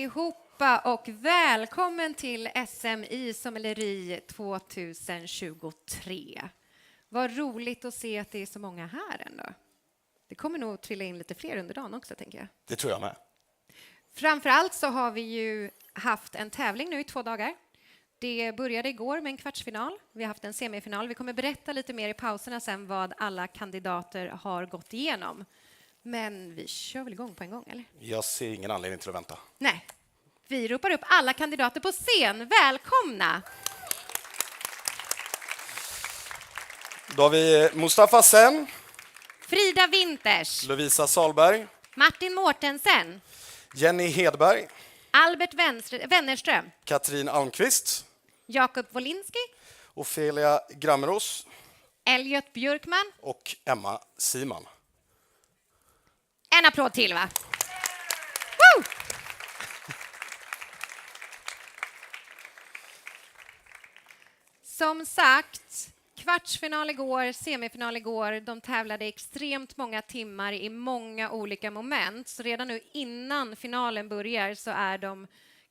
allihopa och välkommen till SM i sommelier 2023. Vad roligt att se att det är så många här ändå. Det kommer nog trilla in lite fler under dagen också, tänker jag. Det tror jag med. Framförallt så har vi ju haft en tävling nu i 2 dagar. Det började igår med en kvartsfinal. Vi har haft en semifinal. Vi kommer berätta lite mer i pauserna sen vad alla kandidater har gått igenom. Men vi kör väl igång på en gång, eller? Jag ser ingen anledning till att vänta. Nej. Vi ropar upp alla kandidater på scen. Välkomna! Då har vi Mustafa Sen, Frida Winters, Lovisa Salberg, Martin Mårtensen, Jenny Hedberg, Albert Wennerström, Katrin Almqvist, Jakob Wolinski, Ofelia Grammeros Elliot Björkman och Emma Siman. En applåd till, va? Woo! Som sagt, kvartsfinal igår, semifinal igår. De tävlade extremt många timmar i många olika moment. Så redan nu innan finalen börjar så är de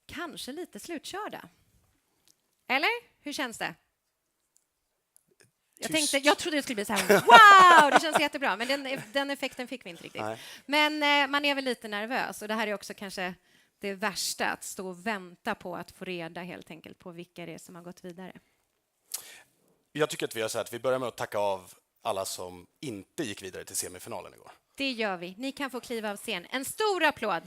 kanske lite slutkörda. Eller? Hur känns det? Jag trodde det skulle bli så här, wow, det känns jättebra. Men den effekten fick vi inte riktigt. Nej. Men man är väl lite nervös. Och det här är också kanske det värsta, att stå och vänta på att få reda helt enkelt på vilka det är som har gått vidare. Jag tycker att vi gör så här att vi börjar med att tacka av alla som inte gick vidare till semifinalen igår. Det gör vi. Ni kan få kliva av scen. En stor applåd.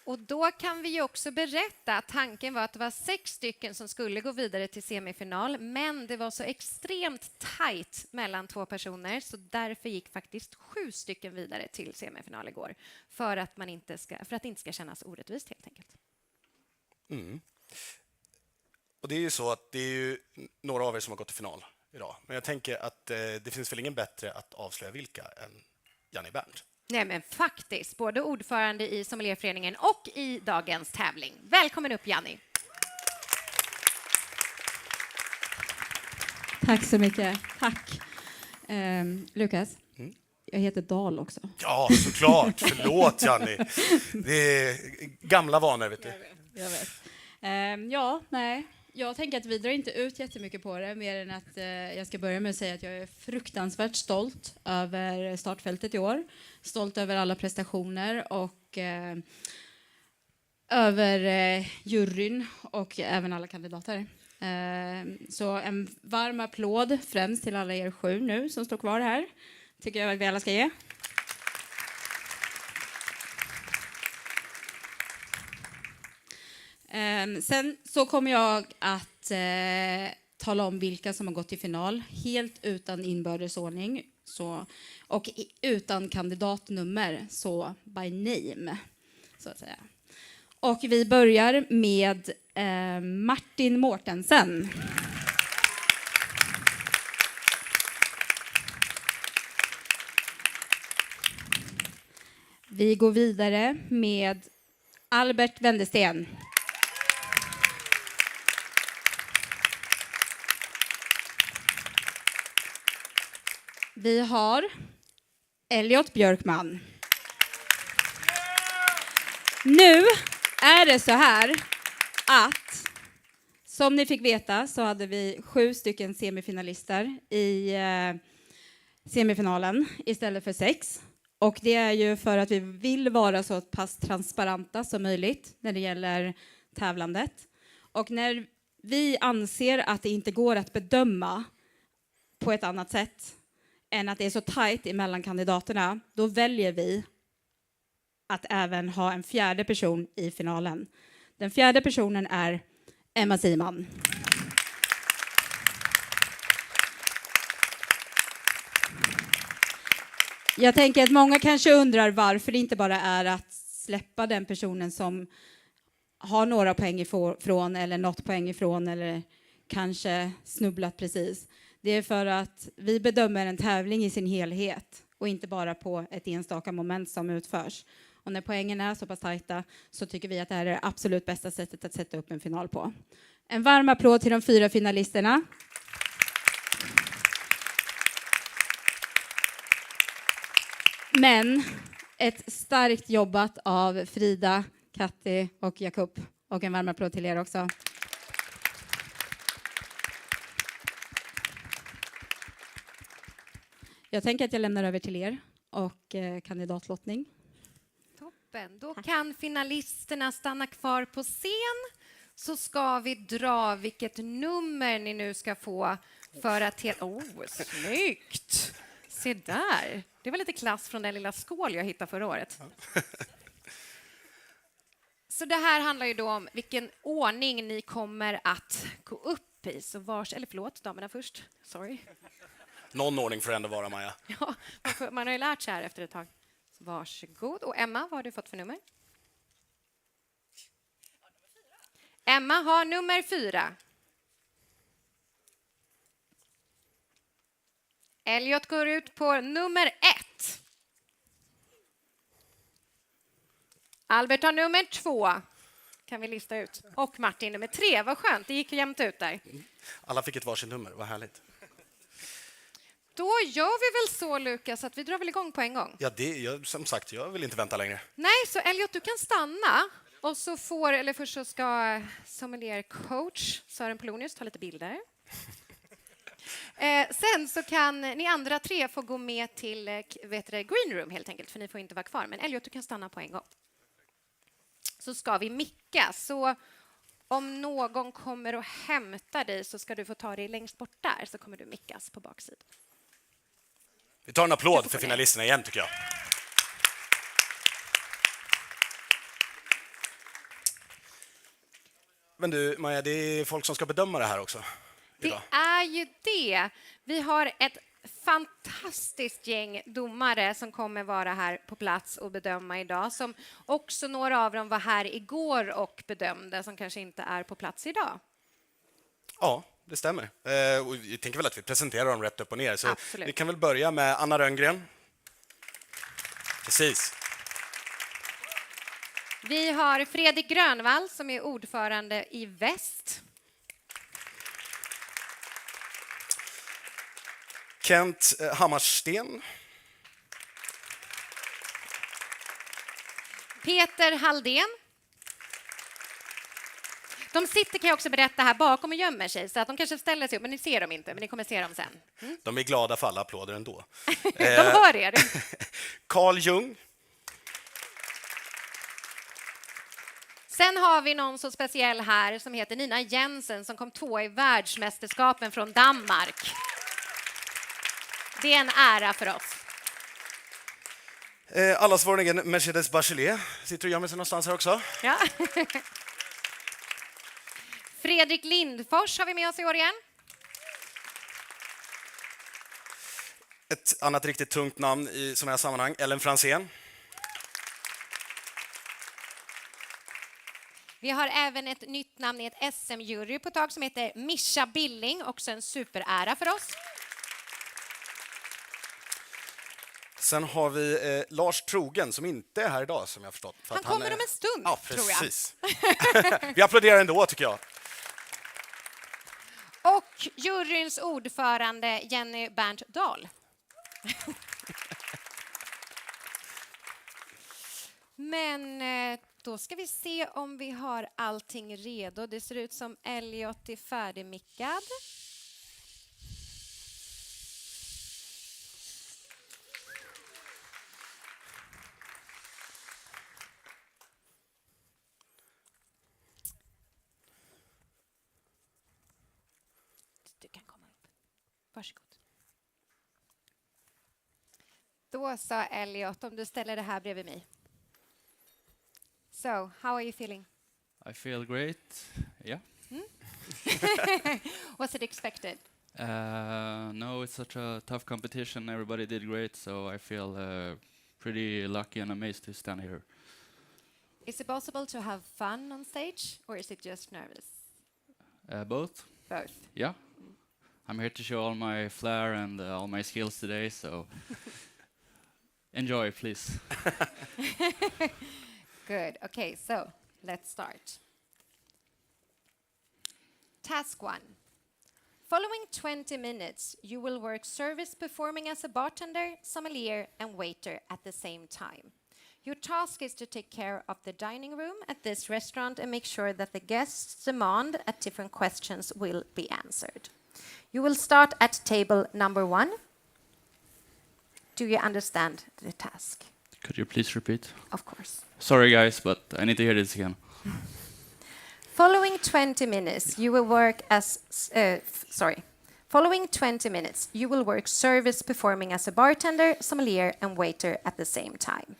Och då kan vi ju också berätta att tanken var att det var 6 stycken som skulle gå vidare till semifinal, men det var så extremt tajt mellan 2 personer, så därför gick faktiskt 7 stycken vidare till semifinal igår, för att det inte ska kännas orättvist helt enkelt. Mm. Och det är ju så att det är ju några av er som har gått till final idag, men jag tänker att det finns väl ingen bättre att avslöja vilka än Janni Berndt. Nej, men faktiskt, både ordförande i sommelierföreningen och i dagens tävling. Välkommen upp, Janni. Tack så mycket. Tack. Lukas, jag heter Dahl också. Ja, såklart. Förlåt, Janni. Det är gamla vanor, vet du. Jag vet. Jag tänker att vi drar inte ut jättemycket på det, mer än att jag ska börja med att säga att jag är fruktansvärt stolt över startfältet i år. Stolt över alla prestationer och över juryn och även alla kandidater. Så en varm applåd främst till alla er 7 nu som står kvar här. Tycker jag att vi alla ska ge. Sen så kommer jag att tala om vilka som har gått till final helt utan inbördesordning och utan kandidatnummer, så by name så att säga. Och vi börjar med Martin Mårtensen. Vi går vidare med Albert Wennerström. Vi har Elliot Björkman. Nu är det så här att, som ni fick veta, så hade vi 7 stycken semifinalister i semifinalen istället för 6. Och det är ju för att vi vill vara så pass transparenta som möjligt när det gäller tävlandet. Och när vi anser att det inte går att bedöma på ett annat sätt än att det är så tajt emellan kandidaterna, då väljer vi att även ha en 4:e person i finalen. Den 4:e personen är Emma Siman. Jag tänker att många kanske undrar varför det inte bara är att släppa den personen som har några poäng ifrån eller något poäng ifrån eller kanske snubblat precis. Det är för att vi bedömer en tävling i sin helhet och inte bara på ett enstaka moment som utförs. Och när poängen är så pass tajta så tycker vi att det här är det absolut bästa sättet att sätta upp en final på. En varm applåd till de 4 finalisterna. Men ett starkt jobbat av Frida, Katti och Jakob. Och en varm applåd till er också. Jag tänker att jag lämnar över till er och kandidatlottning. Toppen. Då kan finalisterna stanna kvar på scen. Så ska vi dra vilket nummer ni nu ska få för att... snyggt! Se där. Det var lite klass från den lilla skål jag hittade förra året. Så det här handlar ju då om vilken ordning ni kommer att gå upp i. Så förlåt, damerna först. Sorry. Någon ordning får det ändå vara, Maja. Ja, man har ju lärt sig här efter ett tag. Varsågod. Och Emma, vad har du fått för nummer? Emma har nummer 4. Elliot går ut på nummer 1. Albert har nummer 2. Kan vi lista ut. Och Martin nummer 3. Vad skönt, det gick jämnt ut där. Alla fick ett varsin nummer, vad härligt. Då gör vi väl så, Lukas, att vi drar väl igång på en gång. Ja, som sagt, jag vill inte vänta längre. Nej, så Elliot, du kan stanna. Och så först så ska sommelier coach Sören Polonius ta lite bilder. Sen så kan ni andra 3 få gå med till green room helt enkelt, för ni får inte vara kvar. Men Elliot, du kan stanna på en gång. Så ska vi micka. Så om någon kommer och hämtar dig så ska du få ta dig längst bort där, så kommer du mickas på baksidan. Vi tar en applåd för finalisterna igen, tycker jag. Men du, Maja, det är folk som ska bedöma det här också. Idag. Det är ju det. Vi har ett fantastiskt gäng domare som kommer vara här på plats och bedöma idag. Som också några av dem var här igår och bedömde, som kanske inte är på plats idag. Ja, det stämmer. Och jag tänker väl att vi presenterar dem rätt upp och ner. Så absolut. vi kan väl börja med Anna Rönngren. Precis. Vi har Fredrik Grönvall som är ordförande i Väst. Kent Hammarsten. Peter Halldén. De sitter, kan jag också berätta, här bakom och gömmer sig, så att de kanske ställer sig upp, men ni ser dem inte, men ni kommer se dem sen. Mm. De är glada för alla applåder ändå. De hör er. Carl Jung. Sen har vi någon så speciell här som heter Nina Jensen som kom 2 i världsmästerskapen från Danmark. Det är en ära för oss. Allas vår egen Mercedes Bachelet sitter och gömmer sig någonstans här också. Ja. Fredrik Lindfors har vi med oss i år igen. Ett annat riktigt tungt namn i sådana här sammanhang, Ellen Fransén. Vi har även ett nytt namn i ett SM-jury på tag som heter Mischa Billing, också en superära för oss. Sen har vi Lars Trogen som inte är här idag, som jag förstått. Han kommer om en stund, ja, tror jag. Precis. Vi applåderar ändå, tycker jag. Och juryns ordförande Jenny Bernt Dahl. Men då ska vi se om vi har allting redo. Det ser ut som Elliot är färdigmickad. Du kan komma upp. Varsågod. Då sa Elliot, om du ställer det här bredvid mig. So, how are you feeling? I feel great. Yeah. Was it expected? No, it's such a tough competition. Everybody did great, so I feel pretty lucky and amazed to stand here. Is it possible to have fun on stage, or is it just nervous? Both. Both. Yeah. I'm here to show all my flair and all my skills today, so enjoy, please. Good. Okay, so let's start. Task 1. Following 20 minutes, you will work service performing as a bartender, sommelier, and waiter at the same time. Your task is to take care of the dining room at this restaurant and make sure that the guests' demand at different questions will be answered. You will start at table number 1. Do you understand the task? Could you please repeat? Of course. Sorry, guys, but I need to hear this again. Following 20 minutes, you will work Following 20 minutes, you will work service performing as a bartender, sommelier, and waiter at the same time.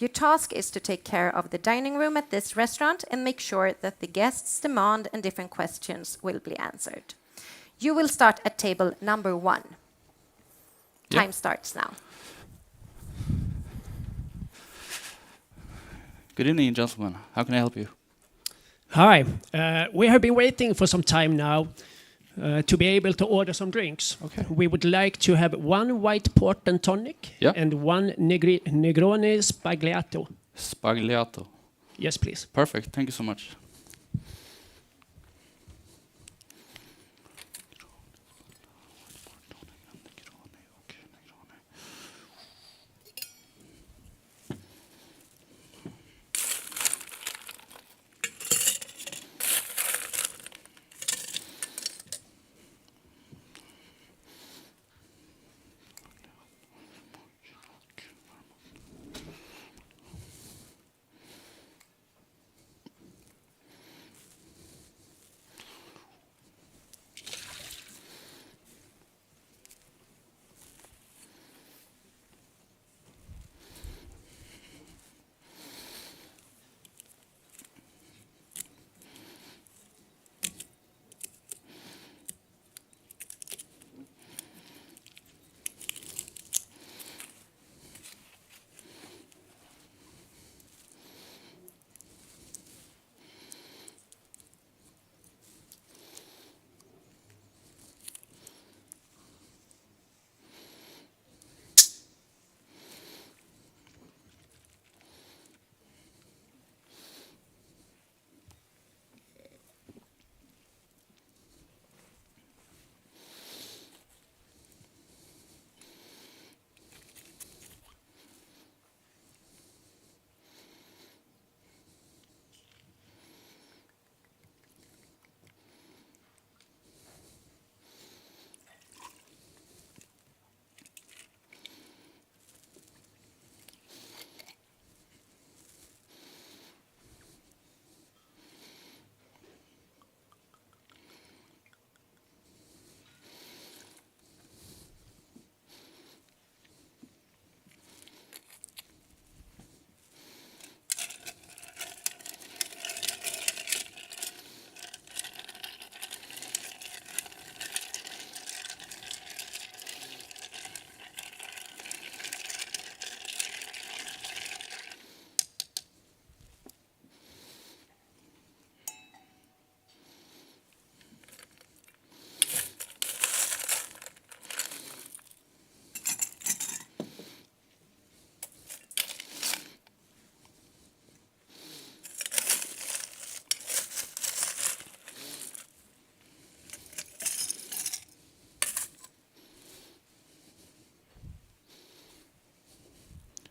Your task is to take care of the dining room at this restaurant and make sure that the guests' demand and different questions will be answered. You will start at table number 1. Yeah. Time starts now. Good evening, gentlemen. How can I help you? Hi. We have been waiting for some time now to be able to order some drinks. Okay. We would like to have 1 white port and tonic Yeah. and 1 Negroni Spagliato. Spagliato. Yes, please. Perfect. Thank you so much.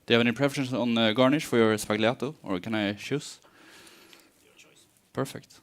Do you have any preference on garnish for your spagliato, or can I choose? Your choice. Perfect.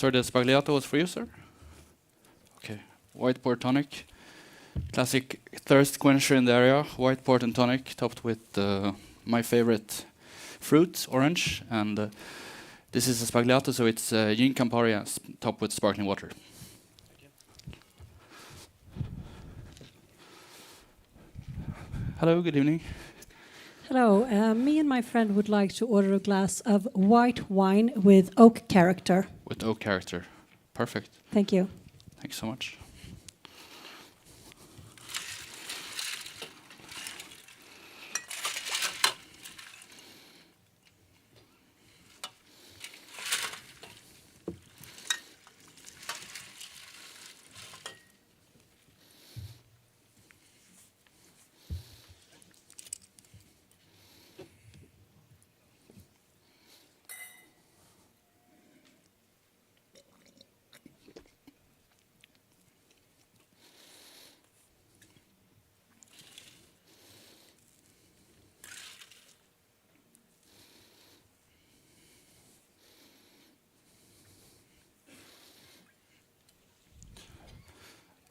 Sorry, the Spagliato was for you, sir? Okay. White port tonic. Classic thirst quencher in the area. White port and tonic topped with my favorite fruit, orange. And this is a Spagliato, so it's gin Campari topped with sparkling water. Hello, good evening. Hello, me and my friend would like to order a glass of white wine with oak character. With oak character. Perfect. Thank you. Thanks so much.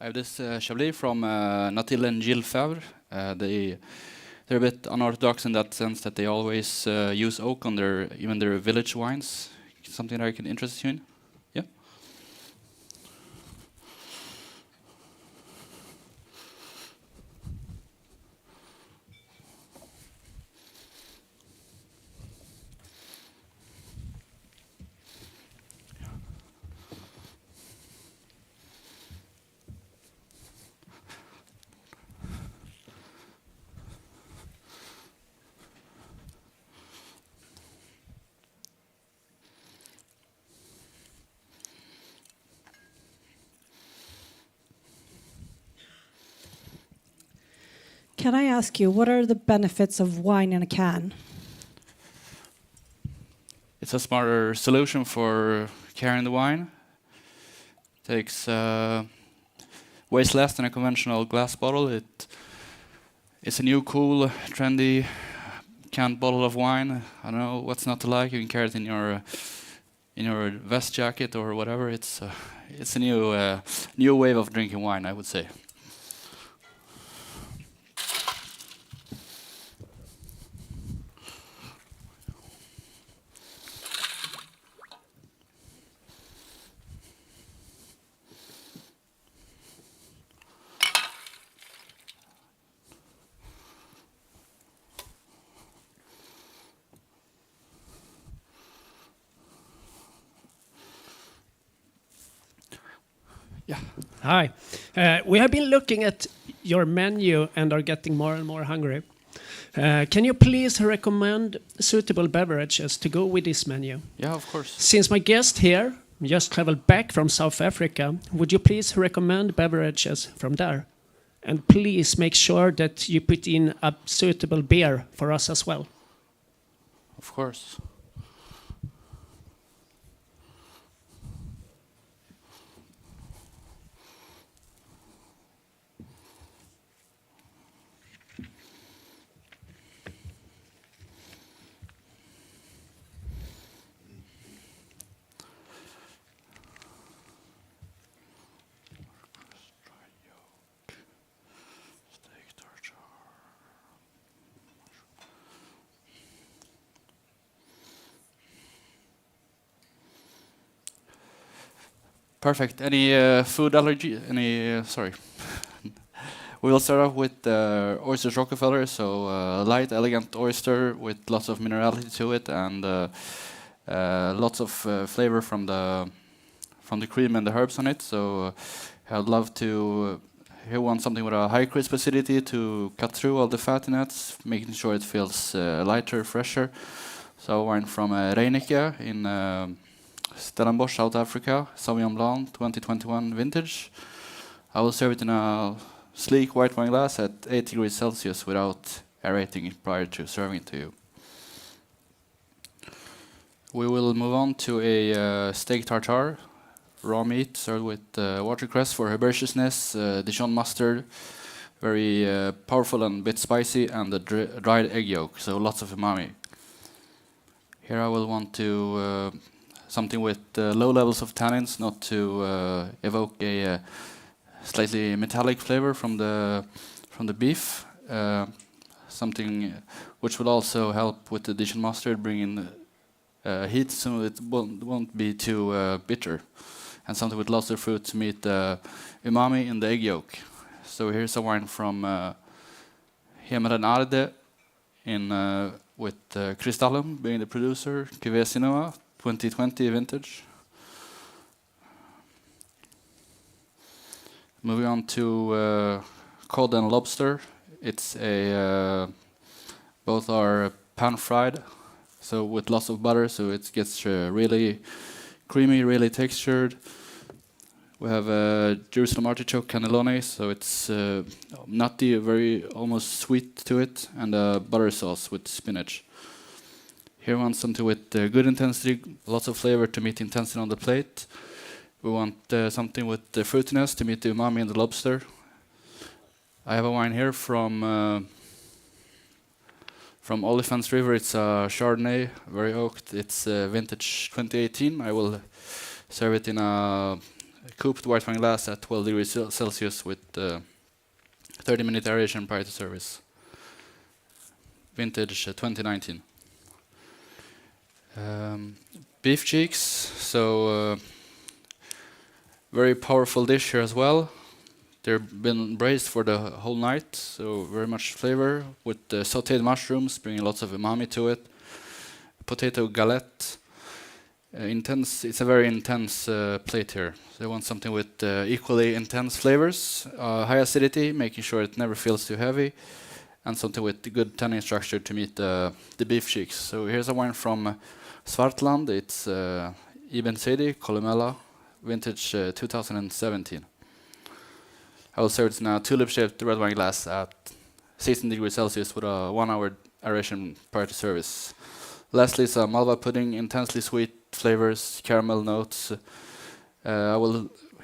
I have this Chablis from Natil and Gilles Favre. They're a bit unorthodox in that sense that they always use oak on even their village wines. Something that I can interest you in? Yeah? Can I ask you, what are the benefits of wine in a can? It's a smarter solution for carrying the wine. Takes weighs less than a conventional glass bottle. It's a new, cool, trendy canned bottle of wine. I don't know what's not to like. You can carry it in your vest jacket or whatever. It's a new wave of drinking wine, I would say. Yeah. Hi. We have been looking at your menu and are getting more and more hungry. Can you please recommend suitable beverages to go with this menu? Yeah, of course. Since my guest here just traveled back from South Africa, would you please recommend beverages from there? And please make sure that you put in a suitable beer for us as well. Of course. Perfect. Any food allergy? Sorry. We will start off with oysters Rockefeller, so light, elegant oyster with lots of minerality to it and lots of flavor from the cream and the herbs on it. So I'd love to want something with a high crisp acidity to cut through all the fatty nuts, making sure it feels lighter, fresher. So wine from Reineke in Stellenbosch, South Africa, Sauvignon Blanc, 2021 vintage. I will serve it in a sleek white wine glass at 8 degrees Celsius without aerating it prior to serving it to you. We will move on to a steak tartare, raw meat served with watercress for herbaceousness, Dijon mustard, very powerful and a bit spicy, and a dried egg yolk, so lots of umami. Here I will want to something with low levels of tannins, not to evoke a slightly metallic flavor from the beef. Something which will also help with the Dijon mustard, bring in heat, so it won't be too bitter. And something with lots of fruit to meet the umami in the egg yolk. So here's a wine from Hemeren Arde with Cristallum being the producer, Cuvée Sinoa, 2020 vintage. Moving on to cod and lobster. It's both are pan fried, so with lots of butter, so it gets really creamy, really textured. We have Jerusalem artichoke cannelloni, so it's nutty, very almost sweet to it, and butter sauce with spinach. Here we want something with good intensity, lots of flavor to meet the intensity on the plate. We want something with the fruitiness to meet the umami in the lobster. I have a wine here from Olifants River. It's a Chardonnay, very oaked. It's vintage 2018. I will serve it in a cooped white wine glass at 12 degrees Celsius with 30-minute aeration prior to service. Vintage 2019. Beef cheeks, so very powerful dish here as well. They've been braised for the whole night, so very much flavor with sautéed mushrooms, bringing lots of umami to it. Potato galette, intense. It's a very intense plate here. So I want something with equally intense flavors, high acidity, making sure it never feels too heavy, and something with good tannin structure to meet the beef cheeks. So here's a wine from Svartland. It's Ibn Sedi, Columella, vintage 2017. I will serve it in a tulip-shaped red wine glass at 16 degrees Celsius with a 1-hour aeration prior to service. Lastly, it's a Malva pudding, intensely sweet flavors, caramel notes. Here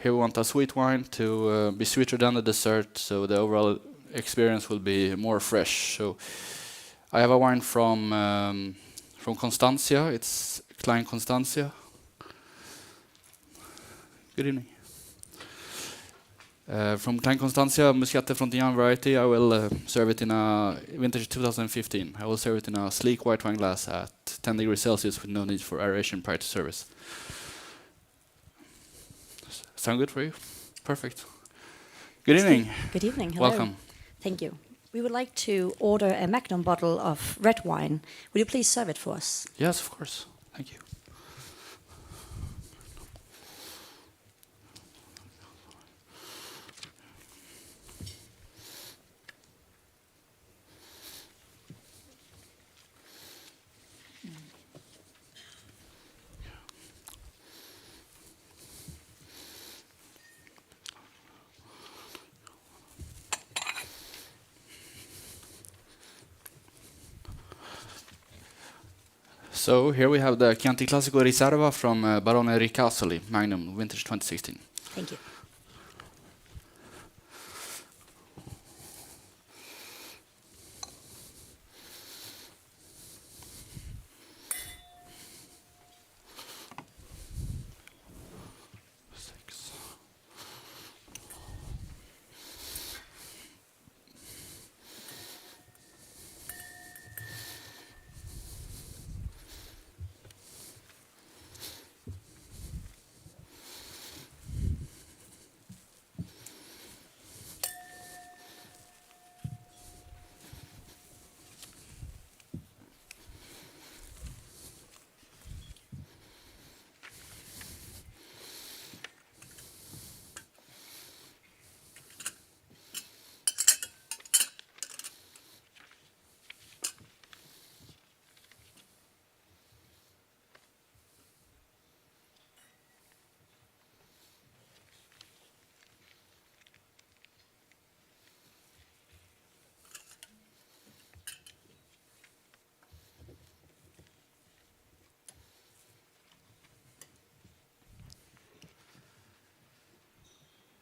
we want a sweet wine to be sweeter than the dessert, so the overall experience will be more fresh. So I have a wine from Constantia. It's Klein Constantia. Good evening. From Klein Constantia, Muscatel Frontignan variety, I will serve it in a vintage 2015. I will serve it in a sleek white wine glass at 10 degrees Celsius with no need for aeration prior to service. Sound good for you? Perfect. Good evening. Good evening. Hello. Welcome. Thank you. We would like to order a Magnum bottle of red wine. Would you please serve it for us? Yes, of course. Thank you. So here we have the Chianti Classico Riserva from Barone Ricasoli, Magnum, vintage 2016. Thank you.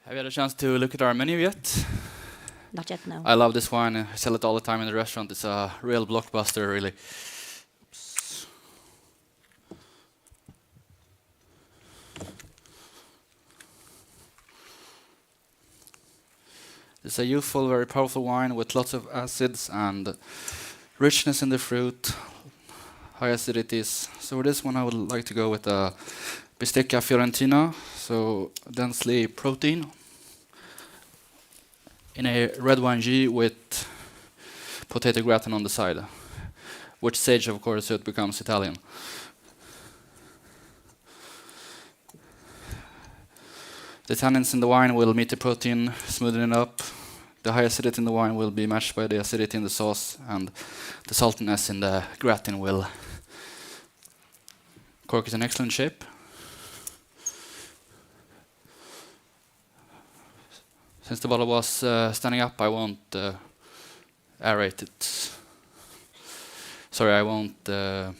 Have you had a chance to look at our menu yet? Not yet, no. I love this wine. I sell it all the time in the restaurant. It's a real blockbuster, really. Oops. It's a youthful, very powerful wine with lots of acids and richness in the fruit, high acidities. So for this one, I would like to go with a Bistecca Fiorentina, so densely protein, in a red wine G with potato gratin on the side, which sage, of course, so it becomes Italian. The tannins in the wine will meet the protein, smoothen it up. The high acidity in the wine will be matched by the acidity in the sauce, and the saltiness in the gratin will. Cork is in excellent shape. Since the bottle was standing up, I won't aerate it. Sorry, I won't vinify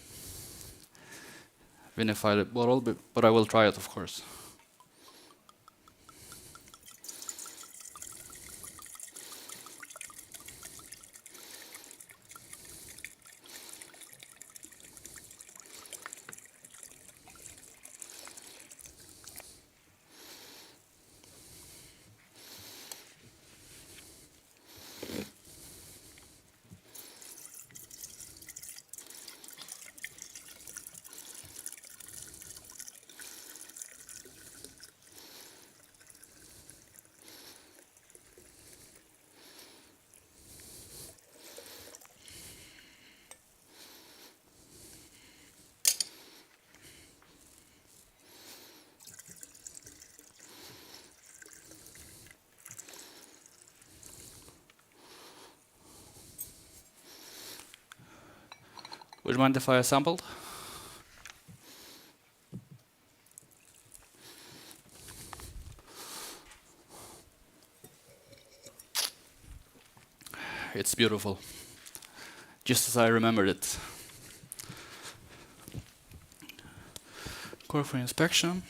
the bottle, but I will try it, of course. Would you mind if I sampled? It's beautiful, just as I remembered it. Cork for inspection.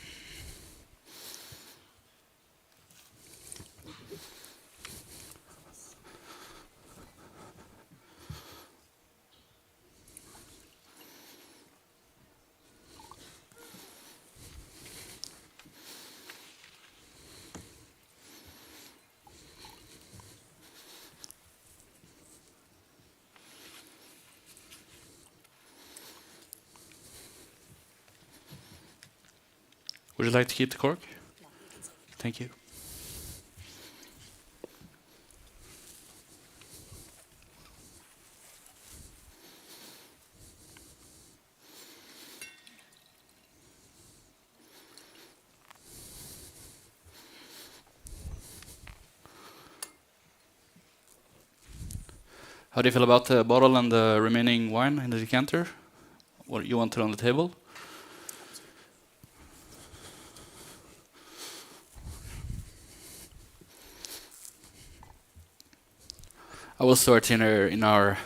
Would you like to keep the cork? Thank you. How do you feel about the bottle and the remaining wine in the decanter? What you want it on the table? I will store it in our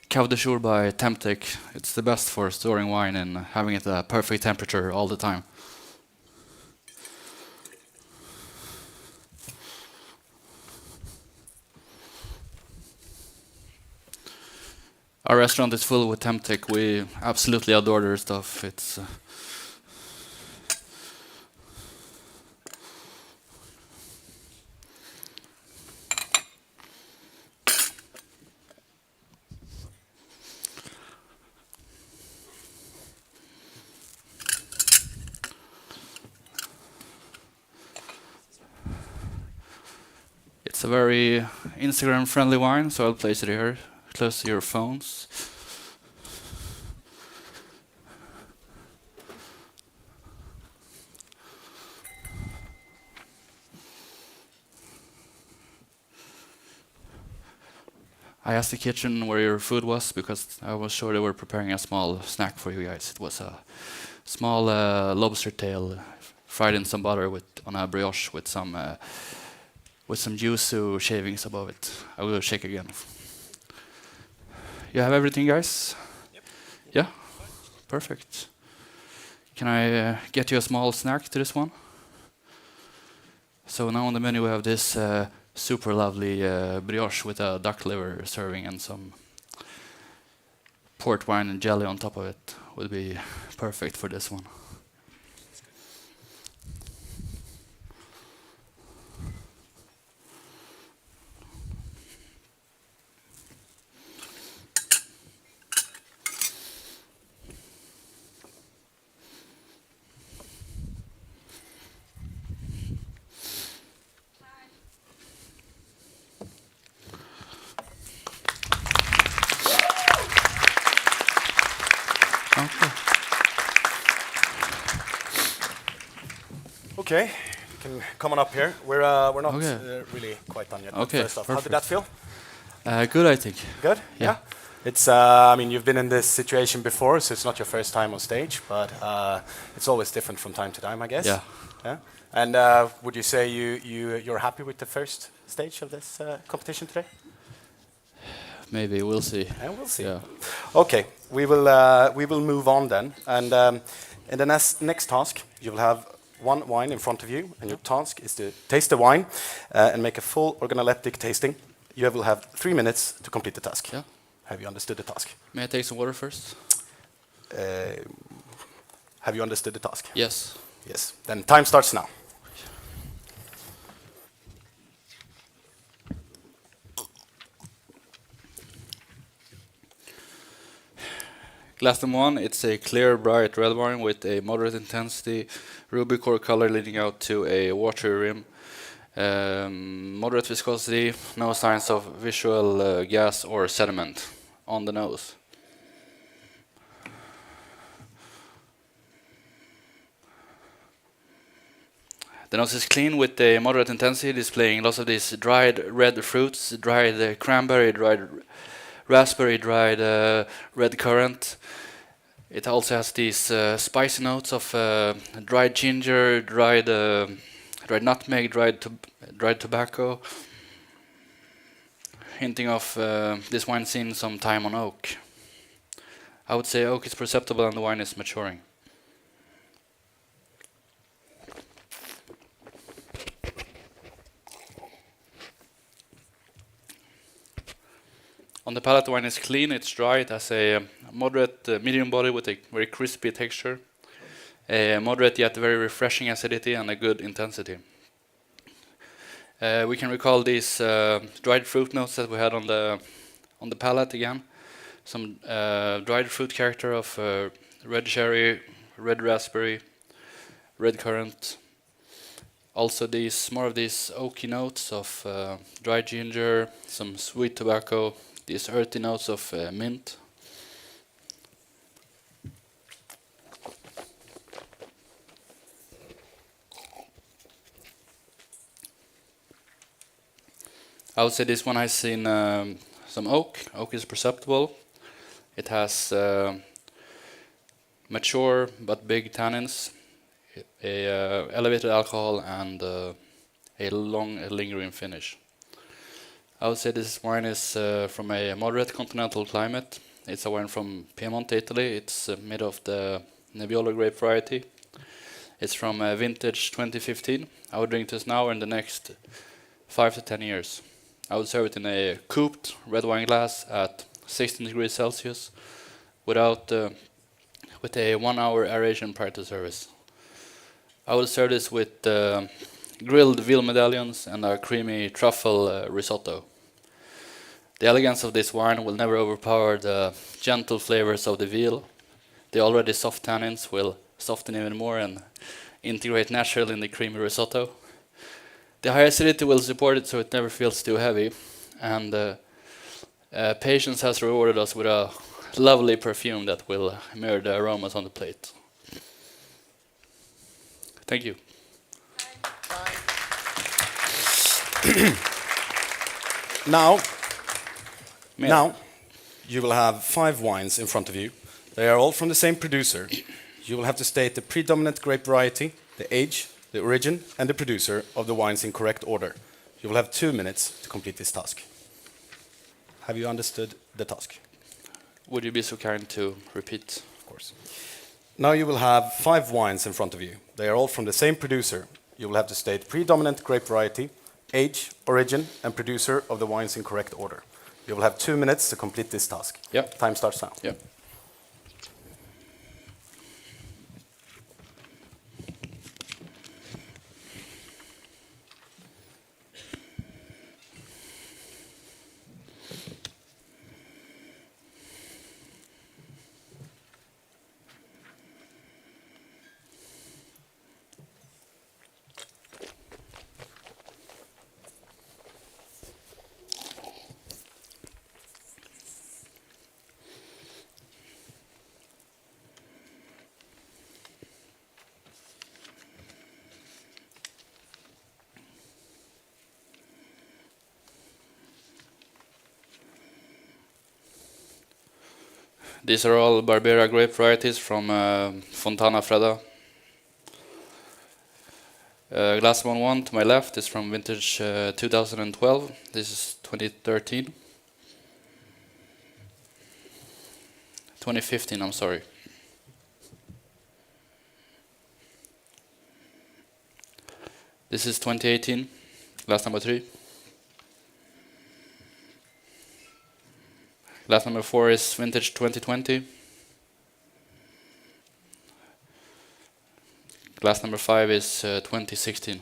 Cave de Jour by Temtec. It's the best for storing wine and having it at perfect temperature all the time. Our restaurant is full with Temtec. We absolutely adore their stuff. It's a very Instagram-friendly wine, so I'll place it here, close to your phones. I asked the kitchen where your food was because I was sure they were preparing a small snack for you guys. It was a small lobster tail fried in some butter on a brioche with some yuzu shavings above it. I will shake again. You have everything, guys? Yep. Yeah? Perfect. Can I get you a small snack to this one? So now on the menu we have this super lovely brioche with a duck liver serving and some port wine and jelly on top of it. Would be perfect for this one. Okay. Okay, you can come on up here. We're not Okay. really quite done yet. Okay, But first off, how did that feel? Good, I think. Good? Yeah. It's, I mean, you've been in this situation before, so it's not your first time on stage, but it's always different from time to time, I guess. Yeah. Yeah. And would you say you're happy with the first stage of this competition today? Maybe we'll see. And we'll see. Yeah. Okay, we will move on then. And in the next task, you will have one wine in front of you, and your task is to taste the wine and make a full organoleptic tasting. You will have 3 minutes to complete the task. Yeah. Have you understood the task? May I take some water first? Have you understood the task? Yes. Yes. Then time starts now. Glass number 1, it's a clear, bright red wine with a moderate intensity, ruby core color leading out to a watery rim. Moderate viscosity, no signs of visual gas or sediment on the nose. The nose is clean with a moderate intensity, displaying lots of these dried red fruits, dried cranberry, dried raspberry, dried red currant. It also has these spicy notes of dried ginger, dried nutmeg, dried tobacco, hinting of this wine seen some time on oak. I would say oak is perceptible and the wine is maturing. On the palate, the wine is clean, it's dry, it has a moderate medium body with a very crispy texture, a moderate yet very refreshing acidity and a good intensity. We can recall these dried fruit notes that we had on the palate again. Some dried fruit character of red cherry, red raspberry, red currant. Also more of these oaky notes of dried ginger, some sweet tobacco, these earthy notes of mint. I would say this one has seen some oak. Oak is perceptible. It has mature but big tannins, a elevated alcohol, and a long lingering finish. I would say this wine is from a moderate continental climate. It's a wine from Piedmont, Italy. It's made of the Nebbiolo grape variety. It's from vintage 2015. I would drink this now or in the next 5 to 10 years. I would serve it in a cooped red wine glass at 16 degrees Celsius with a 1 hour aeration prior to service. I would serve this with grilled veal medallions and a creamy truffle risotto. The elegance of this wine will never overpower the gentle flavors of the veal. The already soft tannins will soften even more and integrate naturally in the creamy risotto. The high acidity will support it so it never feels too heavy. And patience has rewarded us with a lovely perfume that will mirror the aromas on the plate. Thank you. Now, you will have 5 wines in front of you. They are all from the same producer. You will have to state the predominant grape variety, the age, the origin, and the producer of the wines in correct order. You will have 2 minutes to complete this task. Have you understood the task? Would you be so kind to repeat? Of course. Now you will have 5 wines in front of you. They are all from the same producer. You will have to state predominant grape variety, age, origin, and producer of the wines in correct order. You will have 2 minutes to complete this task. Yep. Time starts now. Yep. These are all Barbera grape varieties from Fontana Fredda. Glass 1 to my left is from vintage 2012. This is 2013. 2015, I'm sorry. This is 2018, glass number 3. Glass number 4 is vintage 2020. Glass number 5 is 2016.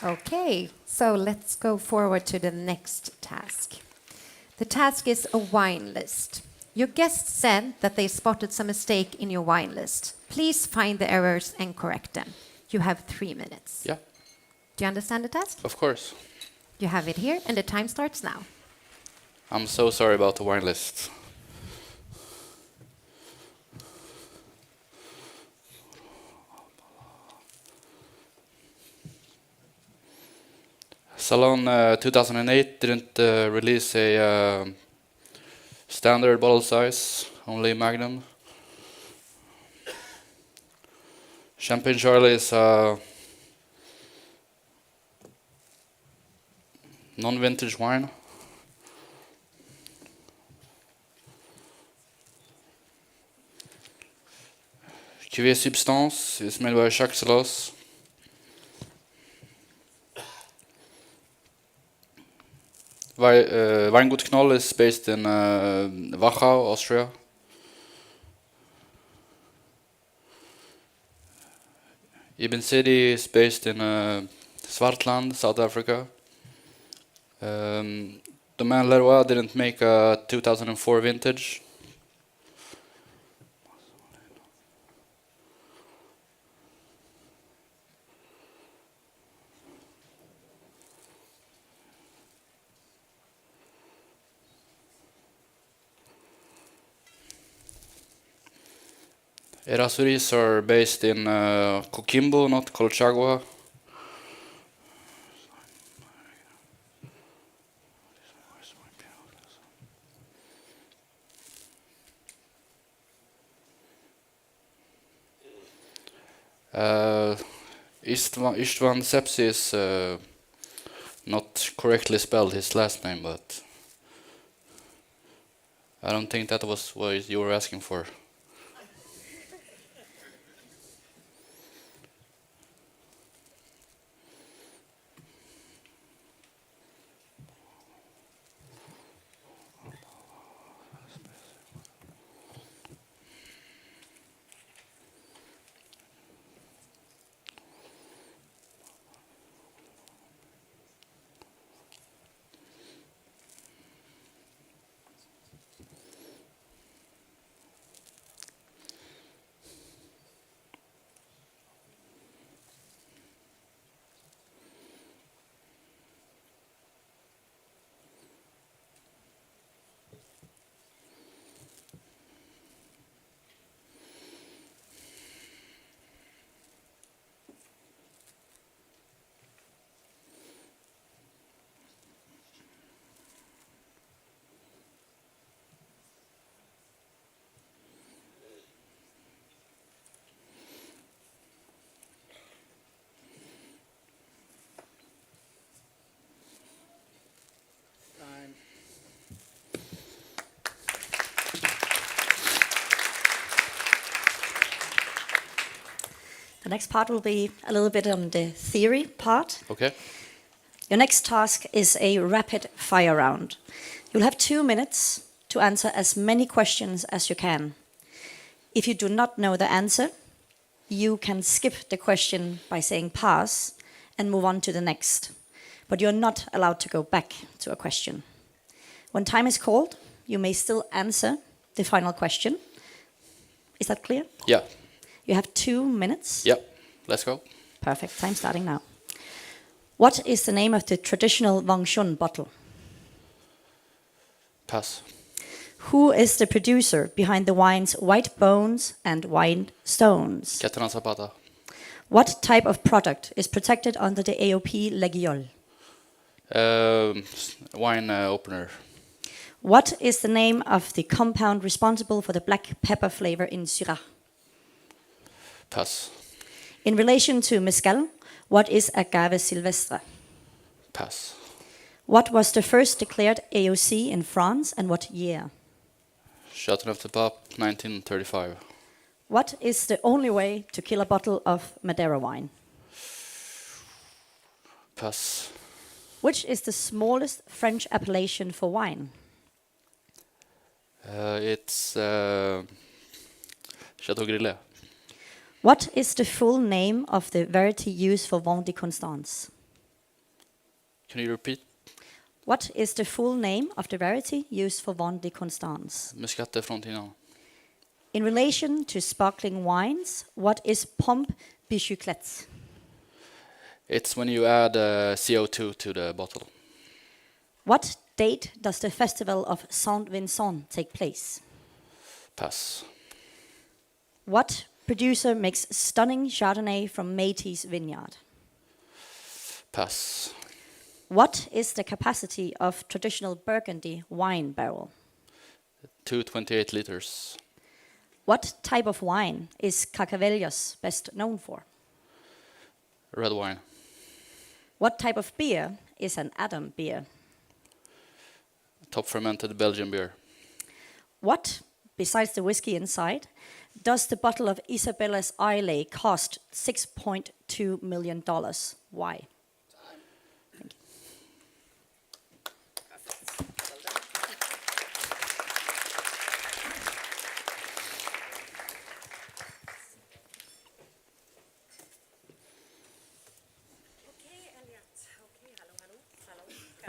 Okay, so let's go forward to the next task. The task is a wine list. Your guest said that they spotted some mistake in your wine list. Please find the errors and correct them. You have 3 minutes. Yeah, Do you understand the task? of course. You have it here, and the time starts now. I'm so sorry about the wine list. Salon 2008 didn't release a standard bottle size, only Magnum. Champagne Charlie is a non-vintage wine. Cuvée Substance is made by Jacques Salos. Weingut Knoll is based in Wachau, Austria. Ibn Sidi is based in Swartland, South Africa. Domaine Leroy didn't make a 2004 vintage. Erasuris are based in Coquimbo, not Colchagua. Istvan Sepsi is not correctly spelled his last name, but I don't think that was what you were asking for. The next part will be a little bit on the theory part. Okay. Your next task is a rapid fire round. You'll have 2 minutes to answer as many questions as you can. If you do not know the answer, you can skip the question by saying pass and move on to the next. But you're not allowed to go back to a question. When time is called, you may still answer the final question. Is that clear? Yeah. You have 2 minutes. Yeah. Let's go. Perfect. Time starting now. What is the name of the traditional Vong Shun bottle? Pass. Who is the producer behind the wines White Bones and White Stones? Katarina Zapata. What type of product is protected under the AOP Legiol? Wine opener. What is the name of the compound responsible for the black pepper flavor in Syrah? Pass. In relation to mezcal, what is agave silvestre? Pass. What was the first declared AOC in France and what year? Chateauneuf-du-Pape, 1935. What is the only way to kill a bottle of Madeira wine? Pass. Which is the smallest French appellation for wine? It's Chateau Grillet. What is the full name of the variety used for Vin de Constance? Can you repeat? What is the full name of the variety used for Vin de Constance? Muscat de Frontignan. In relation to sparkling wines, what is Pompe Bichouclette? It's when you add CO2 to the bottle. What date does the festival of Saint-Vincent take place? Pass. What producer makes stunning Chardonnay from Métis vineyard? Pass. What is the capacity of traditional Burgundy wine barrel? 228 liters. What type of wine is Carcavellos best known for? Red wine. What type of beer is an Adam beer? Top fermented Belgian beer. What, besides the whiskey inside, does the bottle of Isabella's Islay cost $6.2 million? Why?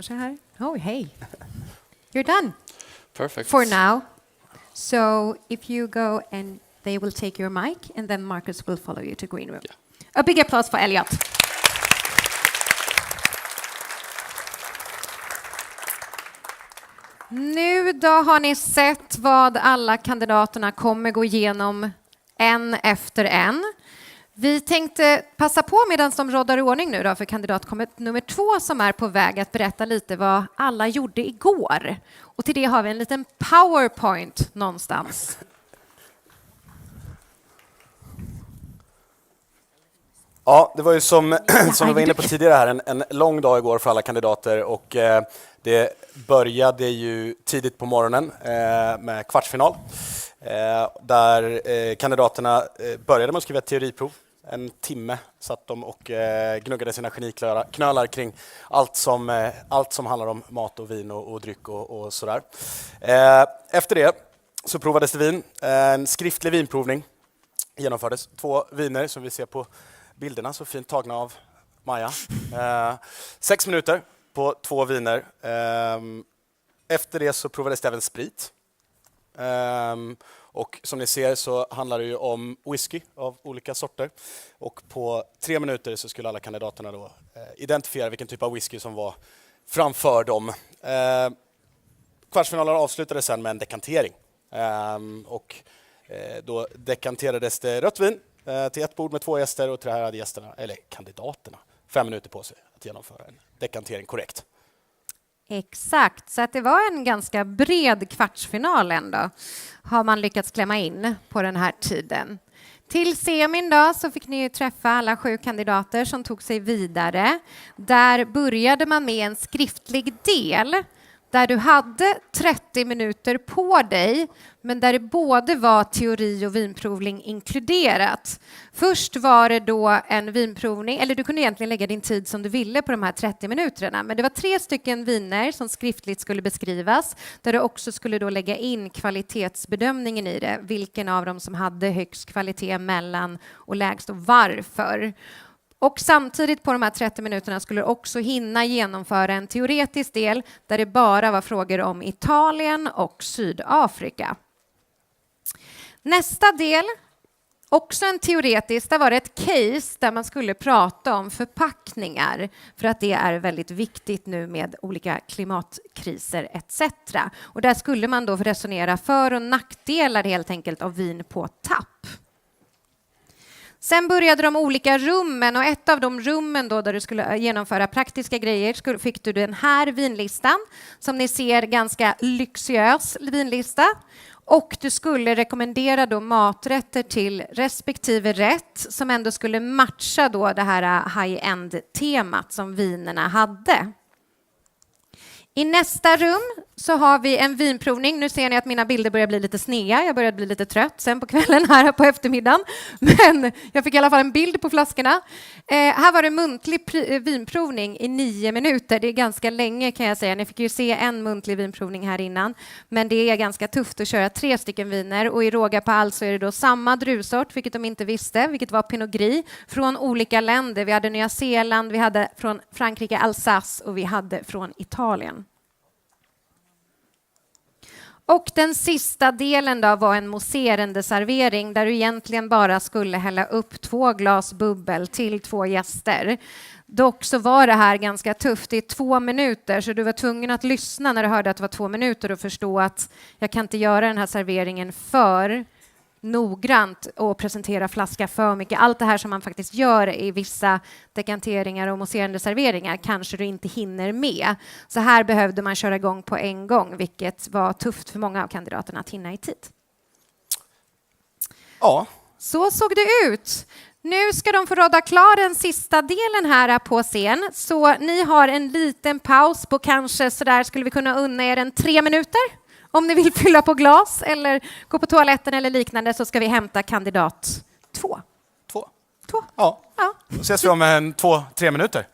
Thank you. Oh, hey. You're done Perfect. for now. So if you go and they will take your mic and then Marcus will follow you to green room. Yeah. A big applause for Elliot. Nu då har ni sett vad alla kandidaterna kommer gå igenom en efter en. Vi tänkte passa på medan de råddar i ordning nu då för kandidat nummer 2 som är på väg att berätta lite vad alla gjorde igår. Och till det har vi en liten PowerPoint någonstans. Ja, det var ju som vi var inne på tidigare här, en lång dag igår för alla kandidater och det började ju tidigt på morgonen med kvartsfinal där kandidaterna började med att skriva ett teoriprov. En timme satt de och gnuggade sina geniknölar kring allt som handlar om mat och vin och dryck och sådär. Efter det så provades det vin. En skriftlig vinprovning genomfördes. 2 viner som vi ser på bilderna, så fint tagna av Maja. 6 minuter på 2 viner. Efter det så provades det även sprit. Och som ni ser så handlar det ju om whisky av olika sorter. Och på 3 minuter så skulle alla kandidaterna då identifiera vilken typ av whisky som var framför dem. Kvartsfinalen avslutades sen med en dekantering. Och då dekanterades det rött vin till ett bord med 2 gäster och till det här hade gästerna, eller kandidaterna, 5 minuter på sig att genomföra en dekantering korrekt. Exakt, så att det var en ganska bred kvartsfinal ändå, har man lyckats klämma in på den här tiden. Till semin då så fick ni ju träffa alla 7 kandidater som tog sig vidare. Där började man med en skriftlig del där du hade 30 minuter på dig, men där det både var teori och vinprovning inkluderat. Först var det då en vinprovning, eller du kunde egentligen lägga din tid som du ville på de här 30 minuterna, men det var 3 stycken viner som skriftligt skulle beskrivas, där du också skulle då lägga in kvalitetsbedömningen i det, vilken av dem som hade högst kvalitet, mellan och lägst och varför. Och samtidigt på de här 30 minuterna skulle du också hinna genomföra en teoretisk del där det bara var frågor om Italien och Sydafrika. Nästa del, också en teoretisk, där var det ett case där man skulle prata om förpackningar, för att det är väldigt viktigt nu med olika klimatkriser etc. Och där skulle man då resonera för- och nackdelar helt enkelt av vin på tapp. Sen började de olika rummen, och ett av de rummen då där du skulle genomföra praktiska grejer fick du den här vinlistan, som ni ser, ganska lyxiös vinlista. Och du skulle rekommendera då maträtter till respektive rätt som ändå skulle matcha då det här high-end-temat som vinerna hade. I nästa rum så har vi en vinprovning. Nu ser ni att mina bilder börjar bli lite snea. Jag börjar bli lite trött sen på kvällen här på eftermiddagen. Men jag fick i alla fall en bild på flaskorna. Här var det muntlig vinprovning i 9 minuter. Det är ganska länge kan jag säga. Ni fick ju se en muntlig vinprovning här innan. Men det är ganska tufft att köra 3 stycken viner. Och i råga på allt så är det då samma druvsort, vilket de inte visste, vilket var Pinot Gris, från olika länder. Vi hade Nya Zeeland, vi hade från Frankrike, Alsace, och vi hade från Italien. Och den sista delen då var en mousserande servering där du egentligen bara skulle hälla upp 2 glas bubbel till 2 gäster. Dock så var det här ganska tufft i 2 minuter, så du var tvungen att lyssna när du hörde att det var 2 minuter och förstå att jag kan inte göra den här serveringen för noggrant och presentera flaska för mycket. Allt det här som man faktiskt gör i vissa dekanteringar och mousserande serveringar kanske du inte hinner med. Så här behövde man köra igång på en gång, vilket var tufft för många av kandidaterna att hinna i tid. Ja. Så såg det ut. Nu ska de få råda klar den sista delen här på scen. Så ni har en liten paus på kanske så där skulle vi kunna unna er en 3 minuter. Om ni vill fylla på glas eller gå på toaletten eller liknande, så ska vi hämta kandidat 2. 2. 2? Ja. Ja. Då ses vi om 2-3 minuter.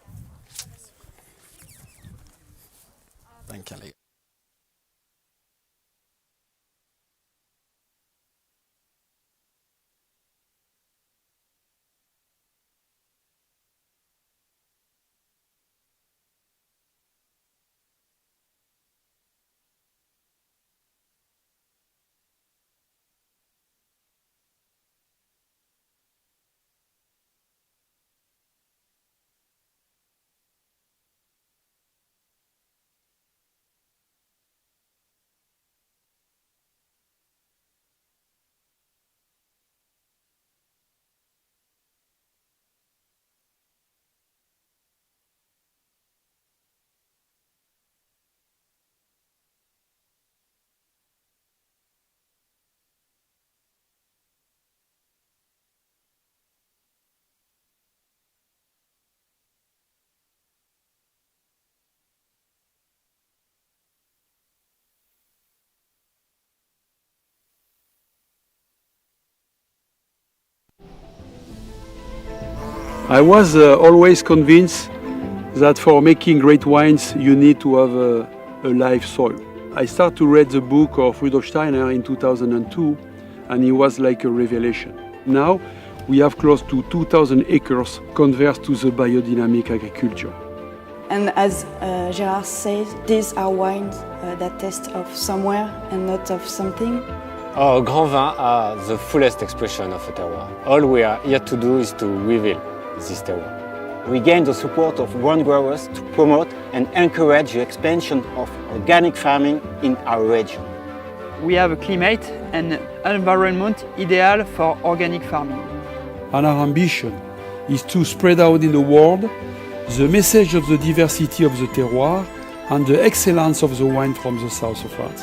Den kan ligga. I was always convinced that for making great wines you need to have a live soil. I started to read the book of Rudolf Steiner in 2002 and it was like a revelation. Now we have close to 2,000 acres converted to the biodynamic agriculture. And as Gerard said, these are wines that taste of somewhere and not of something. Our grand vin are the fullest expression of a terroir. All we are here to do is to reveal this terroir. We gain the support of wine growers to promote and encourage the expansion of organic farming in our region. We have a climate and environment ideal for organic farming. And our ambition is to spread out in the world the message of the diversity of the terroir and the excellence of the wine from the south of France.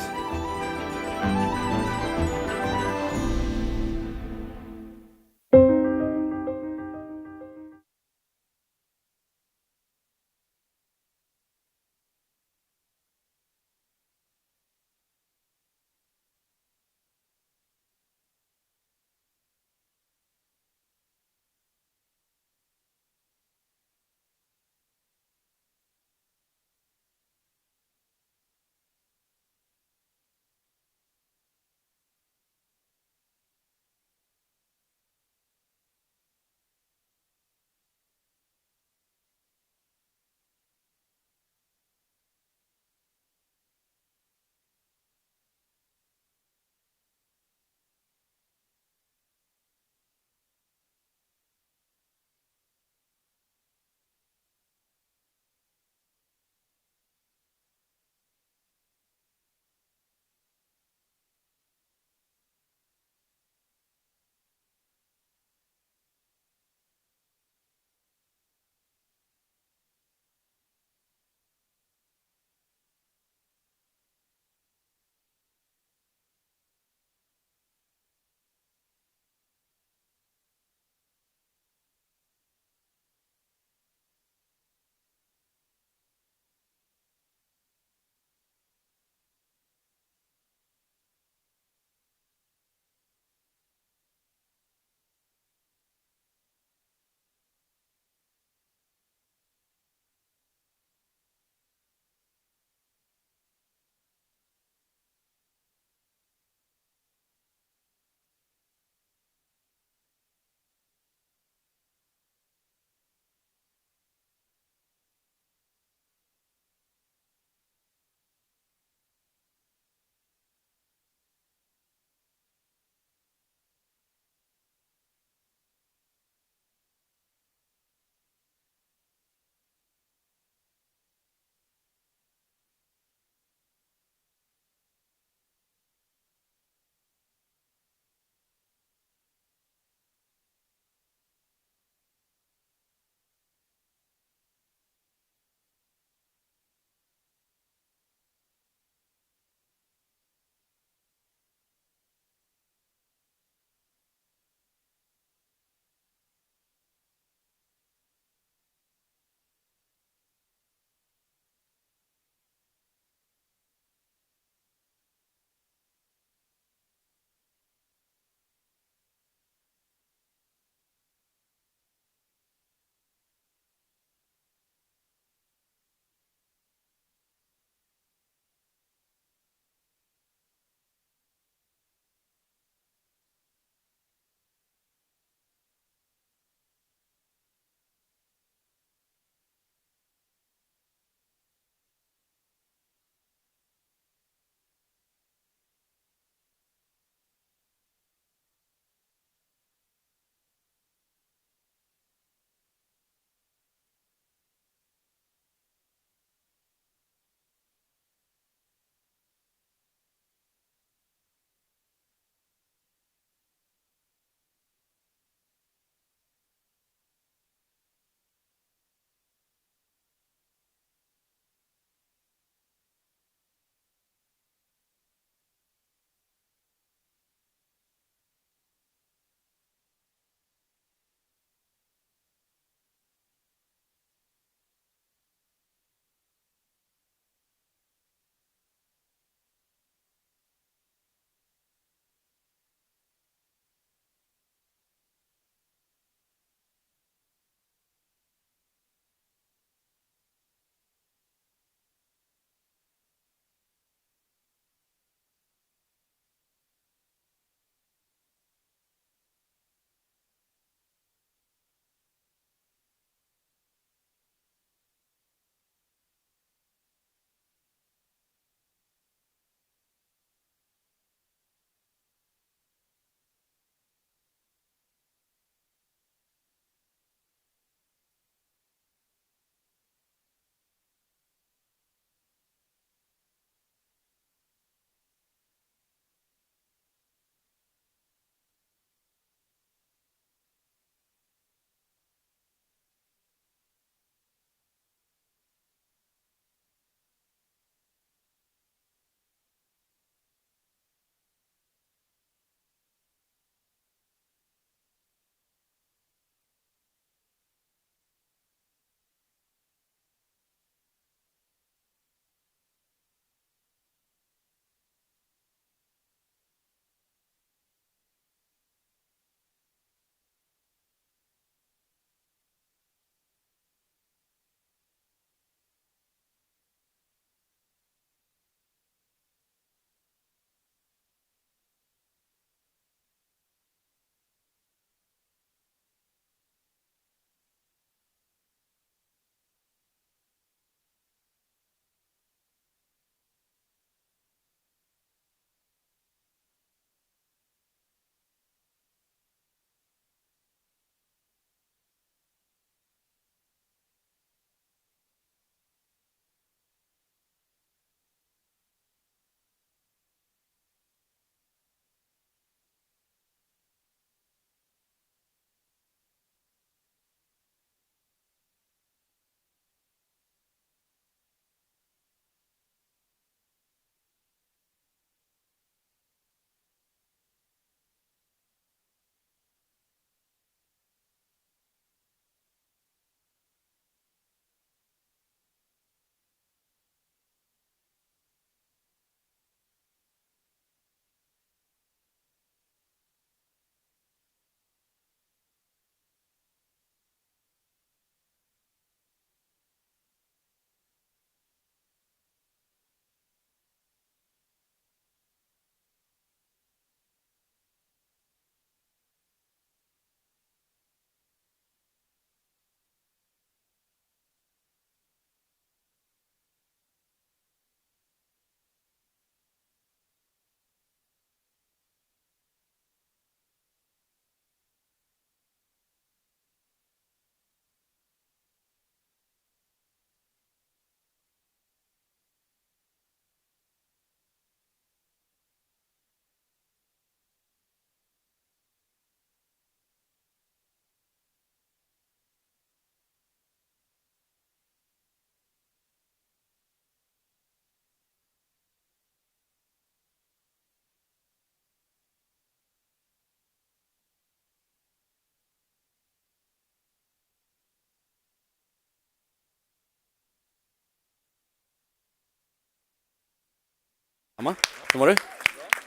Emma, hur mår du?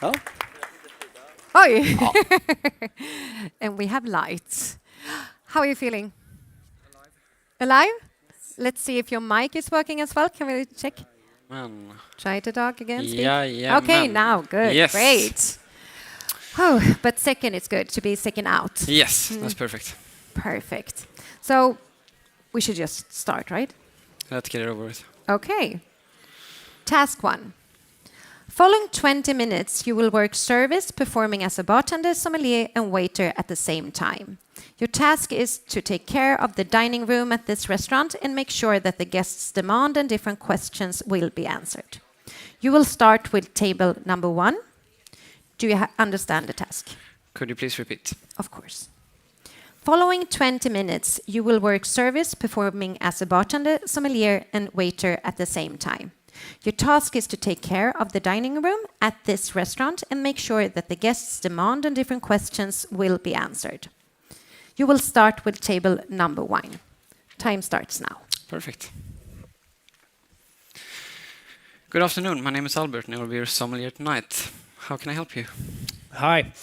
Ja. Oj! And we have lights. How are you feeling? Alive? Let's see if your mic is working as well. Can we check? Man. Try to talk again. Speak. Yeah, Okay, man. now good. Yes. Great. Oh, but second is good to be second out. Yes, that's perfect. Perfect. So we should just start, right? Let's get it over with. Okay. Task 1. Following 20 minutes, you will work service, performing as a bartender, sommelier, and waiter at the same time. Your task is to take care of the dining room at this restaurant and make sure that the guests' demand and different questions will be answered. You will start with table number 1. Do you understand the task? Could you please repeat? Of course. Following 20 minutes, you will work service, performing as a bartender, sommelier, and waiter at the same time. Your task is to take care of the dining room at this restaurant and make sure that the guests' demand and different questions will be answered. You will start with table number 1. Time starts now. Perfect. Good afternoon. My name is Albert, and I will be your sommelier tonight. How can I help you? Hi.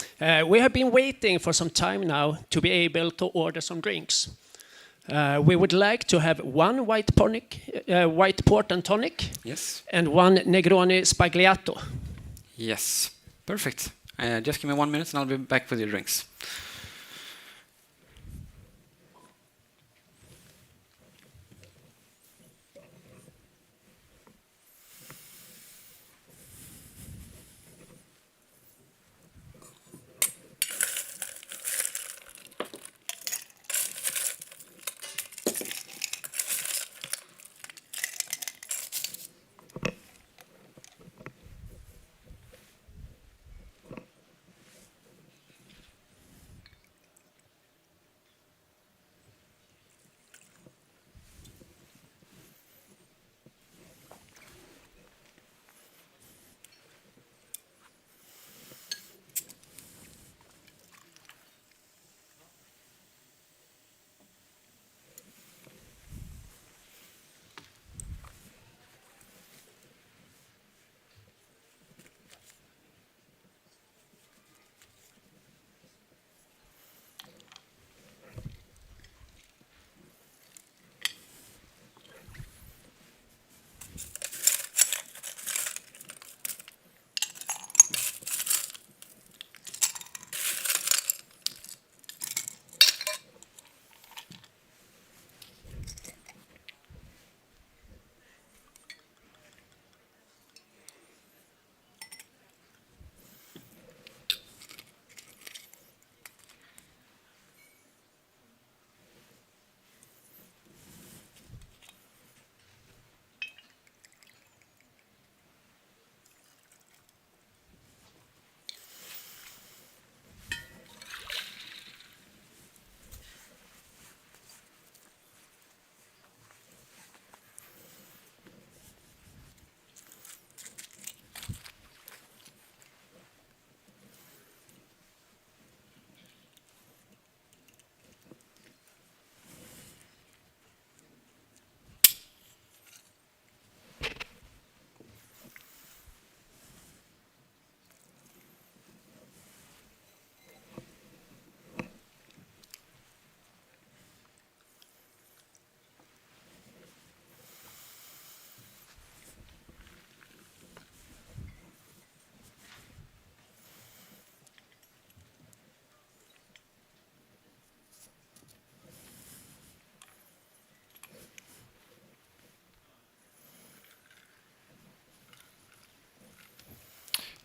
We have been waiting for some time now to be able to order some drinks. We would like to have one white port and tonic. Yes. And one Negroni Spagliato. Yes. Perfect. Just give me 1 minute, and I'll be back with your drinks.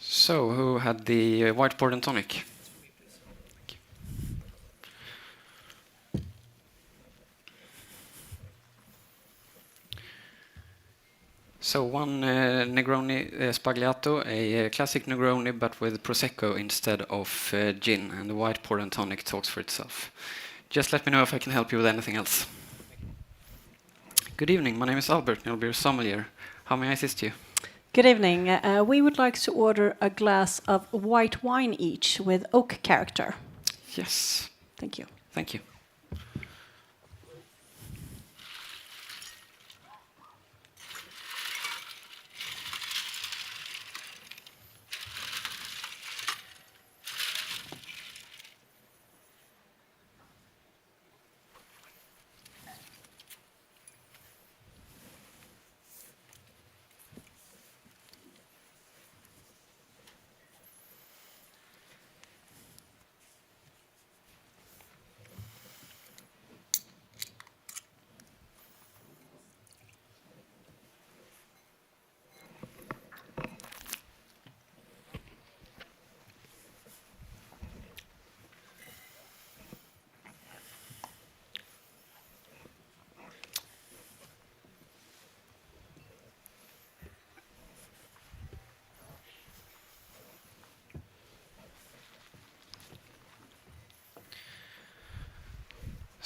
So, who had the white port and tonic? So one Negroni Spagliato, a classic Negroni but with Prosecco instead of gin, and the white port and tonic talks for itself. Just let me know if I can help you with anything else. Good evening, my name is Albert, and I'll be your sommelier. How may I assist you? Good evening. We would like to order a glass of white wine each with oak character. Yes. Thank you. Thank you.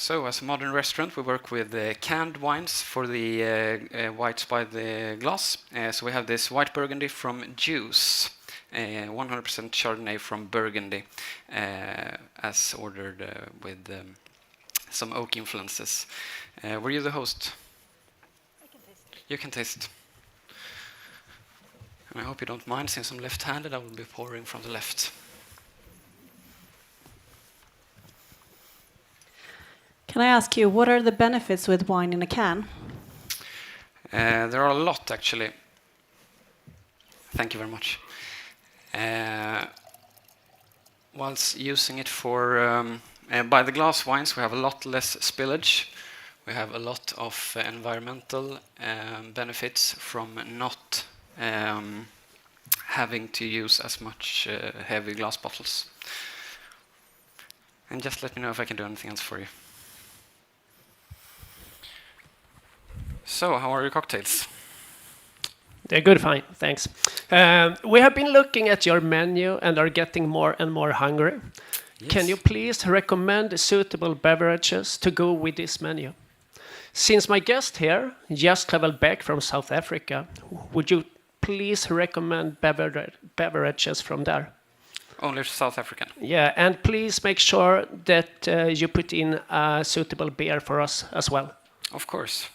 So, as a modern restaurant, we work with canned wines for the whites by the glass. So we have this white Burgundy from Juice, 100% Chardonnay from Burgundy, as ordered with some oak influences. Were you the host? I can taste. You can taste. And I hope you don't mind, since I'm left-handed, I will be pouring from the left. Can I ask you, what are the benefits with wine in a can? There are a lot, actually. Thank you very much. Whilst using it for by the glass wines, we have a lot less spillage. We have a lot of environmental benefits from not having to use as much heavy glass bottles. And just let me know if I can do anything else for you. So, how are your cocktails? They're good, fine, thanks. We have been looking at your menu and are getting more and more hungry. Yes. Can you please recommend suitable beverages to go with this menu? Since my guest here just traveled back from South Africa, would you please recommend beverages from there? Only South African. Yeah, and please make sure that you put in a suitable beer for us as well. Of course.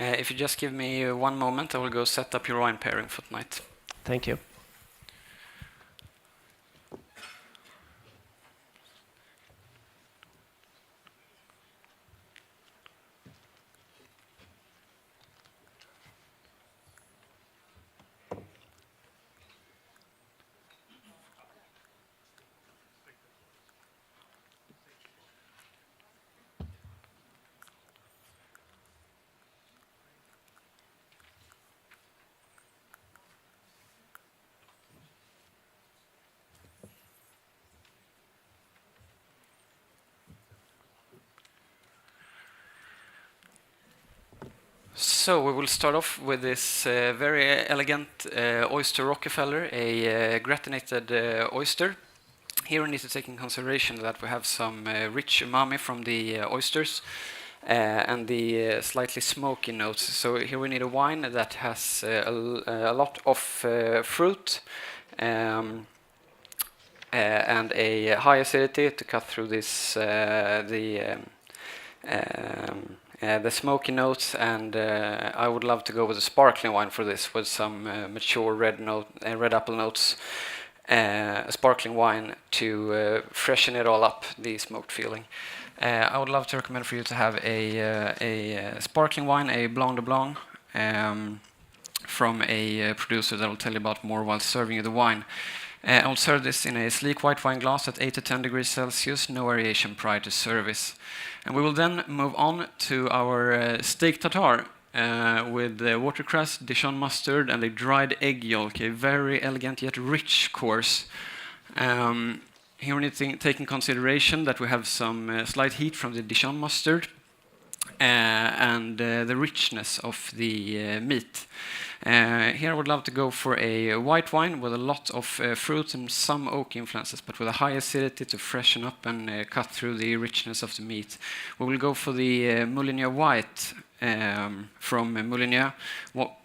If you just give me one moment, I will go set up your wine pairing for tonight. Thank you. So we will start off with this very elegant oyster Rockefeller, a gratinated oyster. Here we need to take in consideration that we have some rich umami from the oysters and the slightly smoky notes. So here we need a wine that has a lot of fruit and a high acidity to cut through this the smoky notes, and I would love to go with a sparkling wine for this, with some mature red apple notes, a sparkling wine to freshen it all up, the smoked feeling. I would love to recommend for you to have a sparkling wine, a Blanc de Blanc, from a producer that I will tell you about more while serving you the wine. I will serve this in a sleek white wine glass at 8 to 10 degrees Celsius, no variation prior to service. And we will then move on to our steak tartare with watercress, Dijon mustard, and a dried egg yolk, a very elegant yet rich course. Here we need to take in consideration that we have some slight heat from the Dijon mustard and the richness of the meat. Here I would love to go for a white wine with a lot of fruit and some oak influences, but with a high acidity to freshen up and cut through the richness of the meat. We will go for the Moulinex White from Moulinex,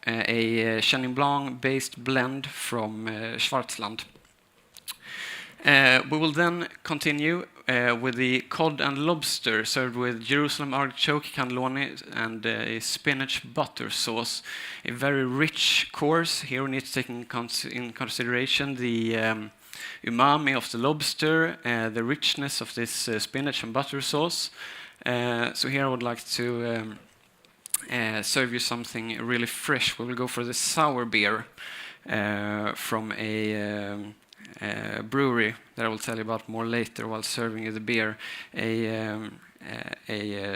a Chenin Blanc based blend from Schwarzland. We will then continue with the cod and lobster served with Jerusalem artichoke, cannelloni, and a spinach butter sauce. A very rich course. Here we need to take in consideration the umami of the lobster, the richness of this spinach and butter sauce. So here I would like to serve you something really fresh. We will go for the sour beer from a brewery that I will tell you about more later while serving you the beer. A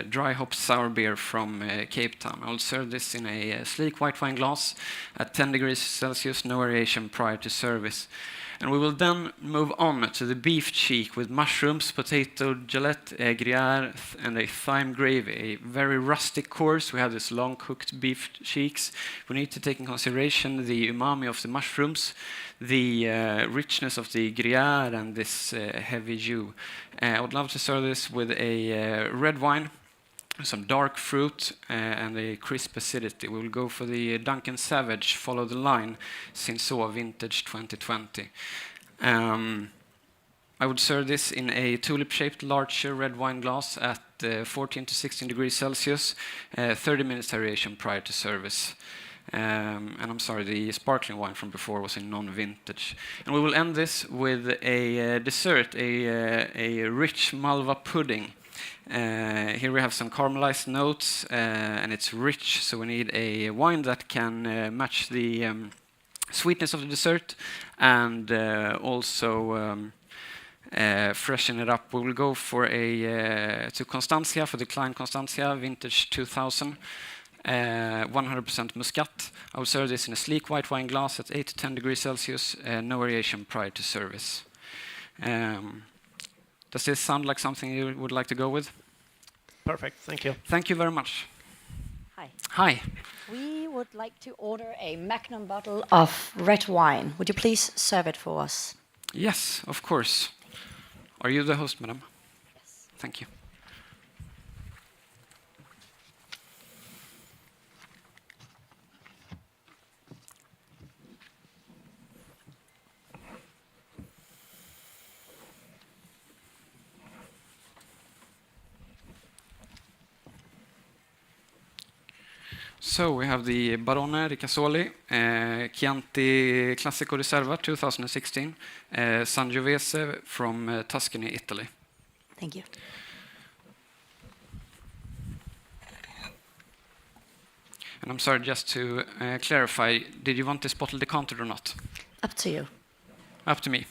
dry hop sour beer from Cape Town. I will serve this in a sleek white wine glass at 10 degrees Celsius, no variation prior to service. And we will then move on to the beef cheek with mushrooms, potato galette, gruyere, and a thyme gravy. A very rustic course. We have this long-cooked beef cheeks. We need to take in consideration the umami of the mushrooms, the richness of the gruyere, and this heavy jus. I would love to serve this with a red wine, some dark fruit, and a crisp acidity. We will go for the Duncan Savage Follow the Line Cinsault Vintage 2020. I would serve this in a tulip-shaped larger red wine glass at 14 to 16 degrees Celsius, 30 minutes aeration prior to service. And I'm sorry, the sparkling wine from before was in non-vintage. And we will end this with a dessert, a rich malva pudding. Here we have some caramelized notes, and it's rich, so we need a wine that can match the sweetness of the dessert and also freshen it up. We will go for to Constantia, for the Klein Constantia, vintage 2000, 100% Muscat. I will serve this in a sleek white wine glass at 8 to 10 degrees Celsius, no variation prior to service. Does this sound like something you would like to go with? Perfect, thank you. Thank you very much. Hi. Hi. We would like to order a magnum bottle of red wine. Would you please serve it for us? Yes, of course. Are you the host, madam? Yes. Thank you. So we have the Barone Ricasoli, Chianti Classico Riserva 2016, Sangiovese from Tuscany, Italy. Thank you. And I'm sorry, just to clarify, did you want this bottle decanted or not? Up to you. Up to me.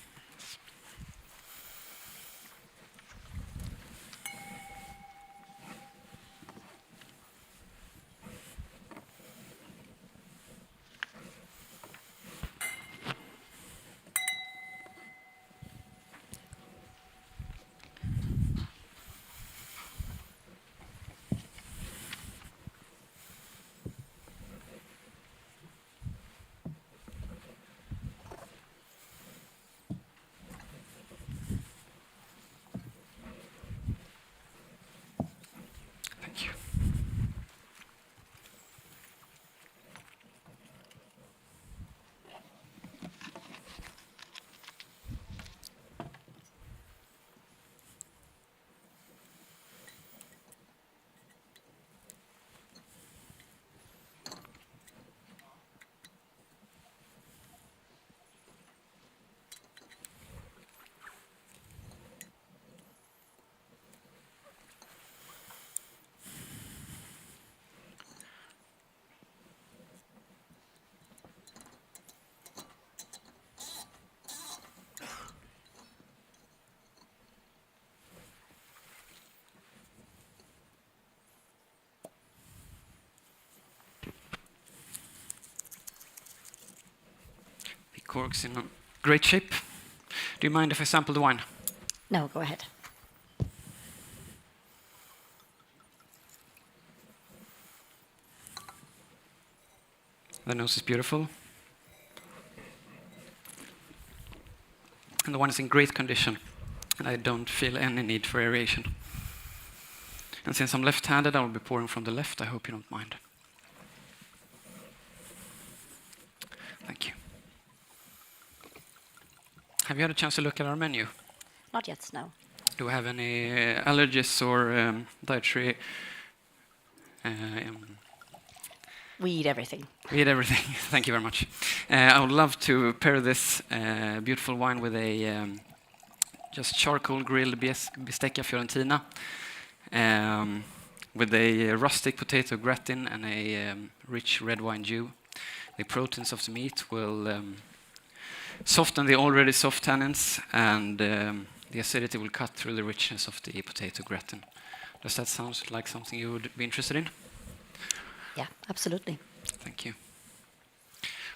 Cork's in great shape. Do you mind if I sample the wine? No, go ahead. The nose is beautiful. And the wine is in great condition. And I don't feel any need for aeration. And since I'm left-handed, I will be pouring from the left. I hope you don't mind. Thank you. Have you had a chance to look at our menu? Not yet, no. Do we have any allergies or dietary? We eat everything. We eat everything. Thank you very much. I would love to pair this beautiful wine with a just charcoal grilled bistecca fiorentina with a rustic potato gratin and a rich red wine jus. The proteins of the meat will soften the already soft tannins, and the acidity will cut through the richness of the potato gratin. Does that sound like something you would be interested in? Yeah, absolutely. Thank you.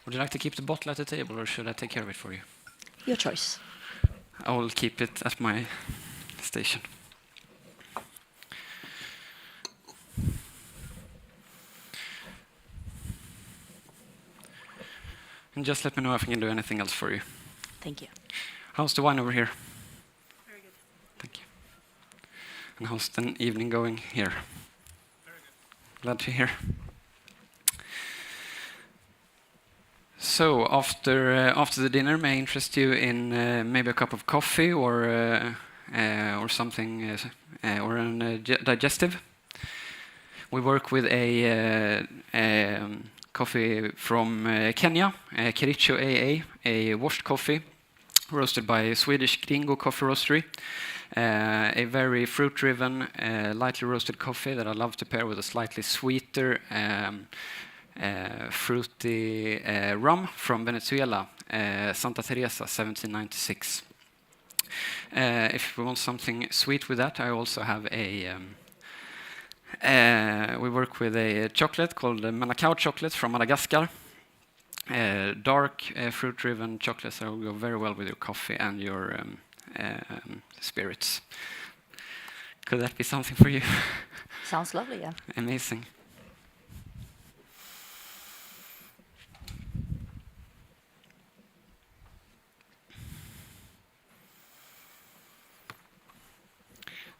Would you like to keep the bottle at the table, or should I take care of it for you? Your choice. I will keep it at my station. And just let me know if I can do anything else for you. Thank you. How's the wine over here? Very good. Thank you. And how's the evening going here? Very good. Glad to hear. So after the dinner, may I interest you in maybe a cup of coffee or something or a digestive? We work with a coffee from Kenya, Kericho AA, a washed coffee roasted by a Swedish Gringo coffee roastery. A very fruit-driven, lightly roasted coffee that I love to pair with a slightly sweeter, fruity rum from Venezuela, Santa Teresa, 1796. If we want something sweet with that, I also have we work with a chocolate called Manacao chocolate from Madagascar. Dark, fruit-driven chocolates that will go very well with your coffee and your spirits. Could that be something for you? Sounds lovely, yeah. Amazing.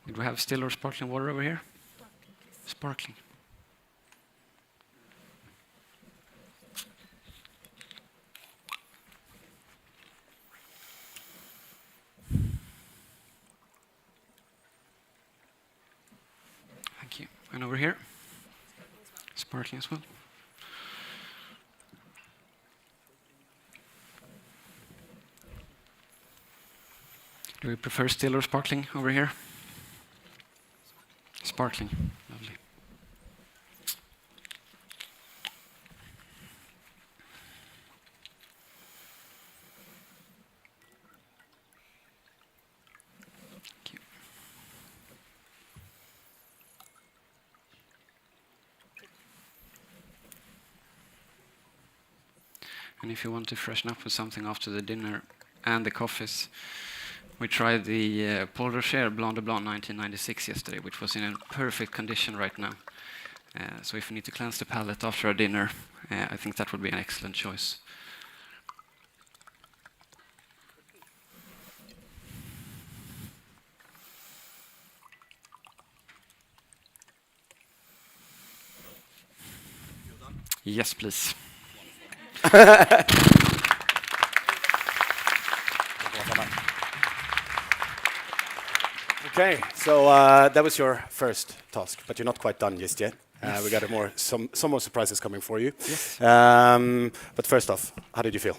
Do we have still or sparkling water over here? Sparkling. Thank you. And over here? Sparkling as well. Do we prefer still or sparkling over here? Sparkling. Lovely. Thank you. And if you want to freshen up with something after the dinner and the coffees, we tried the Paul Rocher Blanc de Blanc 1996 yesterday, which was in a perfect condition right now. So if you need to cleanse the palate after a dinner, I think that would be an excellent choice. Yes, please. Okay, so that was your first task, but you're not quite done just yet. Yes. We got some more surprises coming for you. Yes. But first off, how did you feel?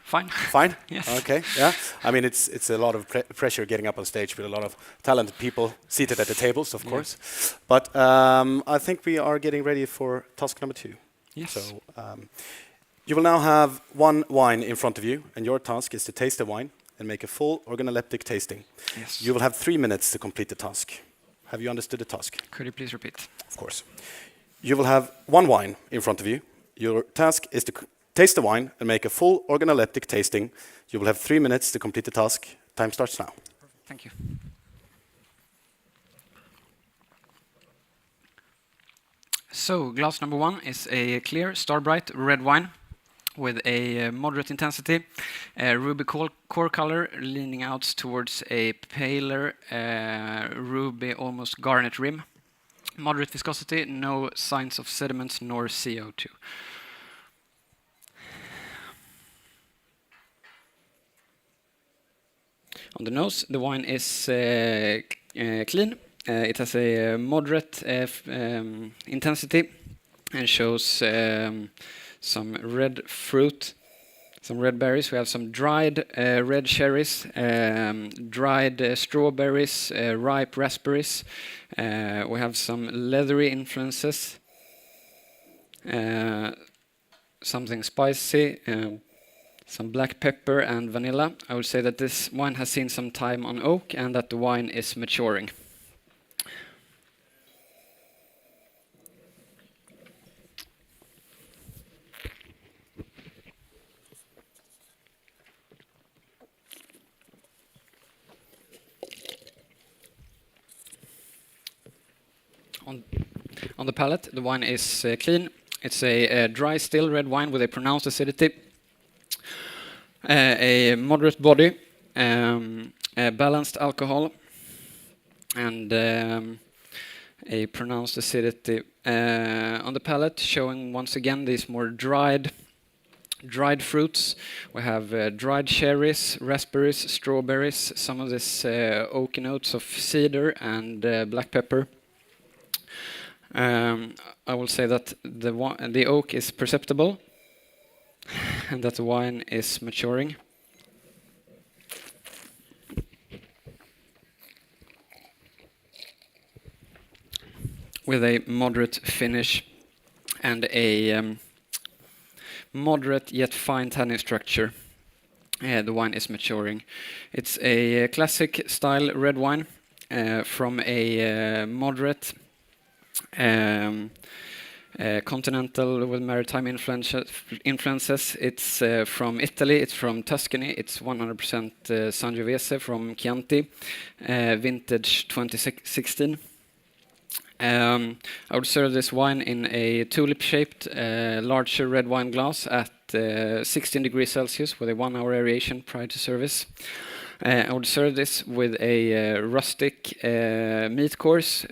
Fine. Fine? Yes. Okay, yeah. I mean, it's a lot of pressure getting up on stage with a lot of talented people seated at the tables, of course. But I think we are getting ready for task number 2. Yes. So you will now have one wine in front of you, and your task is to taste the wine and make a full organoleptic tasting. Yes. You will have 3 minutes to complete the task. Have you understood the task? Could you please repeat? Of course. You will have one wine in front of you. Your task is to taste the wine and make a full organoleptic tasting. You will have 3 minutes to complete the task. Time starts now. Thank you. So, glass number 1 is a clear, star-bright red wine with a moderate intensity, ruby core color leaning out towards a paler ruby, almost garnet rim. Moderate viscosity, no signs of sediments nor CO2. On the nose, the wine is clean. It has a moderate intensity and shows some red fruit, some red berries. We have some dried red cherries, dried strawberries, ripe raspberries. We have some leathery influences, something spicy, some black pepper and vanilla. I would say that this wine has seen some time on oak and that the wine is maturing. On the palate, the wine is clean. It's a dry, still red wine with a pronounced acidity, a moderate body, a balanced alcohol, and a pronounced acidity on the palate, showing once again these more dried fruits. We have dried cherries, raspberries, strawberries, some of this oaky notes of cedar and black pepper. I will say that the oak is perceptible and that the wine is maturing. With a moderate finish and a moderate yet fine tannin structure. The wine is maturing. It's a classic style red wine from a moderate continental with maritime influences. It's from Italy, it's from Tuscany, it's 100% Sangiovese from Chianti, vintage 2016. I would serve this wine in a tulip-shaped larger red wine glass at 16 degrees Celsius with a 1 hour aeration prior to service. I would serve this with a rustic meat course,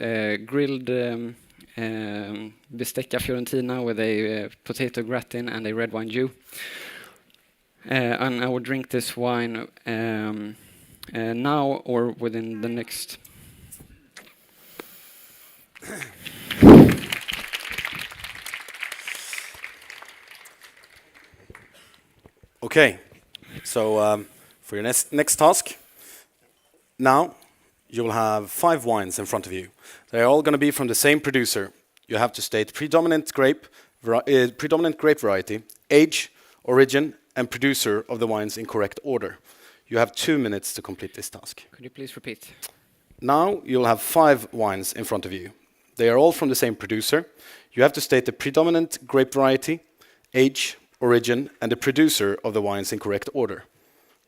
grilled bistecca fiorentina with a potato gratin and a red wine jus. And I would drink this wine now or within the next. Okay, so for your next task, now you will have 5 wines in front of you. They're all going to be from the same producer. You have to state predominant grape variety, age, origin, and producer of the wines in correct order. You have 2 minutes to complete this task. Could you please repeat? Now you'll have 5 wines in front of you. They are all from the same producer. You have to state the predominant grape variety, age, origin, and the producer of the wines in correct order.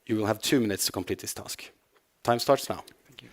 You will have 2 minutes to complete this task. Time starts now. Thank you.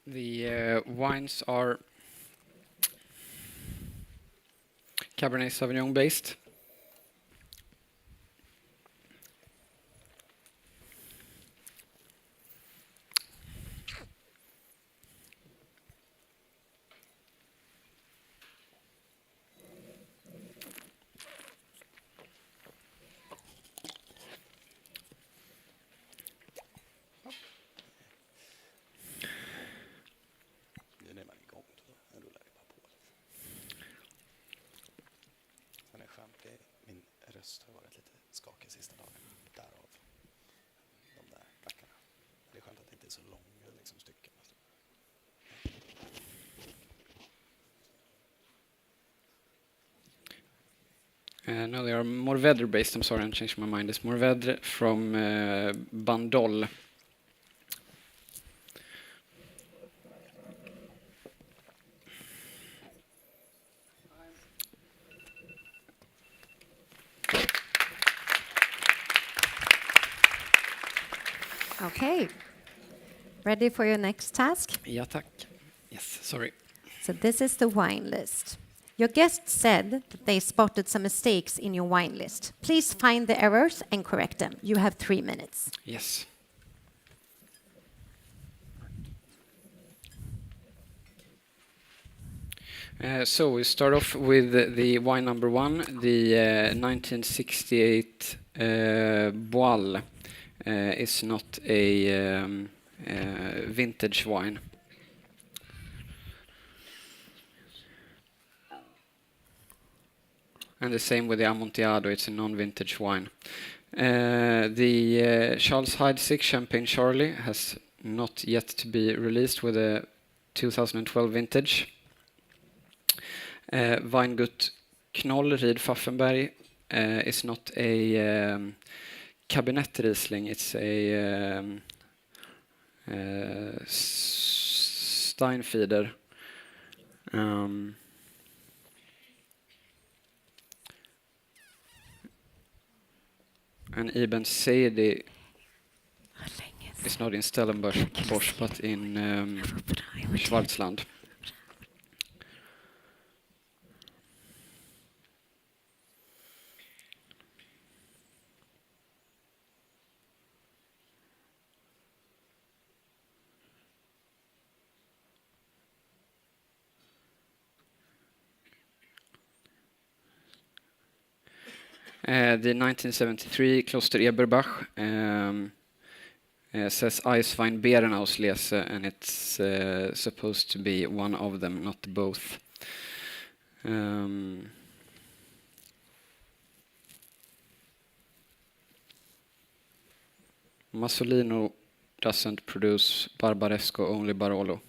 The wines are Cabernet Sauvignon based. No, they are Mourvèdre based. I'm sorry, I'm changing my mind. It's Mourvèdre from Bandol. Okay. Ready for your next task? Ja, tack. Yes, sorry. So this is the wine list. Your guest said that they spotted some mistakes in your wine list. Please find the errors and correct them. You have 3 minutes. Yes. So we start off with the wine number 1, the 1968 Boal. Is not a vintage wine. And the same with the Amontillado, it's a non-vintage wine. The Charles Hyde 6 Champagne Charlie has not yet to be released with a 2012 vintage. Weingut Knoll Ried Pfaffenberg is not a Kabinett Riesling, it's a Steinfeder. And Ibn Saidi is not in Stellenbosch, but in Schwarzland. The 1973 Kloster Eberbach says Eiswein Beerenauslese, and it's supposed to be one of them, not both. Masolino doesn't produce Barbaresco, only Barolo.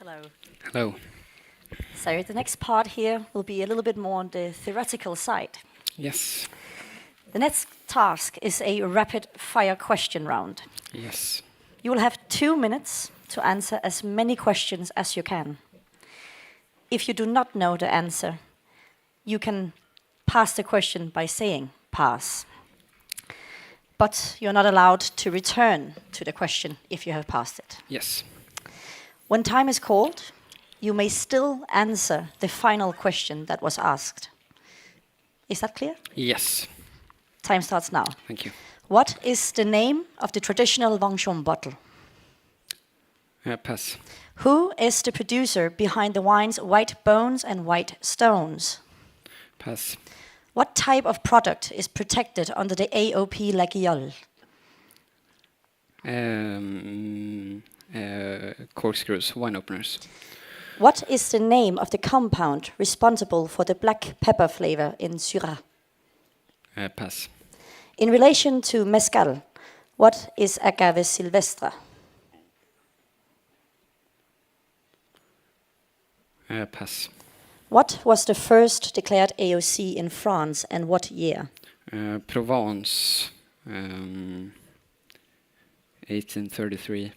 Hello. Hello. So the next part here will be a little bit more on the theoretical side. Yes. The next task is a rapid fire question round. Yes. You will have 2 minutes to answer as many questions as you can. If you do not know the answer, you can pass the question by saying pass. But you're not allowed to return to the question if you have passed it. Yes. When time is called, you may still answer the final question that was asked. Is that clear? Yes. Time starts now. Thank you. What is the name of the traditional Vangchon bottle? Pass. Who is the producer behind the wines White Bones and White Stones? Pass. What type of product is protected under the AOP Laguiole? Corkscrews, wine openers. What is the name of the compound responsible for the black pepper flavor in Syrah? Pass. In relation to mezcal, what is agave silvestre? Pass. What was the first declared AOC in France and what year? Provence, 1833.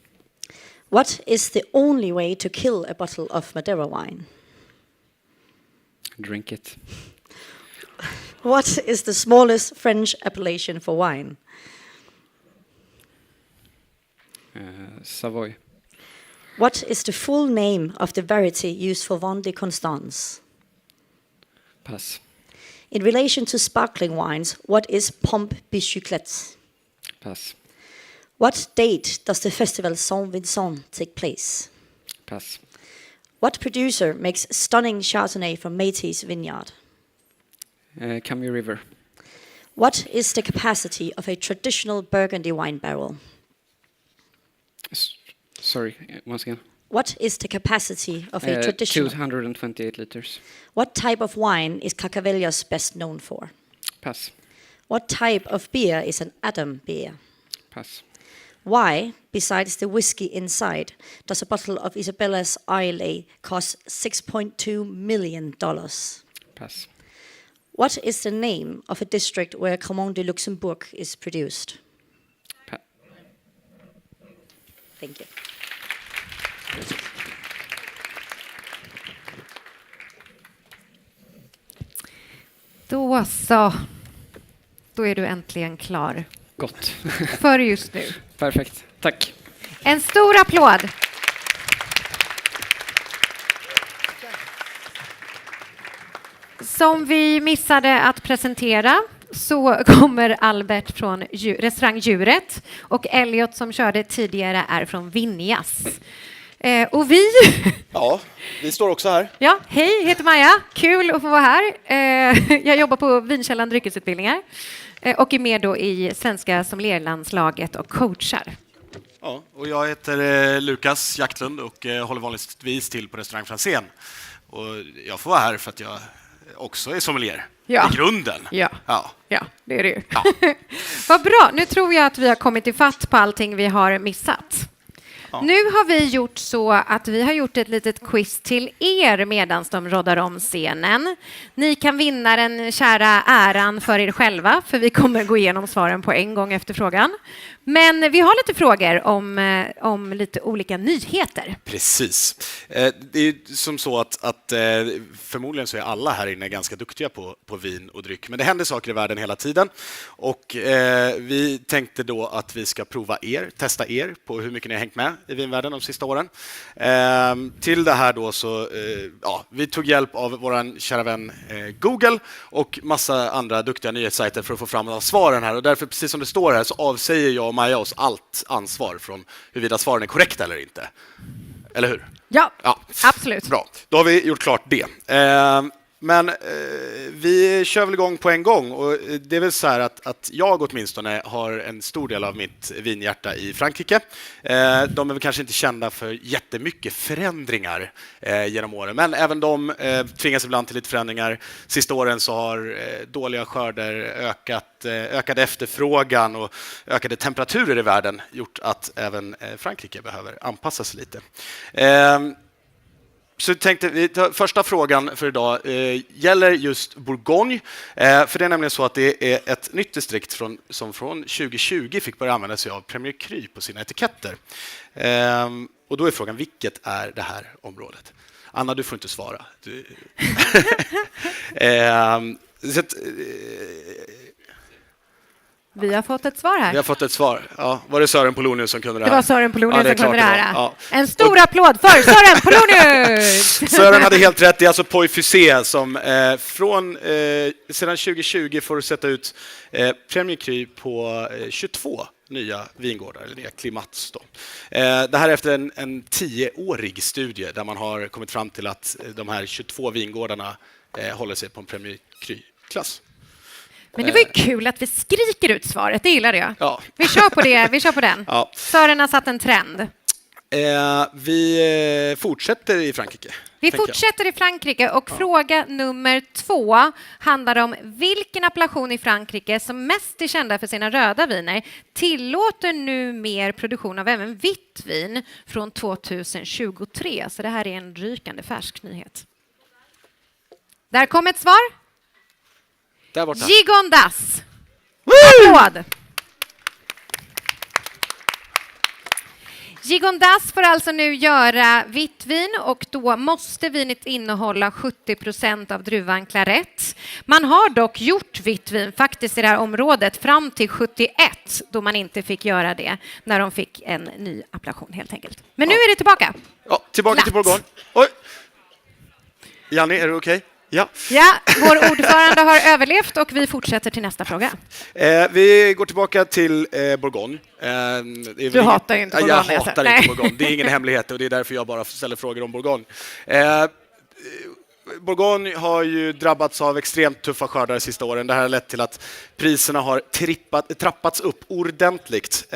What is the only way to kill a bottle of Madeira wine? Drink it. What is the smallest French appellation for wine? Savoy. What is the full name of the variety used for Vin de Constance? Pass. In relation to sparkling wines, what is Pompe Bichouclette? Pass. What date does the festival Saint-Vincent take place? Pass. What producer makes stunning Chardonnay from Métis vineyard? Camy River. What is the capacity of a traditional Burgundy wine barrel? Sorry, once again. What is the capacity of a traditional... 228 liters. What type of wine is Carcavelos best known for? Pass. What type of beer is an Adam beer? Pass. Why, besides the whiskey inside, does a bottle of Isabella's Islay cost $6.2 million? Pass. What is the name of a district where Cremant de Luxembourg is produced? Thank you. Då så. Då är du äntligen klar. Gott. För just nu. Perfekt. Tack. En stor applåd. Som vi missade att presentera så kommer Albert från restaurang Djuret och Elliot som körde tidigare är från Vinjas. Och vi... Ja, vi står också här. Ja, hej, heter Maja. Kul att få vara här. Jag jobbar på Vinkällan dryckesutbildningar och är med då i Svenska sommelierlandslaget och coachar. Ja, och jag heter Lukas Jaktlund och håller vanligtvis till på restaurang Franzén. Och jag får vara här för att jag också är sommelier. Ja. I grunden. Ja, ja. Ja det är det ju. Ja. Vad bra, nu tror jag att vi har kommit i fatt på allting vi har missat. Ja. Nu har vi gjort så att vi har gjort ett litet quiz till er medan de roddar om scenen. Ni kan vinna den kära äran för er själva, för vi kommer gå igenom svaren på en gång efter frågan. Men vi har lite frågor om lite olika nyheter. Precis. Det är som så att förmodligen så är alla här inne ganska duktiga på vin och dryck. Men det händer saker i världen hela tiden. Och vi tänkte då att vi ska testa er på hur mycket ni har hängt med i vinvärlden de sista åren. Till det här då så, vi tog hjälp av vår kära vän Google och massa andra duktiga nyhetssajter för att få fram svaren här. Och därför, precis som det står här, så avsäger jag och Maja oss allt ansvar från huruvida svaren är korrekta eller inte. Eller hur? Ja, absolut. Bra, då har vi gjort klart det. Men vi kör väl igång på en gång. Och det är väl så här att jag åtminstone har en stor del av mitt vinhjärta i Frankrike. De är väl kanske inte kända för jättemycket förändringar genom åren. Men även de tvingas ibland till lite förändringar. Sista åren så har dåliga skörder ökad efterfrågan och ökade temperaturer i världen gjort att även Frankrike behöver anpassa sig lite. Så tänkte vi, första frågan för idag gäller just Bourgogne. För det är nämligen så att det är ett nytt distrikt som från 2020 fick börja använda sig av Premier Cru på sina etiketter. Och då är frågan, vilket är det här området? Anna, du får inte svara. Vi har fått ett svar här. Vi har fått ett svar. Ja, var det Sören Polonius som kunde det här? Det var Sören Polonius som kunde det här. Ja. En stor applåd för Sören Polonius! Sören hade helt rätt. Det är alltså Poi Fusé som sedan 2020 får sätta ut Premier Cru på 22 nya vingårdar, eller nya klimats då. Det här är efter en 10-årig studie där man har kommit fram till att de här 22 vingårdarna håller sig på en Premier Cru-klass. Men det var ju kul att vi skriker ut svaret, det gillar jag. Ja. Vi kör på den. Ja. Sören har satt en trend. Vi fortsätter i Frankrike. Vi fortsätter i Frankrike och fråga nummer 2 handlar om vilken appellation i Frankrike som mest är kända för sina röda viner tillåter nu mer produktion av även vitt vin från 2023. Så det här är en rykande färsk nyhet. Där kom ett svar. Där borta. Gigondas. Applåd. Gigondas får alltså nu göra vitt vin och då måste vinet innehålla 70% av druvan Claret. Man har dock gjort vitt vin faktiskt i det här området fram till 71 då man inte fick göra det när de fick en ny appellation helt enkelt. Men nu är det tillbaka. Ja, tillbaka till Bourgogne. Oj. Janni, är du okej? Ja. Ja, vår ordförande har överlevt och vi fortsätter till nästa fråga. Vi går tillbaka till Bourgogne. Du hatar inte Bourgogne. Jag hatar inte Bourgogne. Det är ingen hemlighet och det är därför jag bara ställer frågor om Bourgogne. Bourgogne har ju drabbats av extremt tuffa skördar de sista åren. Det här har lett till att priserna har trappats upp ordentligt.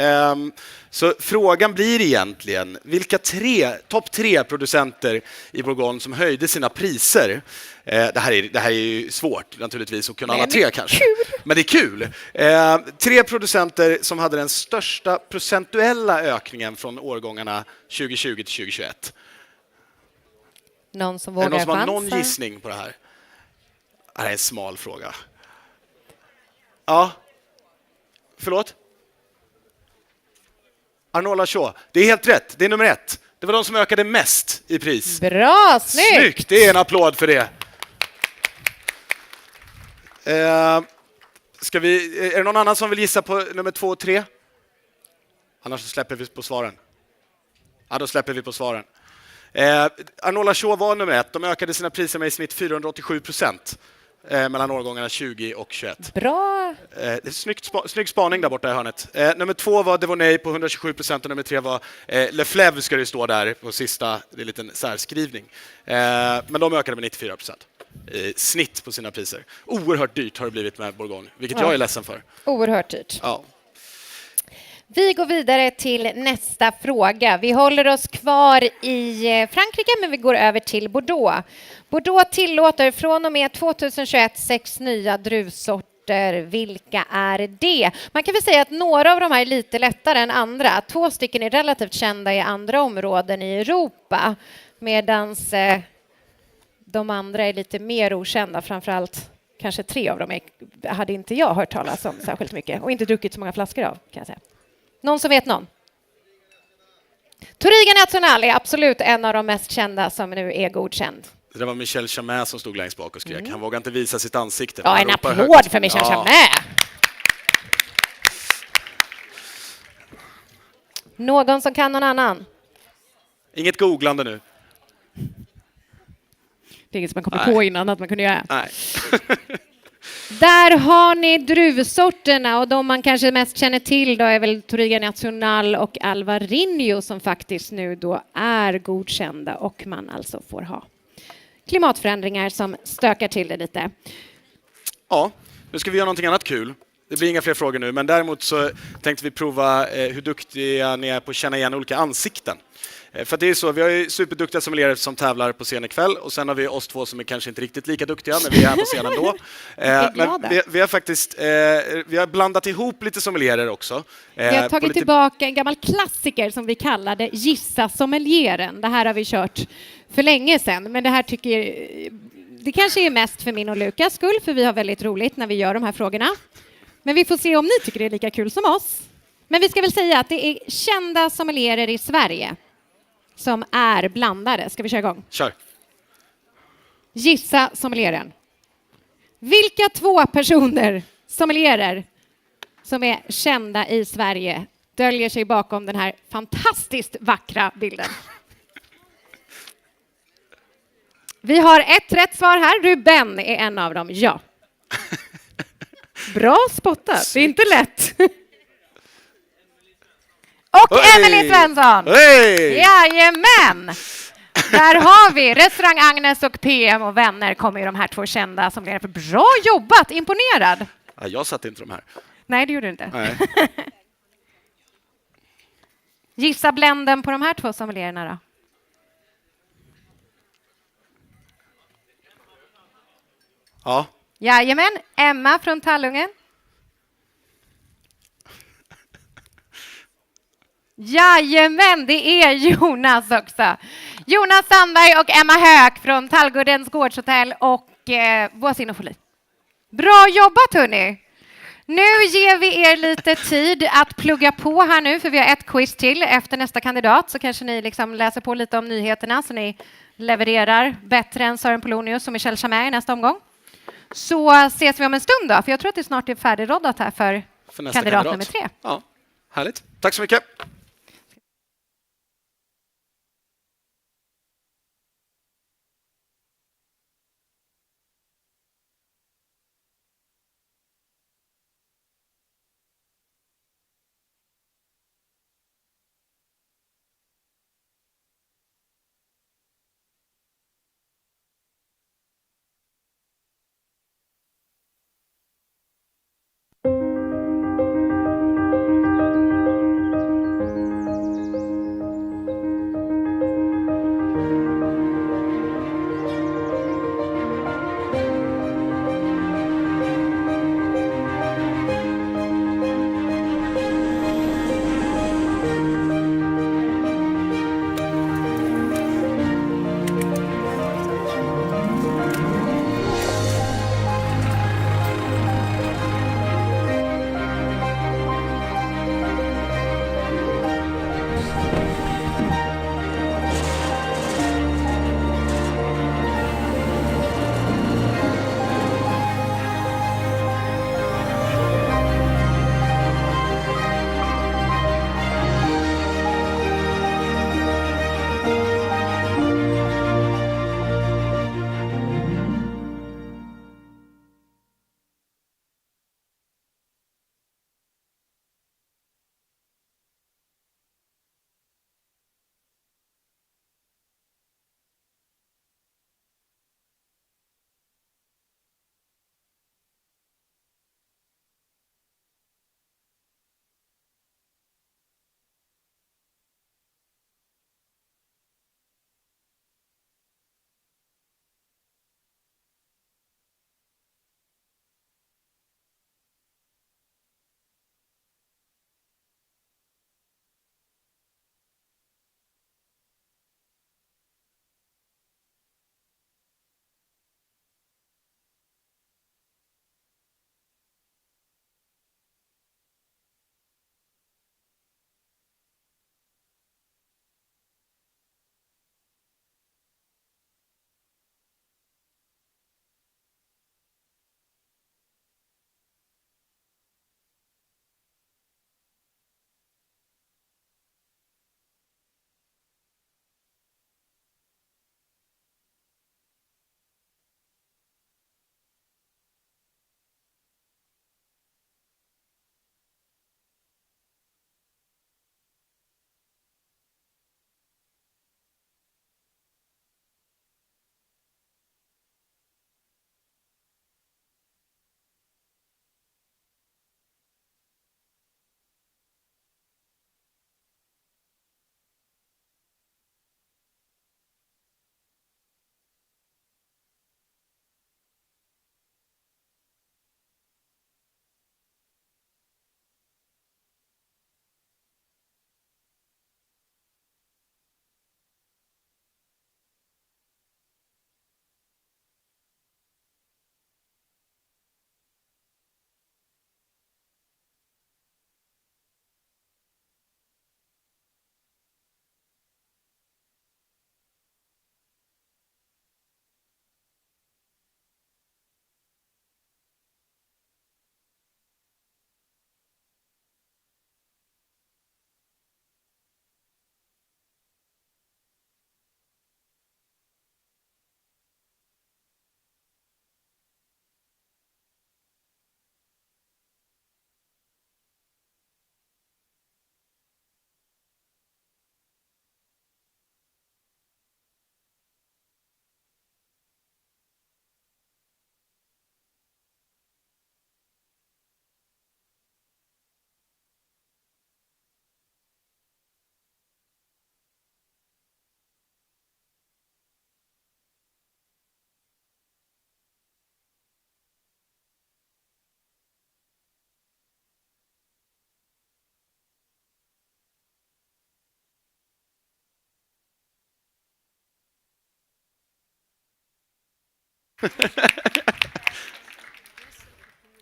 Så frågan blir egentligen, vilka topp 3 producenter i Bourgogne som höjde sina priser? Det här är ju svårt naturligtvis att kunna alla 3 kanske. Men det är kul. 3 producenter som hade den största procentuella ökningen från årgångarna 2020 till 2021. Någon som vågar chansa? Någon som har någon chansa? gissning på det här? Det här är en smal fråga. Ja. Förlåt? Arnaud Lachaud. Det är helt rätt. Det är nummer 1. Det var de som ökade mest i pris. Bra, snyggt! Snyggt! Det är en applåd för det. Är det någon annan som vill gissa på nummer 2 och 3? Annars släpper vi på svaren. Ja, då släpper vi på svaren. Arnaud Lachaud var nummer 1. De ökade sina priser med i snitt 487% mellan årgångarna 20 och 21. Bra! Snygg spaning där borta i hörnet. Nummer 2 var Devonay på 127% och nummer 3 var Le Fleuve ska det stå där på sista, det är en liten särskrivning. Men de ökade med 94%. Snitt på sina priser. Oerhört dyrt har det blivit med Bourgogne, vilket jag är ledsen för. Oerhört dyrt. Ja. Vi går vidare till nästa fråga. Vi håller oss kvar i Frankrike, men vi går över till Bordeaux. Bordeaux tillåter från och med 2021 6 nya druvsorter. Vilka är det? Man kan väl säga att några av de här är lite lättare än andra. 2 stycken är relativt kända i andra områden i Europa, medan de andra är lite mer okända. Framförallt kanske 3 av dem hade inte jag hört talas om särskilt mycket och inte druckit så många flaskor av, kan jag säga. Någon som vet någon? Touriga National är absolut en av de mest kända som nu är godkänd. Det var Michel Chamet som stod längst bak och skrek. Han vågade inte visa sitt ansikte. Ja, en applåd för Michel Chamet! Någon som kan någon annan? Inget googlande nu. Det är inget som man kommer på innan att man kunde göra. Nej. Där har ni druvsorterna och de man kanske mest känner till då är väl Touriga National och Alvarinho som faktiskt nu då är godkända och man alltså får ha klimatförändringar som stökar till det lite. Ja, nu ska vi göra någonting annat kul. Det blir inga fler frågor nu, men däremot så tänkte vi prova hur duktiga ni är på att känna igen olika ansikten. För det är så, vi har ju superduktiga sommelierer som tävlar på scen ikväll och sen har vi oss 2 som är kanske inte riktigt lika duktiga, men vi är här på scenen då. Men vi har faktiskt vi har blandat ihop lite sommelierer också. Vi har tagit tillbaka en gammal klassiker som vi kallade Gissa sommelieren. Det här har vi kört för länge sedan, men det här det kanske är mest för min och Lukas skull, för vi har väldigt roligt när vi gör de här frågorna. Men vi får se om ni tycker det är lika kul som oss. Men vi ska väl säga att det är kända sommelierer i Sverige som är blandade. Ska vi köra igång? Kör. Gissa sommelieren. Vilka 2 personer, sommelierer, som är kända i Sverige döljer sig bakom den här fantastiskt vackra bilden? Vi har ett rätt svar här. Ruben är en av dem. Ja. Bra spottat. Det är inte lätt. Och Emelie Svensson! Hey! Jajamän! Där har vi Restaurang Agnes och PM och vänner kommer ju de här 2 kända som leder för bra jobbat, imponerad. Ja, jag satt inte de här. Nej, det gjorde du inte. Nej. Gissa bländen på de här 2 sommelierna då. Ja. Jajamän, Emma från Tallungen. Jajamän, det är Jonas också. Jonas Sandberg och Emma Höök från Tallgårdens gårdshotell och Boisin och Följ. Bra jobbat hörni! Nu ger vi er lite tid att plugga på här nu, för vi har ett quiz till efter nästa kandidat, så kanske ni liksom läser på lite om nyheterna så ni levererar bättre än Sören Polonius och Michel Chamet i nästa omgång. Så ses vi om en stund då, för jag tror att det snart är färdigroddat här för kandidat nummer 3. Ja, härligt. Tack så mycket.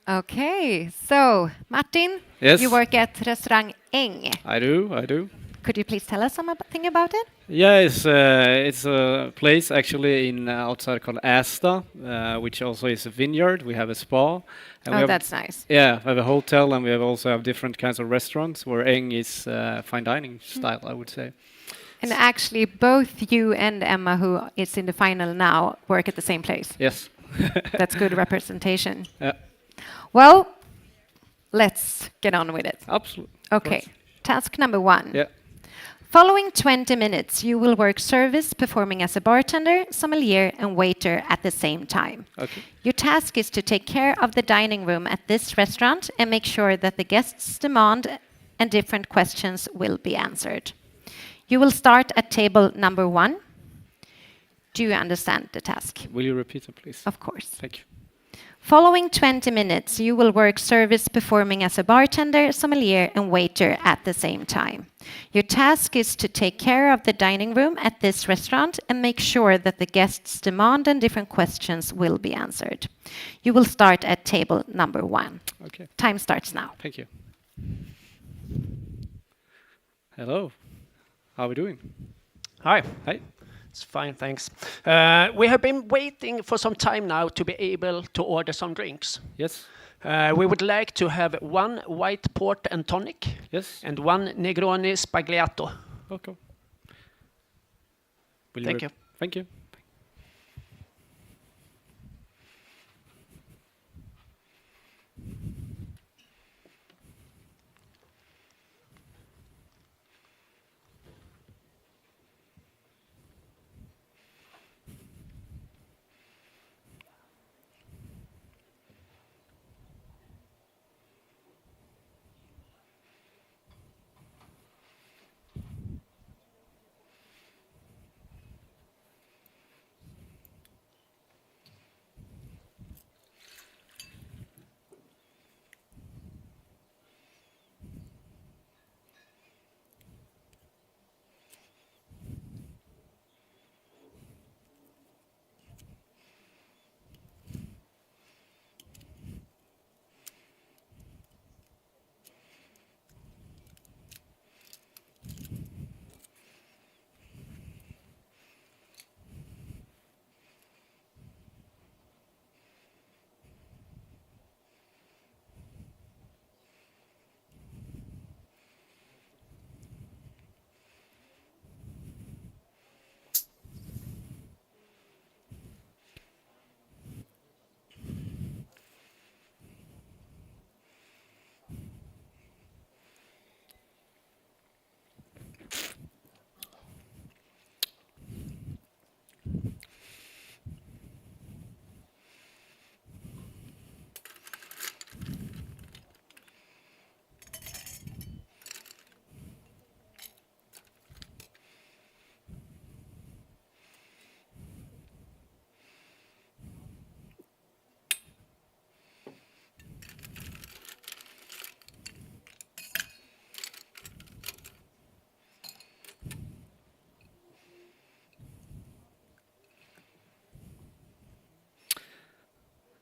Okay, so Martin, Yes. you work at Restaurang Eng. I do. Could you please tell us something about it? Yeah, it's a place actually in outside called Asta, which also is a vineyard. We have a spa. And we have, that's nice. Yeah, we have a hotel, and we also have different kinds of restaurants where Eng is fine dining style, I would say. And actually, both you and Emma, who is in the final now, work at the same place. Yes. That's good representation. Yeah. Well, let's get on with it. Absolutely. Okay, task number 1. Yeah. Following 20 minutes, you will work service, performing as a bartender, sommelier, and waiter at the same time. Okay. Your task is to take care of the dining room at this restaurant and make sure that the guests' demand and different questions will be answered. You will start at table number 1. Do you understand the task? Will you repeat it, please? Of course. Thank you. Following 20 minutes, you will work service, performing as a bartender, sommelier, and waiter at the same time. Your task is to take care of the dining room at this restaurant and make sure that the guests' demand and different questions will be answered. You will start at table number 1. Okay. Time starts now. Thank you. Hello. How are we doing? Hi. Hi. It's fine, thanks. We have been waiting for some time now to be able to order some drinks. Yes. We would like to have 1 white port and tonic. Yes. And 1 Negroni Spagliato. Okay. Thank you. Thank you.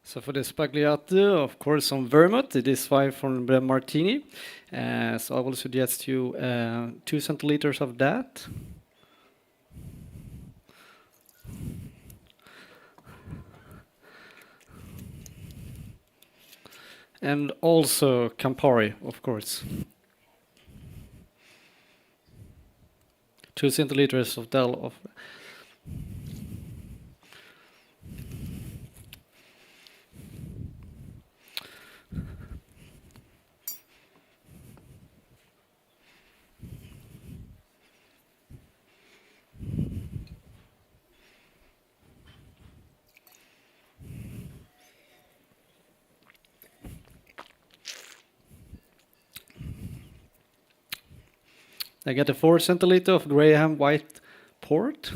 So for the spagliato, of course, some vermouth. It is 5 from the martini. So I will suggest you 2 centiliters of that. And also Campari, of course. 2 centiliters of that. I get a 4 centiliter of Graham white port.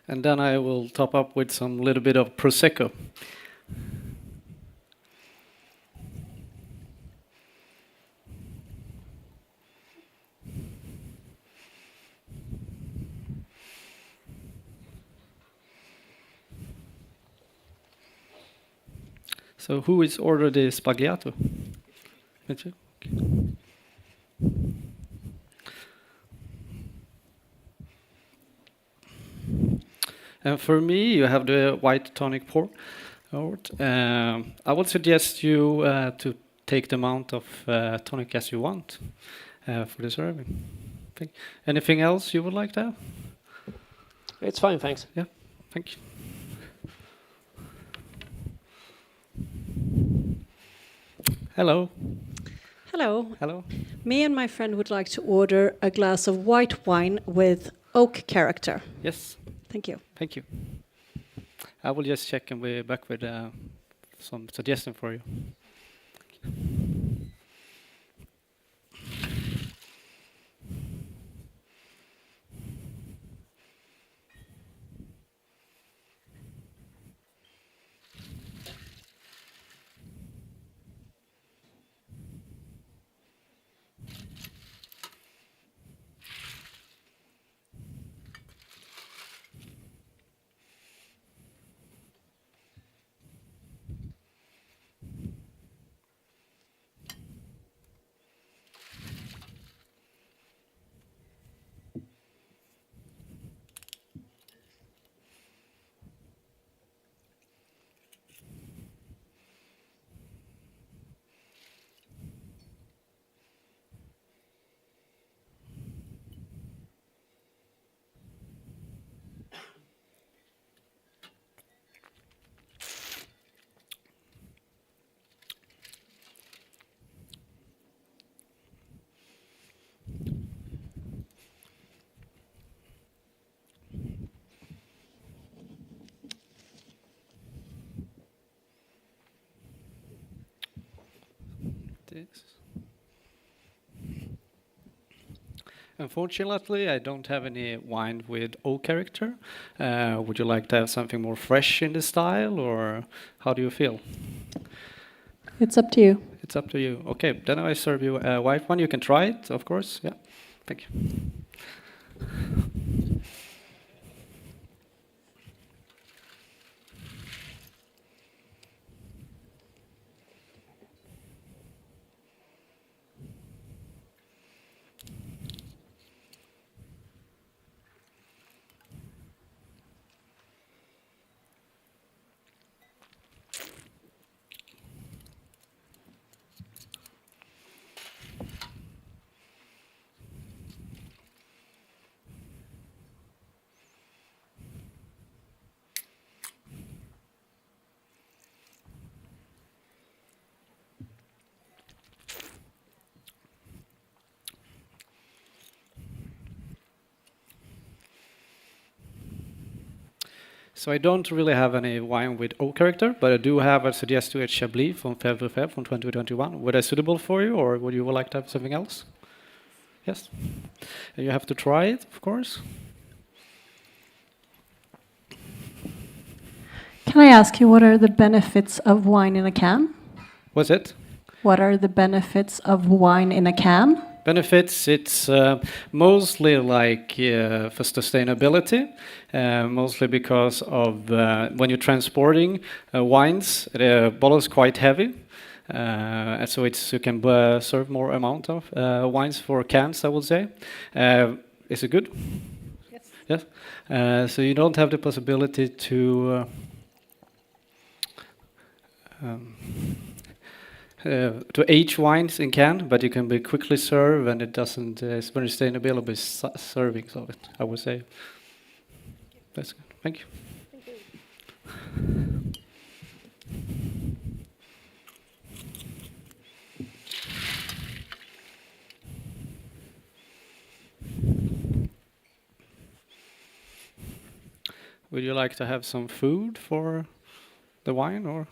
And then I will top up with some little bit of Prosecco. So who is ordered the spagliato? Okay. And for me, you have the white tonic port. I would suggest you to take the amount of tonic as you want for the serving. Anything else you would like to have? It's fine, thanks. Yeah, thank you. Hello. Hello. Hello. Me and my friend would like to order a glass of white wine with oak character. Yes. Thank you. Thank you. I will just check and be back with some suggestion for you. Unfortunately, I don't have any wine with oak character. Would you like to have something more fresh in the style, or how do you feel? It's up to you. It's up to you. Okay, then I serve you a white one. You can try it, of course. Yeah, thank you. So I don't really have any wine with oak character, but I do have a suggested Chablis from Fèvre from 2021. Would that suitable for you, or would you like to have something else? Yes. And you have to try it, of course. Can I ask you, what are the benefits of wine in a can? What's it? What are the benefits of wine in a can? Benefits, it's mostly like for sustainability, mostly because of when you're transporting wines, the bottle is quite heavy. And so you can serve more amount of wines for cans, I would say. Is it good? Yes. Yes. So you don't have the possibility to age wines in can, but you can be quickly serve, and it doesn't. It's very sustainable with servings of it, I would say. That's good. Thank you. Would you like to have some food for the wine, or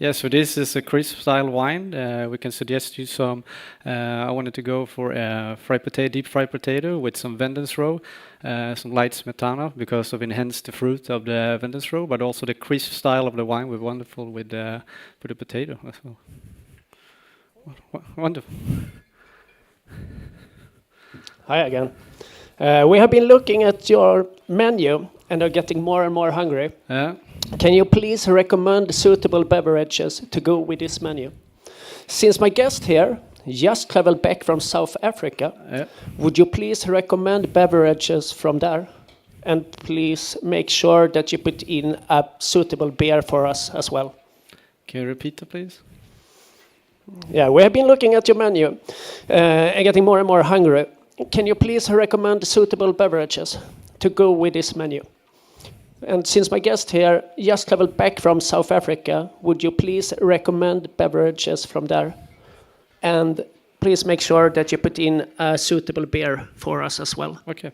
Yeah, so this is a crisp style wine. We can suggest you some. I wanted to go for a fried potato, deep fried potato with some Vendensrow, some light smetana because of enhance the fruit of the Vendensrow, but also the crisp style of the wine was wonderful with the potato as well. Wonderful. Hi again. We have been looking at your menu and are getting more and more hungry. Can you please recommend suitable beverages to go with this menu? Since my guest here just traveled back from South Africa, would you please recommend beverages from there? And please make sure that you put in a suitable beer for us as well. Can you repeat that, please? Yeah, we have been looking at your menu and getting more and more hungry. Can you please recommend suitable beverages to go with this menu? And since my guest here just traveled back from South Africa, would you please recommend beverages from there? And please make sure that you put in a suitable beer for us as well. Okay.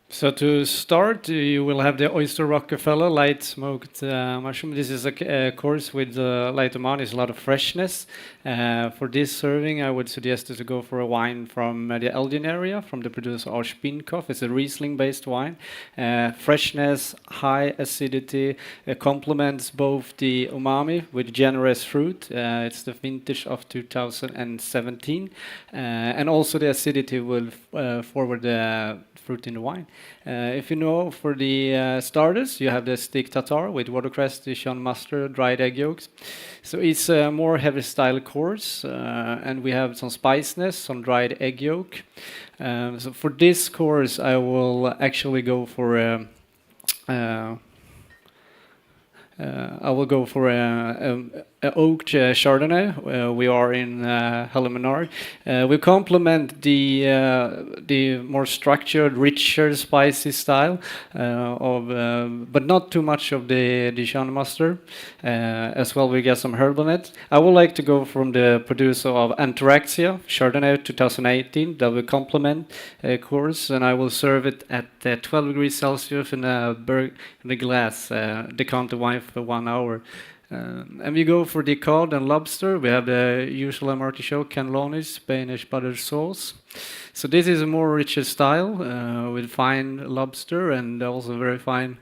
So to start, you will have the oyster Rockefeller light smoked mushroom. This is a course with light amount. It's a lot of freshness. For this serving, I would suggest to go for a wine from the Elgin area, from the producer Ars Binkoff. It's a Riesling-based wine. Freshness, high acidity, complements both the umami with generous fruit. It's the vintage of 2017. And also the acidity will forward the fruit in the wine. If you know, for the starters, you have the steak tartare with watercress, Dijon mustard, dried egg yolks. So it's a more heavy style course, and we have some spiciness, some dried egg yolk. So for this course, I will actually go for a oaked Chardonnay. We are in Helle We complement the more structured, richer, spicy style but not too much of the Dijon mustard. As well, we get some herb on it. I would like to go from the producer of Antaraxia Chardonnay 2018. That will complement course, and I will serve it at 12 degrees Celsius in a glass, decanted wine for 1 hour. And we go for the cod and lobster. We have the usual artichoke, cannelloni, Spanish butter sauce. So this is a more richer style with fine lobster and also very fine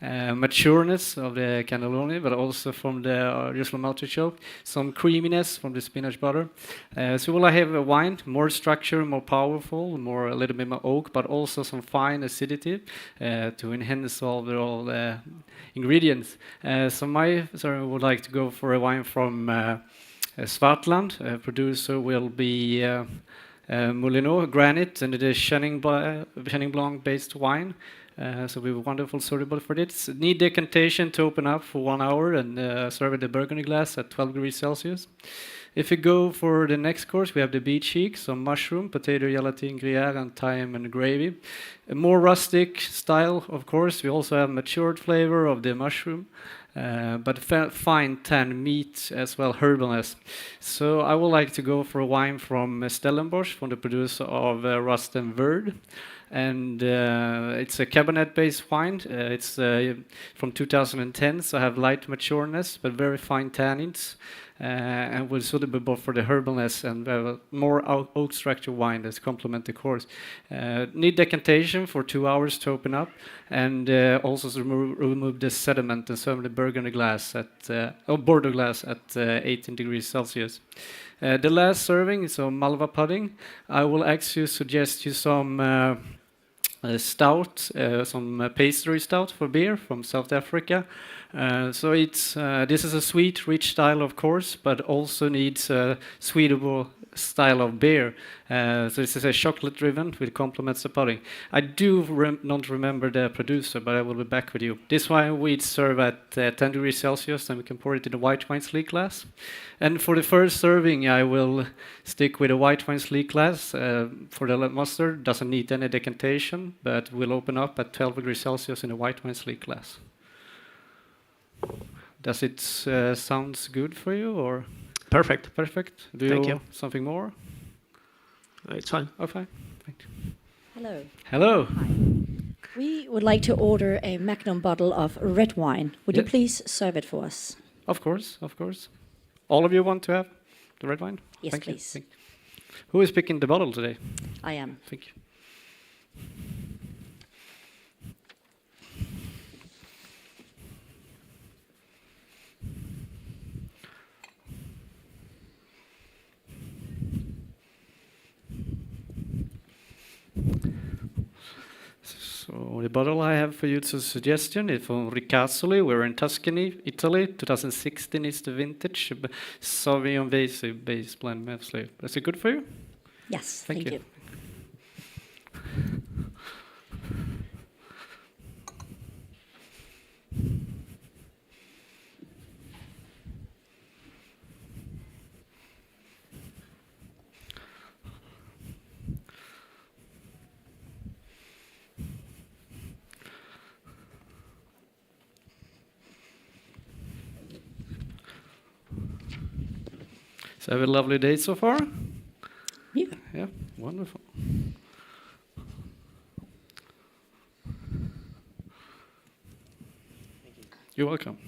matureness of the cannelloni, but also from the usual artichoke, some creaminess from the spinach butter. So we'll have a wine, more structure, more powerful, a little bit more oak, but also some fine acidity to enhance all the ingredients. I would like to go for a wine from Swartland. Producer will be Moulineau Granite, and it is Chenin Blanc based wine. So we have wonderful suitable for this. Need decantation to open up for 1 hour and serve in the Burgundy glass at 12 degrees Celsius. If you go for the next course, we have the beet cheek, some mushroom, potato gelatine, gruyere, and thyme and gravy. A more rustic style, of course. We also have matured flavor of the mushroom, but fine tan meat as well, herbalness. So I would like to go for a wine from Stellenbosch, from the producer of Rust and Verd. And it's a Cabernet-based wine. It's from 2010, so I have light matureness, but very fine tannins. and will suitable both for the herbalness and more oak structure wine that complement the course. Need decantation for 2 hours to open up, and also to remove the sediment and serve the Burgundy glass Bordeaux glass at 18 degrees Celsius. The last serving is on Malva pudding. I will actually suggest you some stout, some pastry stout for beer from South Africa. So it's this is a sweet, rich style, of course, but also needs a sweetable style of beer. So this is a chocolate-driven, which complements the pudding. I do not remember the producer, but I will be back with you. This wine we serve at 10 degrees Celsius, and we can pour it in a white wine sleek glass. And for the first serving, I will stick with a white wine sleek glass. For the mustard, doesn't need any decantation, but will open up at 12 degrees Celsius in a white wine sleek glass. Does it sounds good for you, or? Perfect. Perfect. Thank you. Something more? It's fine. Oh, fine. Thank you. Hello. Hello. Hi. We would like to order a Magnum bottle of red wine. Would you please serve it for us? Of course, of course. All of you want to have the red wine? Yes, Thank please. You. Who is picking the bottle today? I am. Thank you. So the bottle I have for you to suggestion is from Ricasoli. We're in Tuscany, Italy. 2016 is the vintage. Sauvignon base blend mostly. Is it good for you? Yes, thank you. So have a lovely day so far? Yeah. Yeah, wonderful. You're welcome.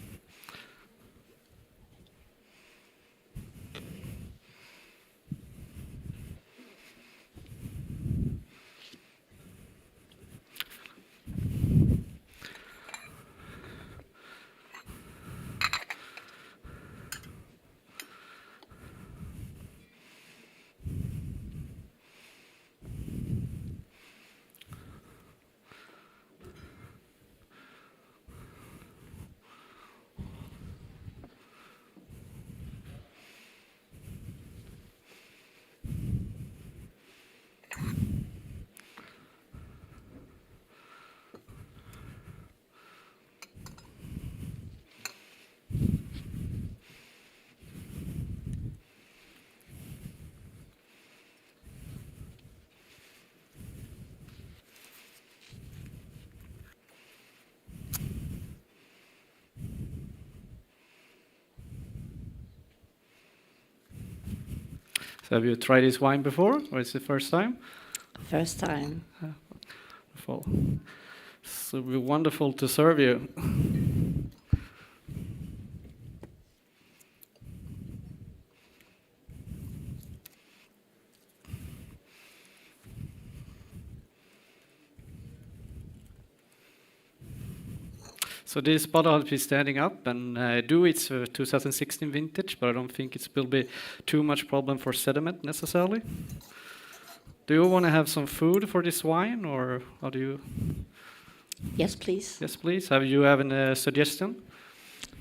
So have you tried this wine before, or is it the first time? First time. Wonderful. So it will be wonderful to serve you. So this bottle will be standing up, and it's a 2016 vintage, but I don't think it will be too much problem for sediment necessarily. Do you want to have some food for this wine, or how do you? Yes, please. Yes, please. Have you a suggestion?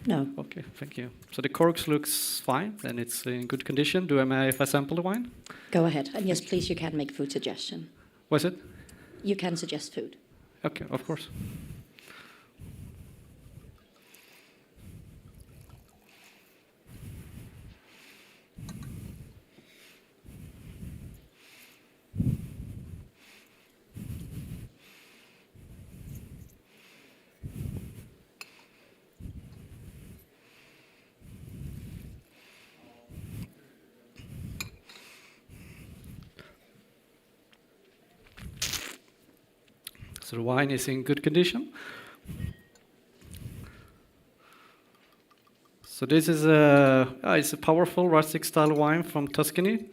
No. Okay, thank you. So the corks looks fine, and it's in good condition. Do I may if I sample the wine? Go ahead. And yes, please, you can make food suggestion. Was it? You can suggest food. Okay, of course. So the wine is in good condition. So this is it's a powerful rustic style wine from Tuscany.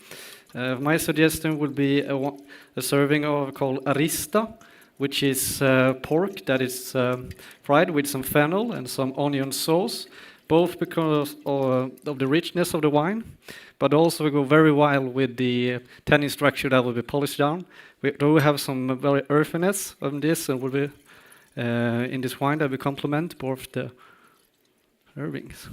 My suggestion would be a serving of called arista, which is pork that is fried with some fennel and some onion sauce, both because of the richness of the wine, but also we go very well with the tannin structure that will be polished down. We do have some very earthiness on this, and will be in this wine that will complement both the herbings.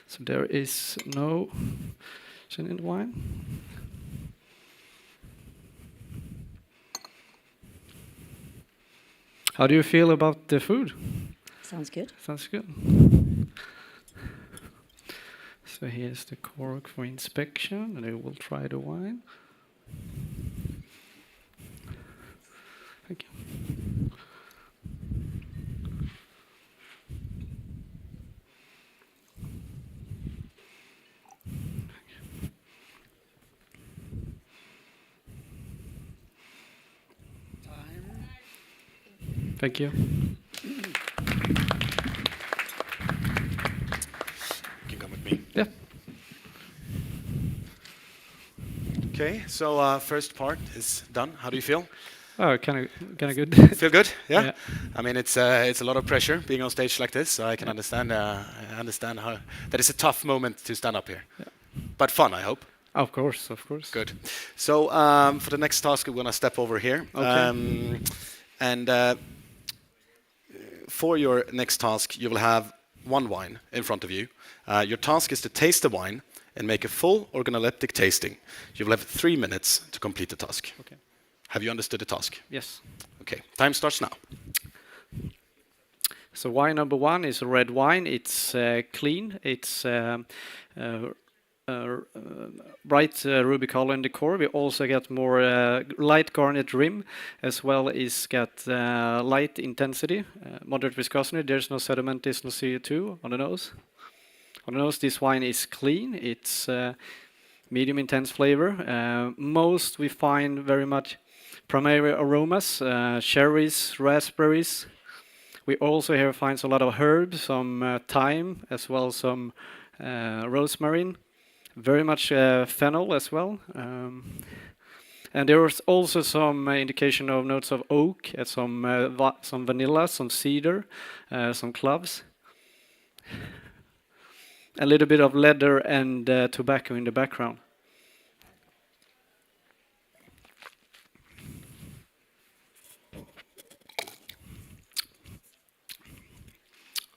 So there is no gin in the wine. How do you feel about the food? Sounds good. Sounds good. So here's the cork for inspection, and I will try the wine. Thank you. Thank you. You can come with me. Yeah. Okay, so first part is done. How do you feel? Oh, kind of good. Feel good? Yeah? Yeah. I mean, it's a lot of pressure being on stage like this, so I can understand. I understand how that is a tough moment to stand up here, but fun, I hope. Of course, of course. Good. So for the next task, we're gonna step over here. Okay. And for your next task, you will have one wine in front of you. Your task is to taste the wine and make a full organoleptic tasting. You will have 3 minutes to complete the task. Okay. Have you understood the task? Yes. Okay, time starts now. So wine number one is a red wine. It's clean. It's bright ruby color in the core. We also get more light garnet rim, as well as get light intensity, moderate viscosity. There's no sediment, there's no CO2 on the nose. On the nose, this wine is clean. It's medium intense flavor. Most we find very much primary aromas, cherries, raspberries. We also here find a lot of herbs, some thyme, as well as some rosemary. Very much fennel as well. And there was also some indication of notes of oak, some vanilla, some cedar, some cloves. A little bit of leather and tobacco in the background.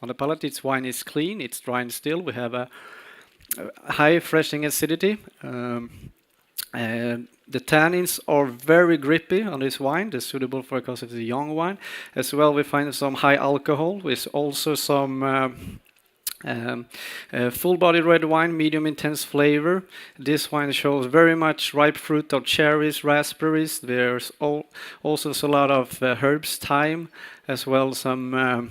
On the palate, its wine is clean, it's dry and still. We have a high freshing acidity. The tannins are very grippy on this wine. They're suitable for because it's a young wine. As well, we find some high alcohol with also some full-bodied red wine, medium intense flavor. This wine shows very much ripe fruit of cherries, raspberries. There's also a lot of herbs, thyme, as well some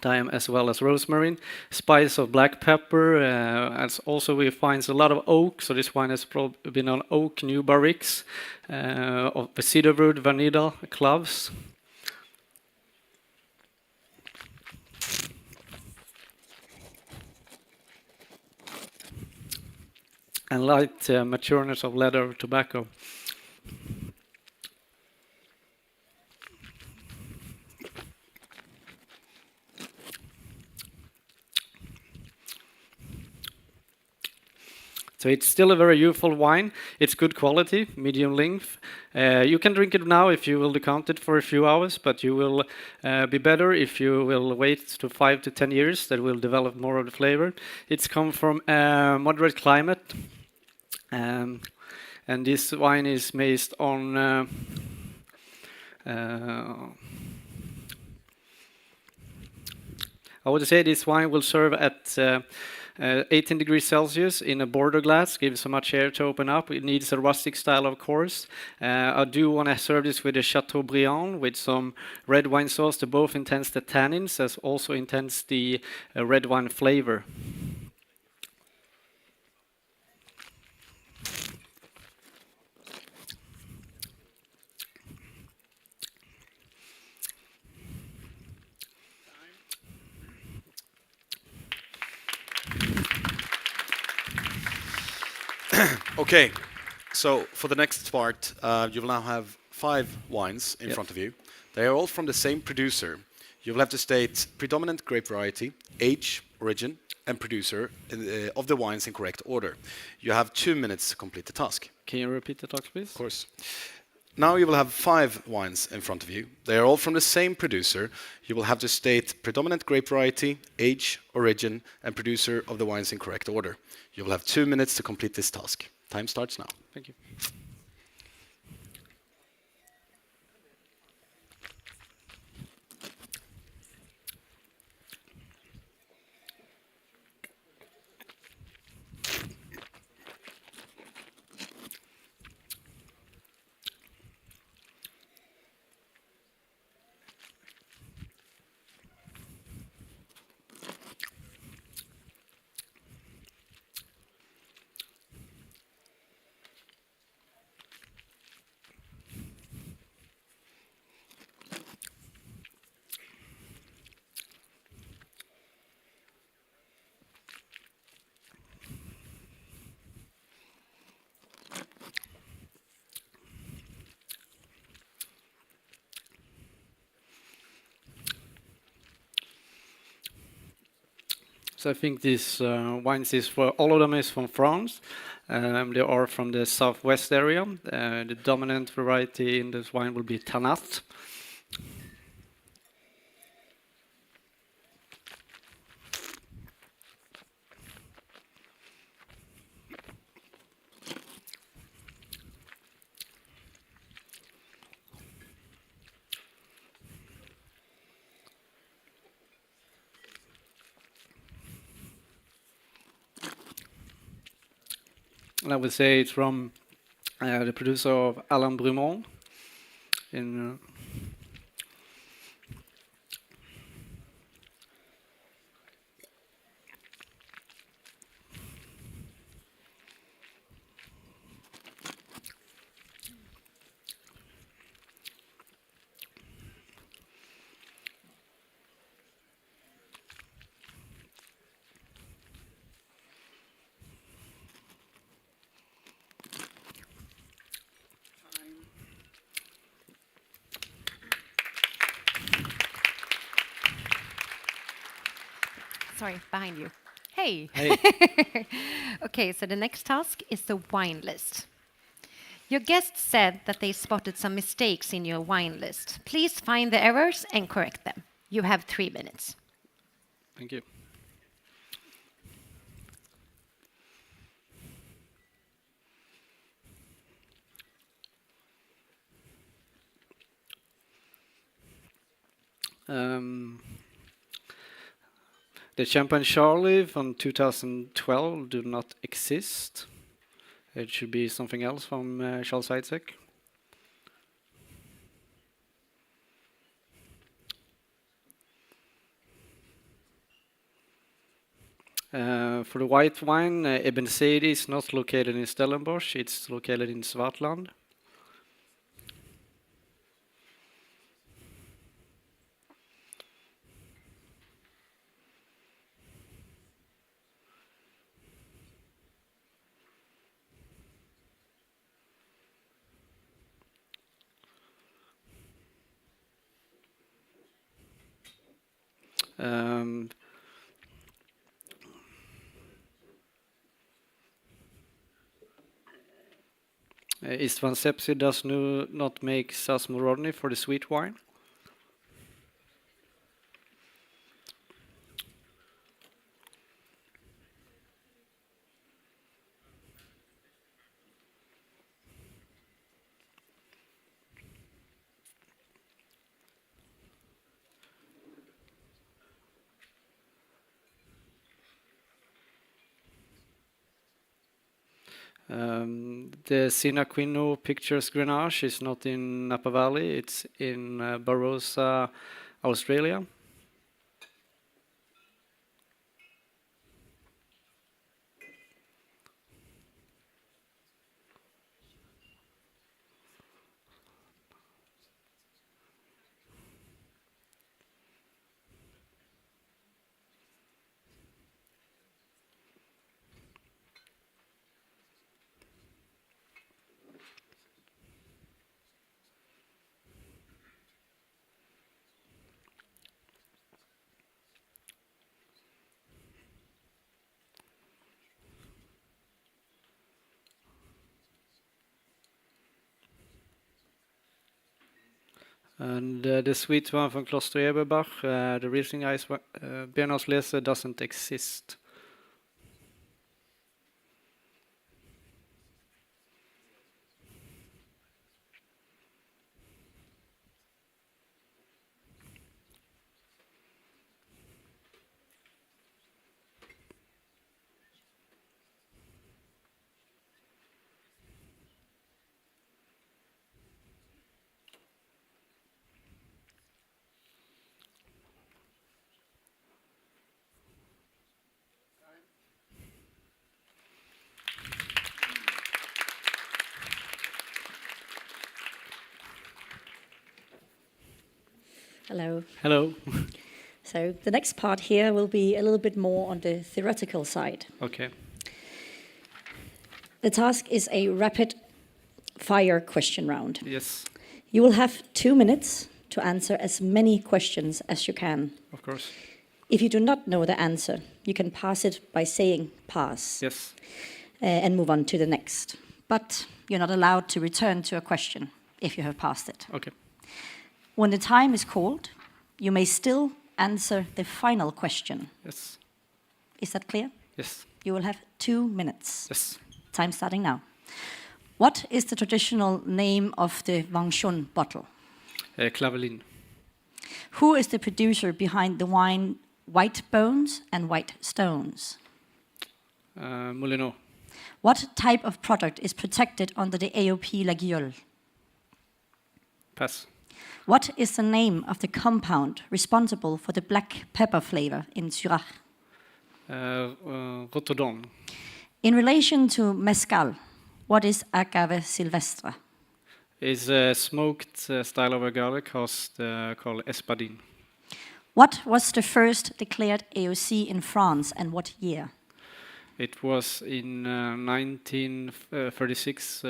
thyme as well as rosemary, spice of black pepper. As also we find a lot of oak. So this wine has probably been on oak, new barricks of cedarwood, vanilla, cloves. And light matureness of leather tobacco. So it's still a very youthful wine. It's good quality, medium length. You can drink it now if you will decant it for a few hours, but you will be better if you will wait to 5 to 10 years. That will develop more of the flavor. It's come from a moderate climate. And this wine is based on I would say this wine will serve at 18 degrees Celsius in a border glass, gives so much air to open up. It needs a rustic style, of course. I do want to serve this with a Chateaubriand with some red wine sauce to both intense the tannins as also intense the red wine flavor. Okay, so for the next part, you will now have 5 wines in Yep. front of you. They are all from the same producer. You will have to state predominant grape variety, age, origin, and producer of the wines in correct order. You have 2 minutes to complete the task. Can you repeat the task, please? Of course. Now you will have 5 wines in front of you. They are all from the same producer. You will have to state predominant grape variety, age, origin, and producer of the wines in correct order. You will have 2 minutes to complete this task. Time starts now. Thank you. So I think these wines is for all of them is from France. They are from the southwest area. The dominant variety in this wine will be Tannat. And I would say it's from the producer of Alain Brumont in Sorry, behind you. Hey. Hey. Okay, so the next task is the wine list. Your guests said that they spotted some mistakes in your wine list. Please find the errors and correct them. You have 3 minutes. Thank you. The Champagne Charlie from 2012 do not exist. It should be something else from Charles Heidsieck. For the white wine, Ebn Seidi is not located in Stellenbosch, it's located in Swartland. Istvan Sepsi does not make Sasmorodny for the sweet wine. The Sinaquino Pictures Grenache is not in Napa Valley, it's in Barossa, Australia. And the sweet one from Kloster Eberbach, the Riesling Ice Bernauslese doesn't exist. Hello. Hello. So the next part here will be a little bit more on the theoretical side. Okay. The task is a rapid fire question round. Yes. You will have 2 minutes to answer as many questions as you can. Of course. If you do not know the answer, you can pass it by saying pass. Yes. And move on to the next. But you're not allowed to return to a question if you have passed it. Okay. When the time is called, you may still answer the final question. Yes. Is that clear? Yes. You will have 2 minutes. Yes. Time starting now. What is the traditional name of the Wang Shun bottle? Clavelin. Who is the producer behind the wine White Bones and White Stones? Moulineau. What type of product is protected under the AOP La Gueule? Pass. What is the name of the compound responsible for the black pepper flavor in Syrah? Rotterdam. In relation to mezcal, what is agave silvestre? Is a smoked style of agave called espadin. What was the first declared AOC in France and what year? It was in 1936,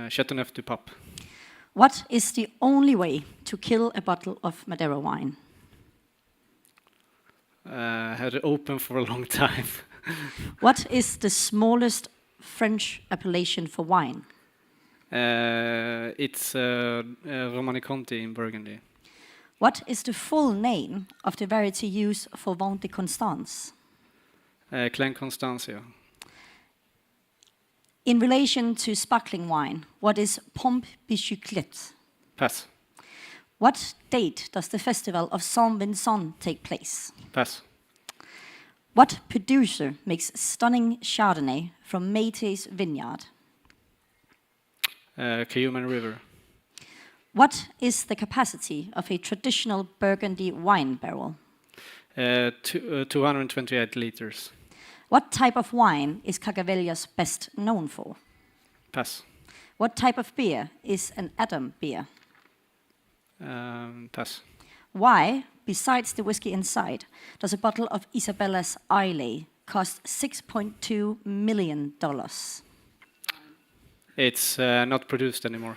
Chateauneuf du Pape. What is the only way to kill a bottle of Madeira wine? Had it open for a long time. What is the smallest French appellation for wine? It's Romanée-Conti in Burgundy. What is the full name of the variety used for Vin de Constance? Klein Constantia. In relation to sparkling wine, what is Pompe Bichiclette? Pass. What date does the festival of Saint-Vincent take place? Pass. What producer makes stunning Chardonnay from Métis vineyard? Cayuman River. What is the capacity of a traditional Burgundy wine barrel? 228 liters. What type of wine is Cagavellas best known for? Pass. What type of beer is an Adam beer? Pass. Why, besides the whiskey inside, does a bottle of Isabella's Islay cost $6.2 million? It's not produced anymore.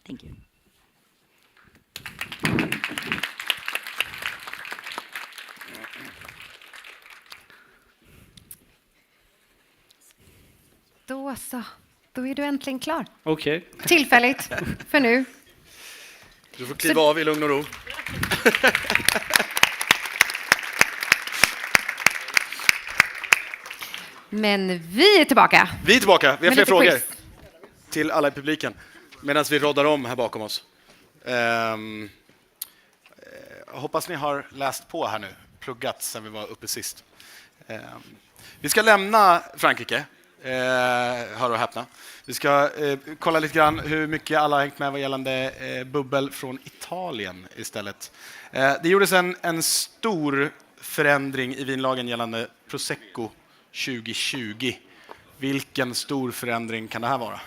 Thank you. Då så. Då är du äntligen klar. Okej. Tillfälligt, för nu. Du får kliva av i lugn och ro. Men vi är tillbaka. Vi är tillbaka. Vi har Med fler lite frågor quiz. till alla i publiken. Medan vi roddar om här bakom oss. Hoppas ni har läst på här nu. Pluggat sen vi var uppe sist. Vi ska lämna Frankrike. Hör och häpna. Vi ska kolla lite grann hur mycket alla har hängt med vad gällande bubbel från Italien istället. Det gjordes en stor förändring i vinlagen gällande Prosecco 2020. Vilken stor förändring kan det här vara?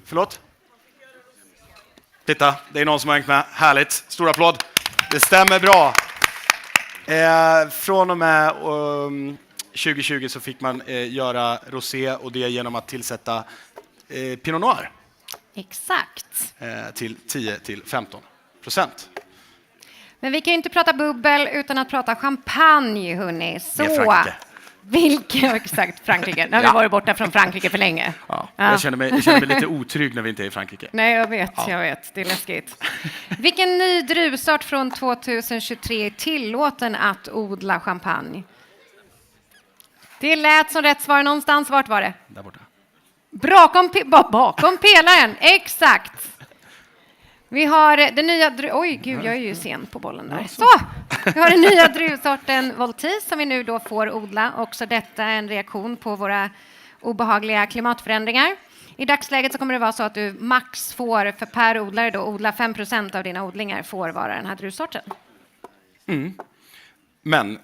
Förlåt? Titta, det är någon som har hängt med. Härligt. Stor applåd. Det stämmer bra. Från och med 2020 så fick man göra rosé och det genom att tillsätta Pinot Noir. Exakt. Till 10-15%. Men vi kan ju inte prata bubbel utan att prata champagne, hörni. Så, Exakt, Frankrike. Nu har vi varit borta från Frankrike för länge. Ja. Jag känner mig lite otrygg när vi inte är i Frankrike. Nej, jag vet. Det är läskigt. Vilken ny druvsort från 2023 är tillåten att odla champagne? Det lät som rätt svar någonstans. Vart var det? Där borta. Bakom pelaren, exakt. Vi har den nya oj gud, jag är ju sen på bollen där. Så, vi har den nya druvsorten Voltis som vi nu då får odla. Också detta är en reaktion på våra obehagliga klimatförändringar. I dagsläget så kommer det vara så att du max får för per odlare då odla 5% av dina odlingar får vara den här druvsorten. Men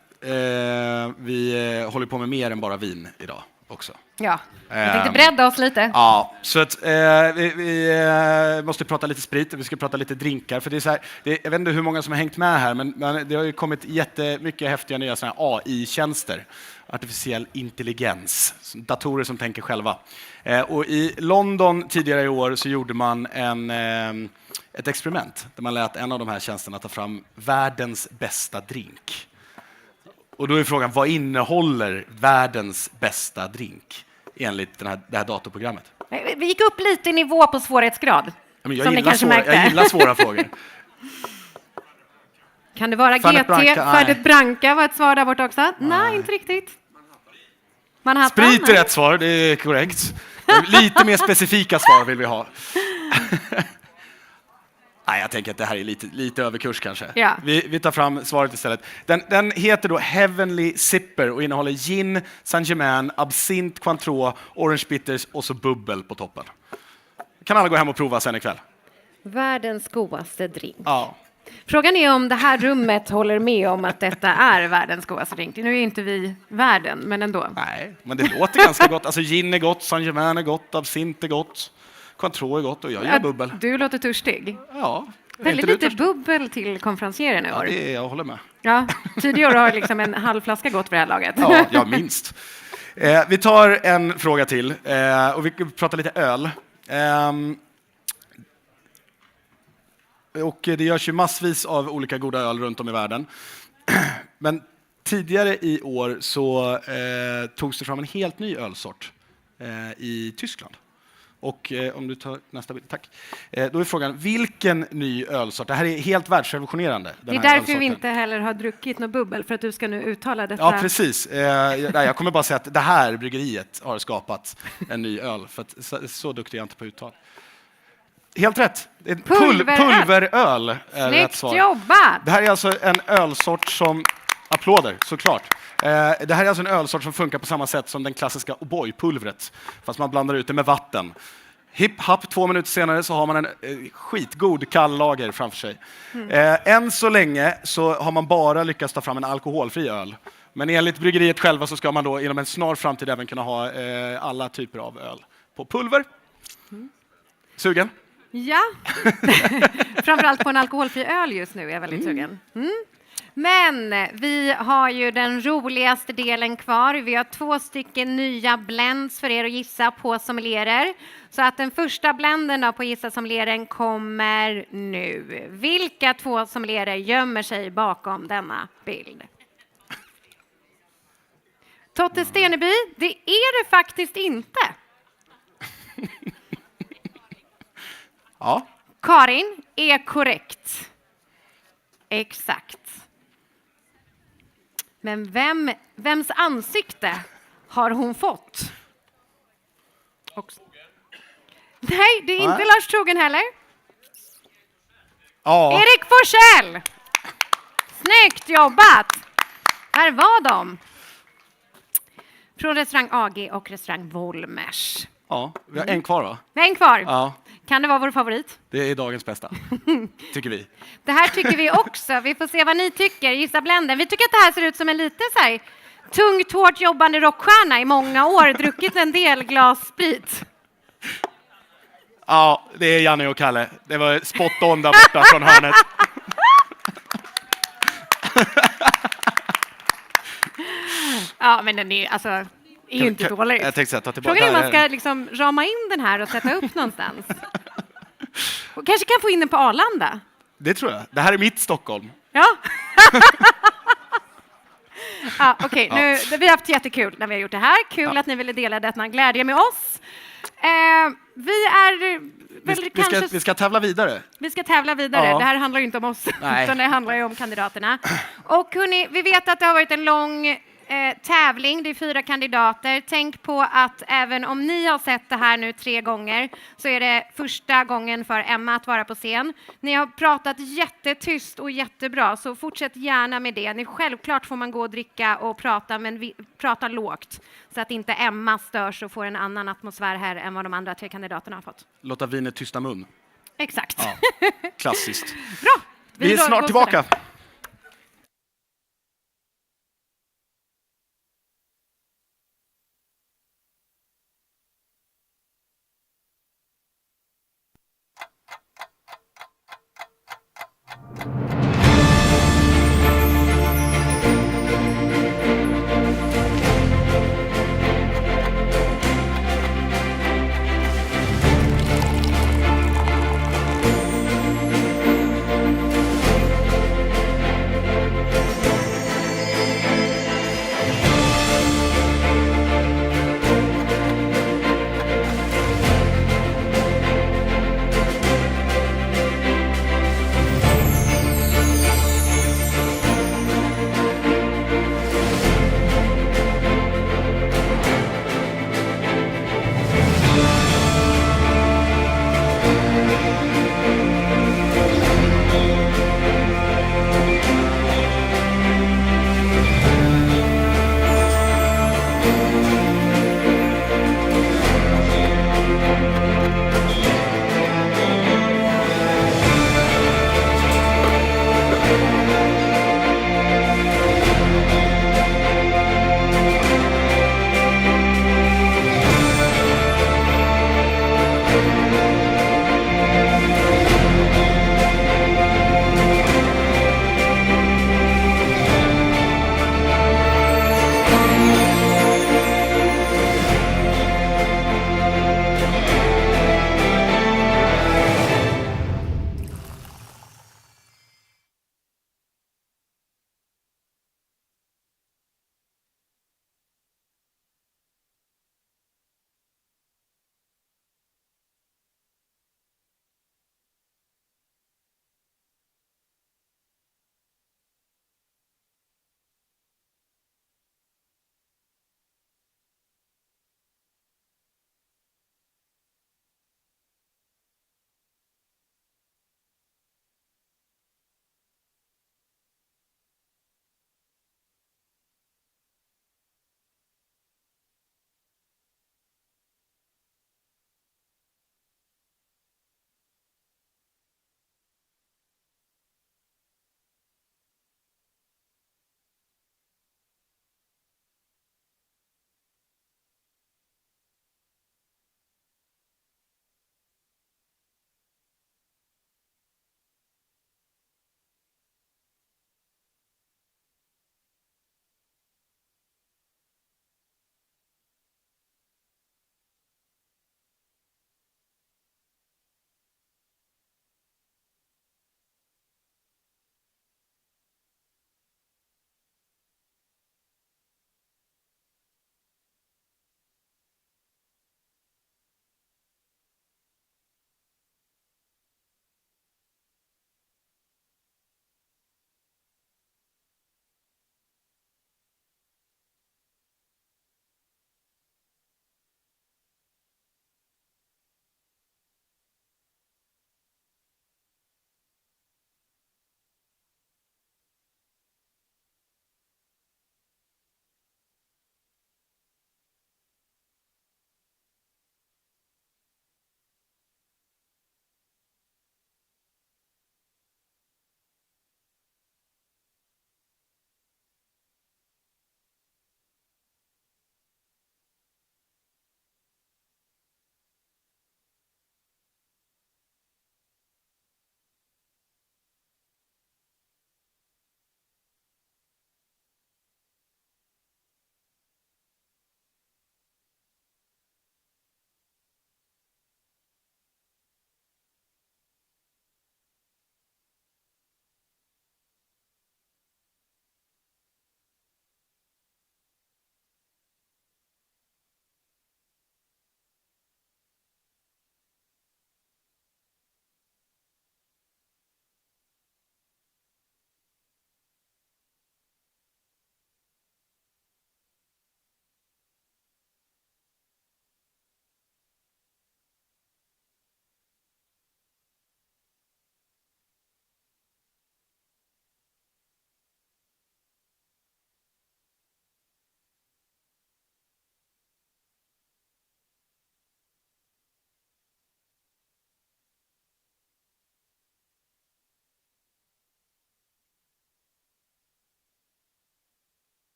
vi håller på med mer än bara vin idag också. Ja, jag tänkte bredda oss lite. Ja, så att vi måste prata lite sprit och vi ska prata lite drinkar. För det är så här, jag vet inte hur många som har hängt med här, men det har ju kommit jättemycket häftiga nya såna här AI-tjänster. Artificiell intelligens, datorer som tänker själva. Och i London tidigare i år så gjorde man ett experiment där man lät en av de här tjänsterna ta fram världens bästa drink. Och då är frågan, vad innehåller världens bästa drink enligt det här datorprogrammet? Vi gick upp lite i nivå på svårighetsgrad. Men jag gillar svåra frågor. Kan det vara Fernet GT? Fernet Branca var ett svar där borta också. Nej, inte riktigt. Manhattan. Sprit är rätt svar, det är korrekt. Lite mer specifika svar vill vi ha. Nej, jag tänker att det här är lite överkurs kanske. Ja. Vi tar fram svaret istället. Den heter då Heavenly Sipper och innehåller gin, Saint-Germain, absint, Cointreau, orange bitters och så bubbel på toppen. Kan alla gå hem och prova sen ikväll? Världens godaste drink. Ja. Frågan är om det här rummet håller med om att detta är världens godaste drink. Nu är inte vi världen, men ändå. Nej, men det låter ganska gott. Alltså gin är gott, Saint-Germain är gott, absint är gott. Cointreau är gott och jag gillar bubbel. Du låter törstig. Ja. Väldigt lite bubbel till konferencieren i år. Ja, jag håller med. Ja, tidigare år har liksom en halv flaska gått för det här laget. Ja, minst. Vi tar en fråga till och vi pratar lite öl. Och det görs ju massvis av olika goda öl runt om i världen. Men tidigare i år så togs det fram en helt ny ölsort i Tyskland. Och om du tar nästa bild, tack. Då är frågan, vilken ny ölsort? Det här är helt världsrevolutionerande. Det är därför vi inte heller har druckit något bubbel, för att du ska nu uttala detta. Ja, precis. Jag kommer bara säga att det här bryggeriet har skapat en ny öl. För att så duktig är jag inte på uttal. Helt rätt. Pulveröl är rätt svar. Snyggt jobbat! Det här är alltså en ölsort som... Applåder, såklart. Det här är alltså en ölsort som funkar på samma sätt som den klassiska O'boy-pulvret. Fast man blandar ut det med vatten. Hipp happ, 2 minuter senare så har man en skitgod kall lager framför sig. Än så länge så har man bara lyckats ta fram en alkoholfri öl. Men enligt bryggeriet själva så ska man då inom en snar framtid även kunna ha alla typer av öl på pulver. Sugen? Ja, framförallt på en alkoholfri öl just nu är jag väldigt sugen. Men vi har ju den roligaste delen kvar. Vi har 2 stycken nya blends för er att gissa på sommelierer. Så att den första blenden på gissa sommelieren kommer nu. Vilka 2 sommelierer gömmer sig bakom denna bild? Totte Steneby, det är det faktiskt inte. Ja. Karin är korrekt. Exakt. Men vems ansikte har hon fått? Nej, det är inte Lars Trogen heller. Ja. Erik Forsell! Snyggt jobbat! Här var de. Från restaurang AG och restaurang Volmers. Ja, vi har en kvar va? En kvar. Ja. Kan det vara vår favorit? Det är dagens bästa, tycker vi. Det här tycker vi också. Vi får se vad ni tycker. Gissa blenden. Vi tycker att det här ser ut som en lite så här tungt, hårt jobbande rockstjärna i många år. Druckit en del glas sprit. Ja, det är Janne och Kalle. Det var spot on där borta från hörnet. Ja, men den är alltså... är ju inte dålig. Jag tänkte ta tillbaka. Frågan är om man ska liksom rama in den här och sätta upp någonstans. Och kanske kan få in den på Arlanda. Det tror jag. Det här är mitt Stockholm. Ja. Ja, okej. Vi har haft jättekul när vi har gjort det här. Kul att ni ville dela denna glädje med oss. Vi är väl kanske... Vi ska tävla vidare. Vi ska tävla vidare. Ja. Det här handlar ju inte om oss, Nej. utan det handlar ju om kandidaterna. Och hörni, vi vet att det har varit en lång tävling. Det är 4 kandidater. Tänk på att även om ni har sett det här nu 3 gånger så är det första gången för Emma att vara på scen. Ni har pratat jättetyst och jättebra, så fortsätt gärna med det. Självklart får man gå och dricka och prata, men prata lågt så att inte Emma störs och får en annan atmosfär här än vad de andra 3 kandidaterna har fått. Låta vinet tysta mun. Exakt. Ja. Klassiskt. Bra! Vi är snart tillbaka.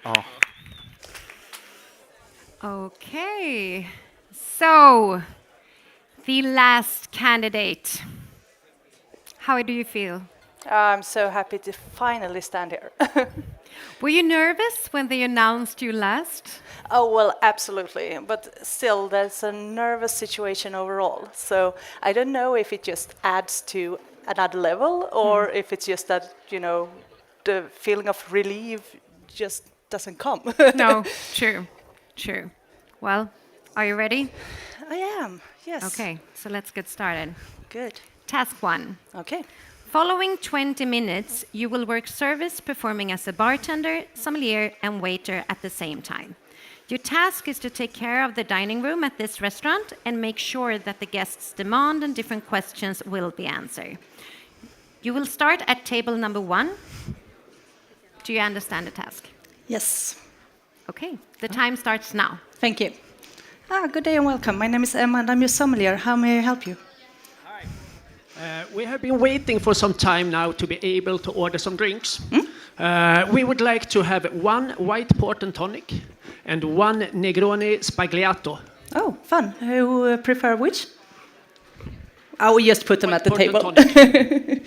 Ja. Okay. So, the last candidate. How do you feel? I'm so happy to finally stand here. Were you nervous when they announced you last? Oh, well, absolutely. But still, there's a nervous situation overall. So I don't know if it just adds to another level or if it's just that, the feeling of relief just doesn't come. No, true, true. Well, are you ready? I am, yes. Okay, so let's get started. Good. Task 1. Okay. Following 20 minutes, you will work service performing as a bartender, sommelier, and waiter at the same time. Your task is to take care of the dining room at this restaurant and make sure that the guests' demand and different questions will be answered. You will start at table number 1. Do you understand the task? Yes. Okay, the time starts now. Thank you. Good day and welcome. My name is Emma and I'm your sommelier. How may I help you? We have been waiting for some time now to be able to order some drinks. We would like to have 1 white port and tonic and 1 Negroni Spagliato. Oh, fun. Who prefer which? I will just put them at the White table. port and tonic.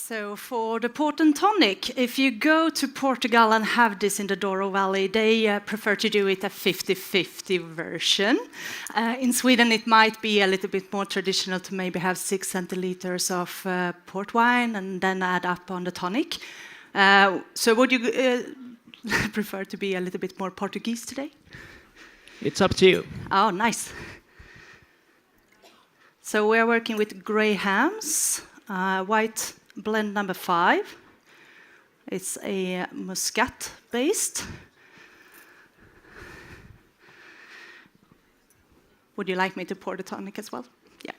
So for the port and tonic, if you go to Portugal and have this in the Douro Valley, they prefer to do it a 50-50 version. In Sweden, it might be a little bit more traditional to maybe have 6 centiliters of port wine and then add up on the tonic. So would you prefer to be a little bit more Portuguese today? It's up to you. Oh, nice. So we're working with grey hams, white blend number 5. It's a Muscat based. Would you like me to pour the tonic as well? Yeah.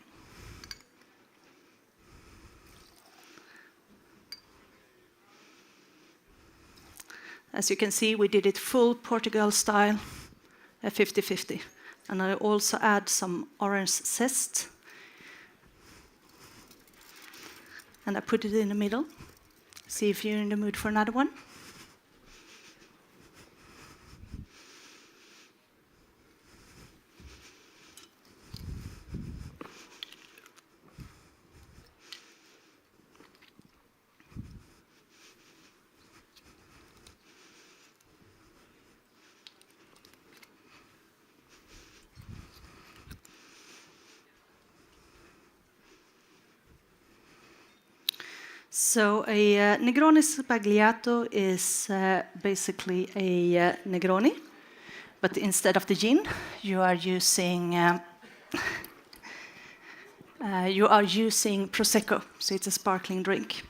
As you can see, we did it full Portugal style, a 50-50. And I also add some orange zest. And I put it in the middle. See if you're in the mood for another one. So a Negroni Spagliato is basically a Negroni, but instead of the gin, you are using Prosecco, so it's a sparkling drink.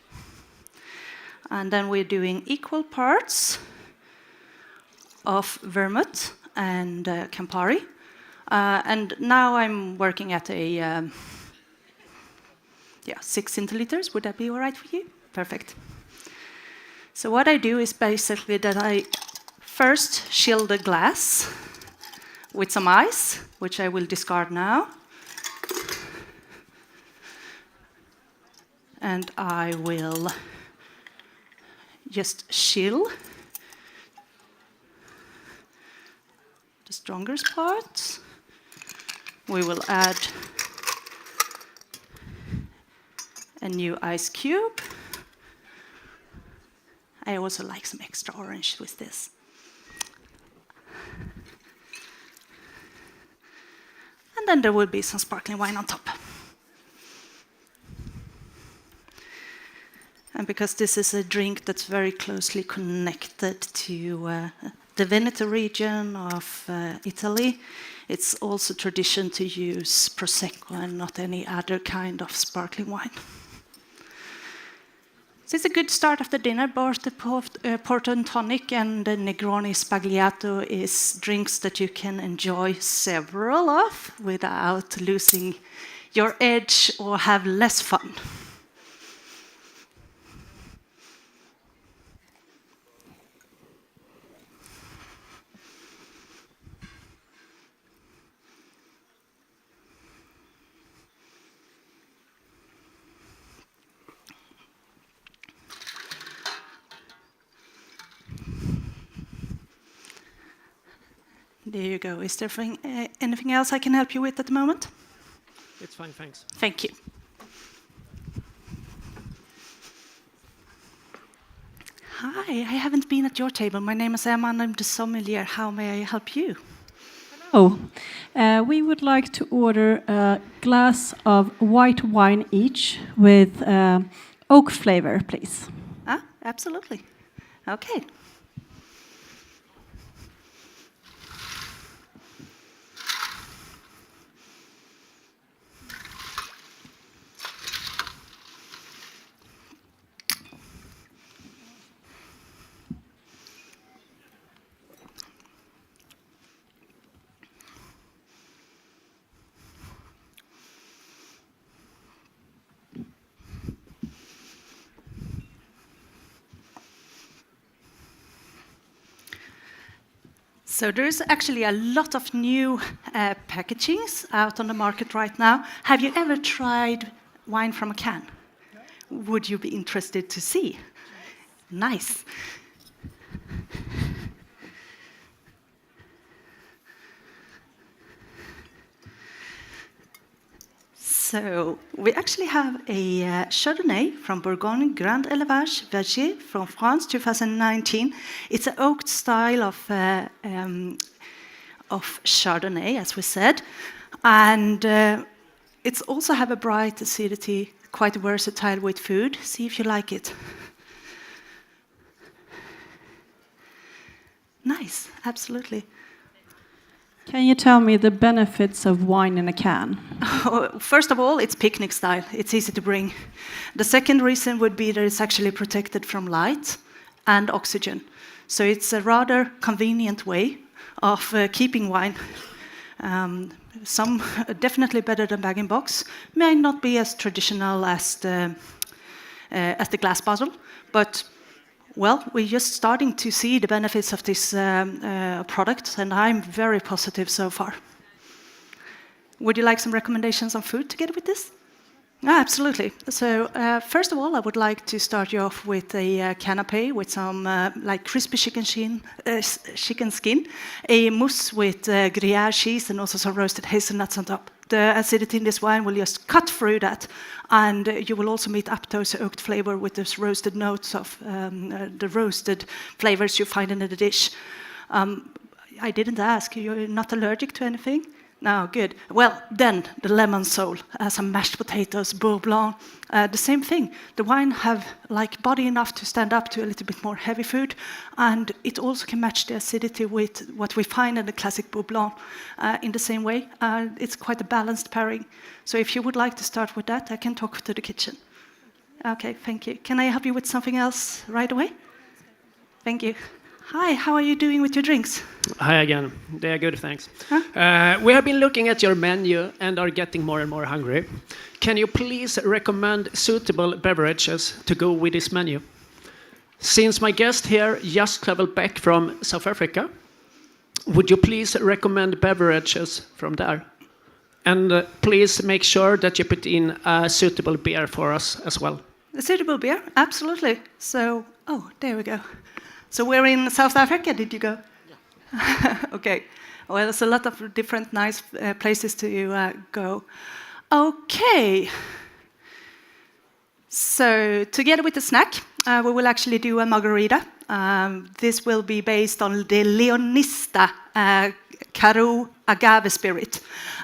And then we're doing equal parts of vermouth and Campari. And now I'm working at a 6 centiliters. Would that be all right for you? Perfect. So what I do is basically that I first chill the glass with some ice, which I will discard now. And I will just chill the strongest parts. we will add a new ice cube. I also like some extra orange with this. And then there will be some sparkling wine on top. And because this is a drink that's very closely connected to the Veneto region of Italy, it's also tradition to use Prosecco and not any other kind of sparkling wine. So it's a good start of the dinner. Both the Porto and Tonic and the Negroni Spagliato is drinks that you can enjoy several of without losing your edge or have less fun. There you go. Is there anything else I can help you with at the moment? It's fine, thanks. Thank you. Hi, I haven't been at your table. My name is Emma and I'm the sommelier. How may I help you? Oh, we would like to order a glass of white wine each with oak flavor, please. Ah, absolutely. Okay. So there's actually a lot of new packagings out on the market right now. Have you ever tried wine from a can? Would you be interested to see? Nice. So we actually have a Chardonnay from Bourgogne, Grand Élevage, Verger from France, 2019. It's an oaked style of Chardonnay, as we said, and it's also have a bright acidity, quite versatile with food. See if you like it. Nice, absolutely. Can you tell me the benefits of wine in a can? First of all, it's picnic style. It's easy to bring. The second reason would be that it's actually protected from light and oxygen. So it's a rather convenient way of keeping wine. Some definitely better than bag-in-box. May not be as traditional as the glass bottle, but well, we're just starting to see the benefits of this product, and I'm very positive so far. Would you like some recommendations on food together with this? Absolutely. So first of all, I would like to start you off with a canapé with some like crispy chicken skin, a mousse with Gruyere cheese, and also some roasted hazelnuts on top. The acidity in this wine will just cut through that, and you will also meet up those oaked flavor with those roasted notes of the roasted flavors you find in the dish. I didn't ask, you're not allergic to anything? No, good. Well, then the lemon sole, some mashed potatoes, beurre blanc, the same thing. The wine have like body enough to stand up to a little bit more heavy food, and it also can match the acidity with what we find in the classic beurre blanc in the same way. It's quite a balanced pairing. So if you would like to start with that, I can talk to the kitchen. Okay, thank you. Can I help you with something else right away? Thank you. Hi, how are you doing with your drinks? Hi again. They are good, thanks. We have been looking at your menu and are getting more and more hungry. Can you please recommend suitable beverages to go with this menu? Since my guest here just traveled back from South Africa, would you please recommend beverages from there? And please make sure that you put in a suitable beer for us as well. A suitable beer? Absolutely. So, oh, there we go. So we're in South Africa, did you go? Yeah. Okay. Well, there's a lot of different nice places to go. Okay. So together with the snack, we will actually do a margarita. This will be based on the Leonista Caro agave spirit.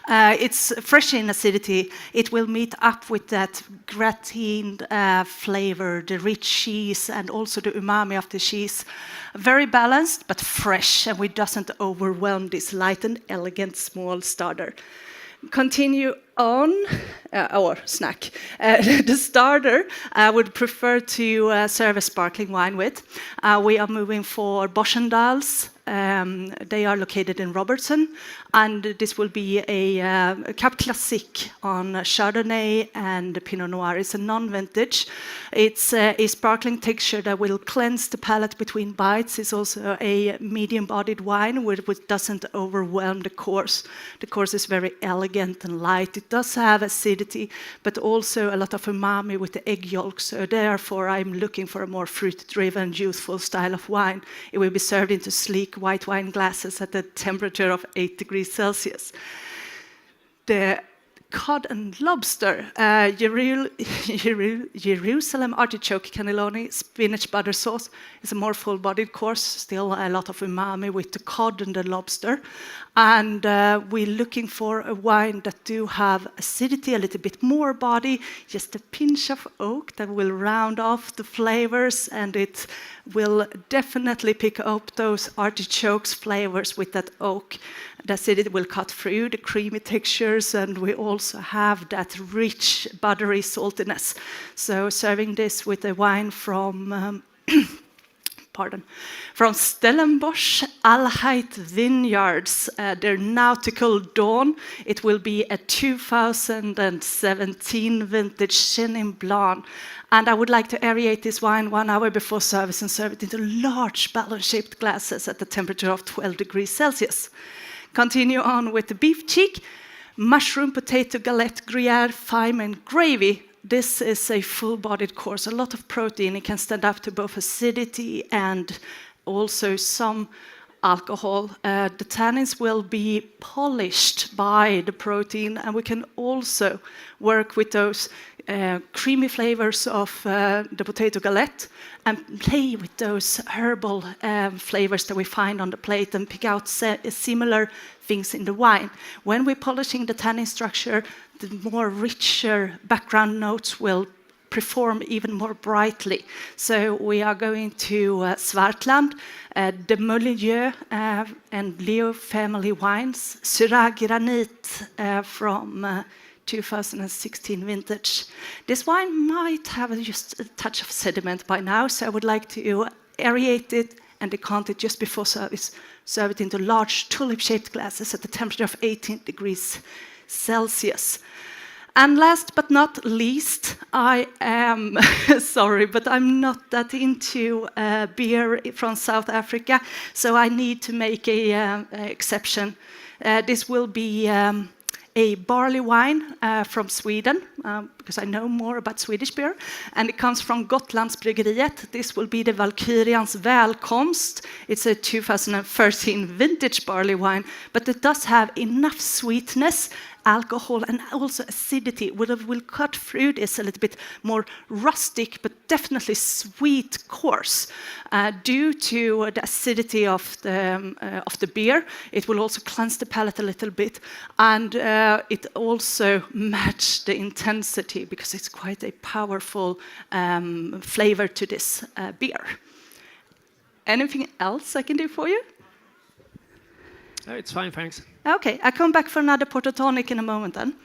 It's fresh in acidity. It will meet up with that gratined flavor, the rich cheese, and also the umami of the cheese. Very balanced, but fresh, and it doesn't overwhelm this light and elegant small starter. Continue on, or snack. The starter I would prefer to serve a sparkling wine with. We are moving for Boschendals. They are located in Robertson, and this will be a Cap Classique on Chardonnay and Pinot Noir. It's a non-vintage. It's a sparkling texture that will cleanse the palate between bites. It's also a medium-bodied wine which doesn't overwhelm the course. The course is very elegant and light. It does have acidity, but also a lot of umami with the egg yolks. So therefore, I'm looking for a more fruit-driven, youthful style of wine. It will be served into sleek white wine glasses at a temperature of 8 degrees Celsius. The cod and lobster, Jerusalem artichoke cannelloni, spinach butter sauce is a more full-bodied course, still a lot of umami with the cod and the lobster. And we're looking for a wine that do have acidity, a little bit more body, just a pinch of oak that will round off the flavors, and it will definitely pick up those artichokes flavors with that oak. The acidity will cut through the creamy textures, and we also have that rich, buttery saltiness. So serving this with a wine from from Stellenbosch Alheit Vineyards, their Nautical Dawn. It will be a 2017 vintage Chenin Blanc. And I would like to aerate this wine 1 hour before service and serve it into large ballon-shaped glasses at the temperature of 12 degrees Celsius. Continue on with the beef cheek, mushroom potato galette Gruyere thyme and gravy. This is a full-bodied course, a lot of protein. It can stand up to both acidity and also some alcohol. The tannins will be polished by the protein, and we can also work with those creamy flavors of the potato galette and play with those herbal flavors that we find on the plate and pick out similar things in the wine. When we're polishing the tannin structure, the more richer background notes will perform even more brightly. So we are going to Swartland, de Molieu and Leo family wines, Syrah Granit from 2016 vintage. This wine might have just a touch of sediment by now, so I would like to aerate it and decant it just before service. Serve it into large tulip-shaped glasses at the temperature of 18 degrees Celsius. And last but not least, I am sorry, but I'm not that into beer from South Africa, so I need to make an exception. This will be a barley wine from Sweden, because I know more about Swedish beer, and it comes from Gotlandsbryggeriet. This will be the Valkyrians Välkomst. It's a 2013 vintage barley wine, but it does have enough sweetness, alcohol, and also acidity. Will cut through this a little bit more rustic, but definitely sweet course. Due to the acidity of the beer, it will also cleanse the palate a little bit, and it also matches the intensity because it's quite a powerful flavor to this beer. Anything else I can do for you? Oh, it's fine, thanks. Okay, I'll come back for another Porto Tonic in a moment then.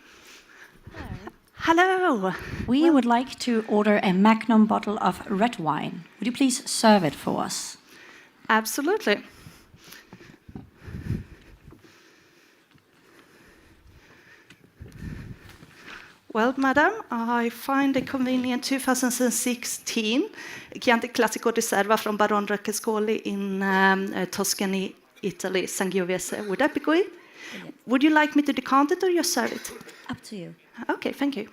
Hello. We would like to order a Magnum bottle of red wine. Would you please serve it for us? Absolutely. Well, madam, I find a convenient 2016 Chianti Classico Riserva from Baron Reccescoli in Tuscany, Italy, Sangiovese. Would that be good? Yeah. Would you like me to decant it or just serve it? Up to you. Okay, thank you.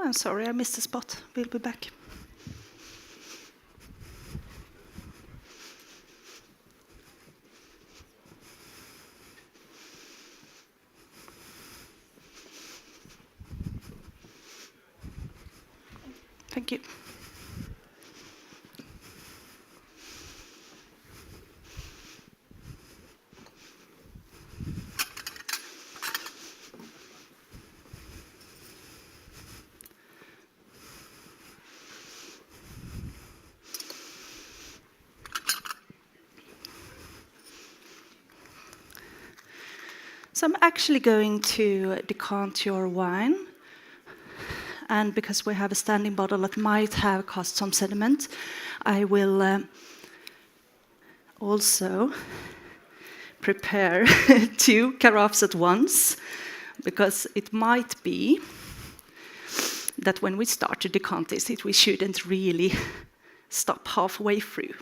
Oh, I'm sorry, I missed the spot. We'll be back. Thank you. So I'm actually going to decant your wine. And because we have a standing bottle that might have caused some sediment, I will also prepare 2 carafes at once, because it might be that when we start to decant this, we shouldn't really stop halfway through.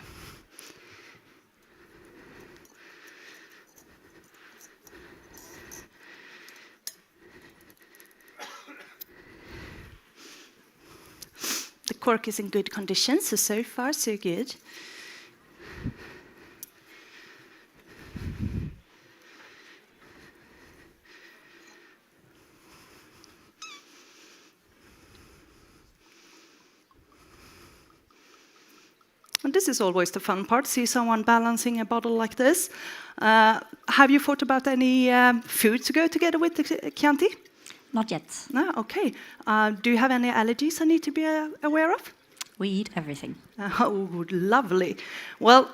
The cork is in good condition, so far so good. And this is always the fun part, see someone balancing a bottle like this. Have you thought about any food to go together with the Chianti? Not yet. No, okay. Do you have any allergies I need to be aware of? We eat everything. Oh, lovely. Well,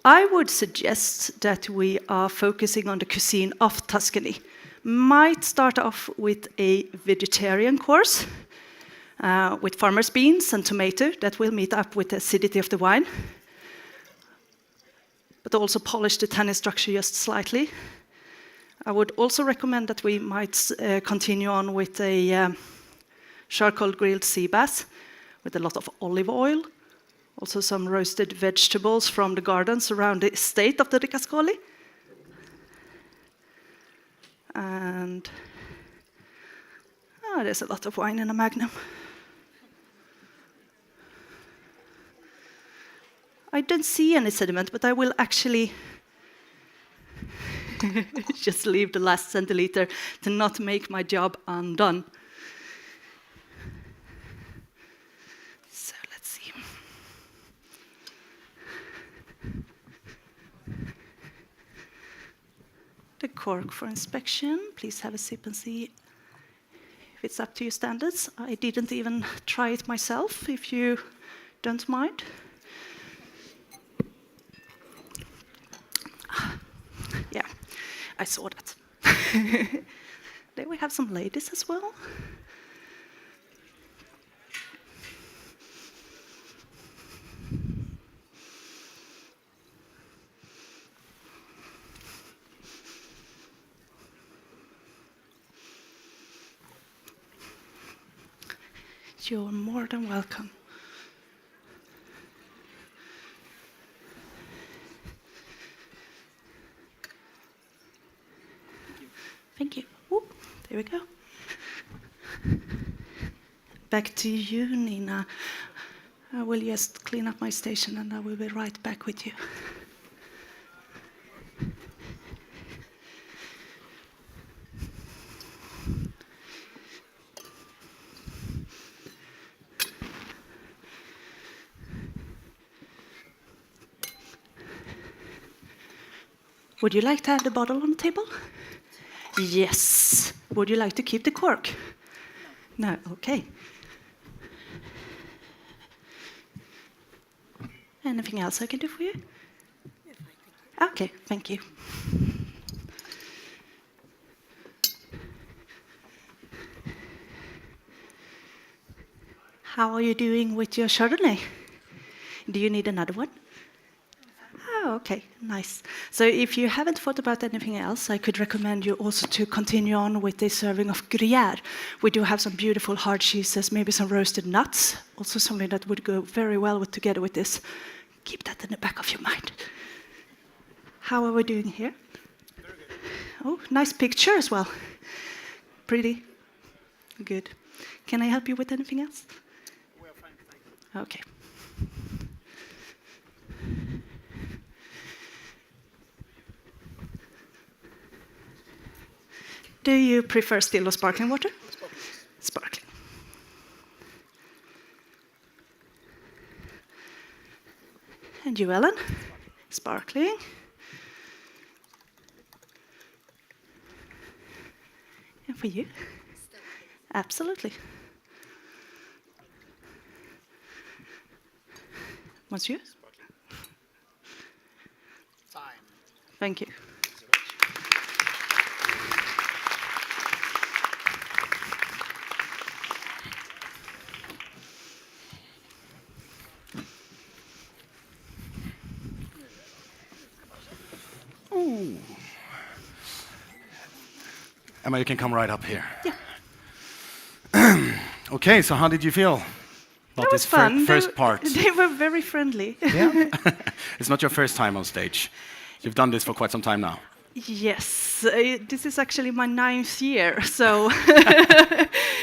I would suggest that we are focusing on the cuisine of Tuscany. Might start off with a vegetarian course with farmer's beans and tomato that will meet up with the acidity of the wine, but also polish the tannin structure just slightly. I would also recommend that we might continue on with a charcoal grilled sea bass with a lot of olive oil, also some roasted vegetables from the gardens around the estate of the Ricascoli. And there's a lot of wine in a Magnum. I don't see any sediment, but I will actually just leave the last centiliter to not make my job undone. So let's see. The cork for inspection. Please have a sip and see if it's up to your standards. I didn't even try it myself, if you don't mind. Yeah, I saw that. There we have some ladies as well. You're more than welcome. Thank you. Ooh, there we go. Back to you, Nina. I will just clean up my station and I will be right back with you. Would you like to have the bottle on the table? Yes. Would you like to keep the cork? No, okay. Anything else I can do for you? Okay, thank you. How are you doing with your Chardonnay? Do you need another one? Oh, okay, nice. So if you haven't thought about anything else, I could recommend you also to continue on with this serving of Gruyere. We do have some beautiful hard cheeses, maybe some roasted nuts, also something that would go very well together with this. Keep that in the back of your mind. How are we doing here? Very good. Oh, nice picture as well. Pretty. Good. Can I help you with anything else? Okay. Do you prefer still or sparkling water? Sparkling. And you, Ellen? Sparkling. And for you? Absolutely. Monsieur? Thank you. Ooh. Emma, you can come right up here. Yeah. Okay, so how did you feel about That was this fun. first part? They were very friendly. Yeah? It's not your first time on stage. You've done this for quite some time now. Yes, this is actually my 9th year, so...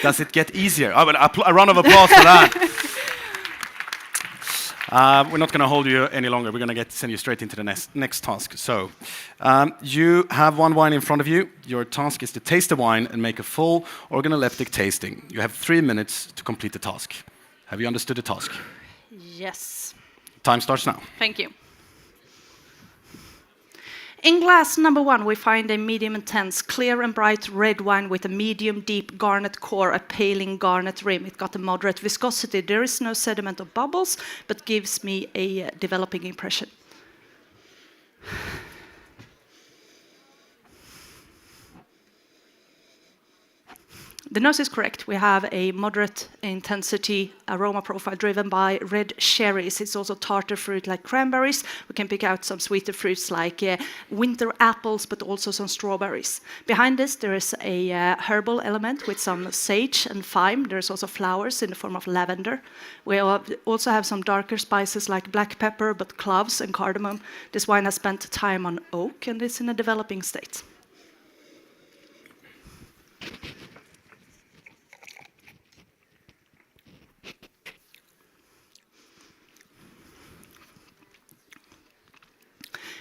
Does it get easier? Oh, but a round of applause for that. We're not going to hold you any longer. We're going to send you straight into the next task. So, you have one wine in front of you. Your task is to taste the wine and make a full organoleptic tasting. You have 3 minutes to complete the task. Have you understood the task? Yes. Time starts now. Thank you. In glass number 1, we find a medium intense, clear and bright red wine with a medium deep garnet core, a paling garnet rim. It got a moderate viscosity. There is no sediment or bubbles, but gives me a developing impression. The nose is correct. We have a moderate intensity aroma profile driven by red cherries. It's also tartar fruit like cranberries. We can pick out some sweeter fruits like winter apples, but also some strawberries. Behind this, there is a herbal element with some sage and thyme. There's also flowers in the form of lavender. We also have some darker spices like black pepper, but cloves and cardamom. This wine has spent time on oak and is in a developing state.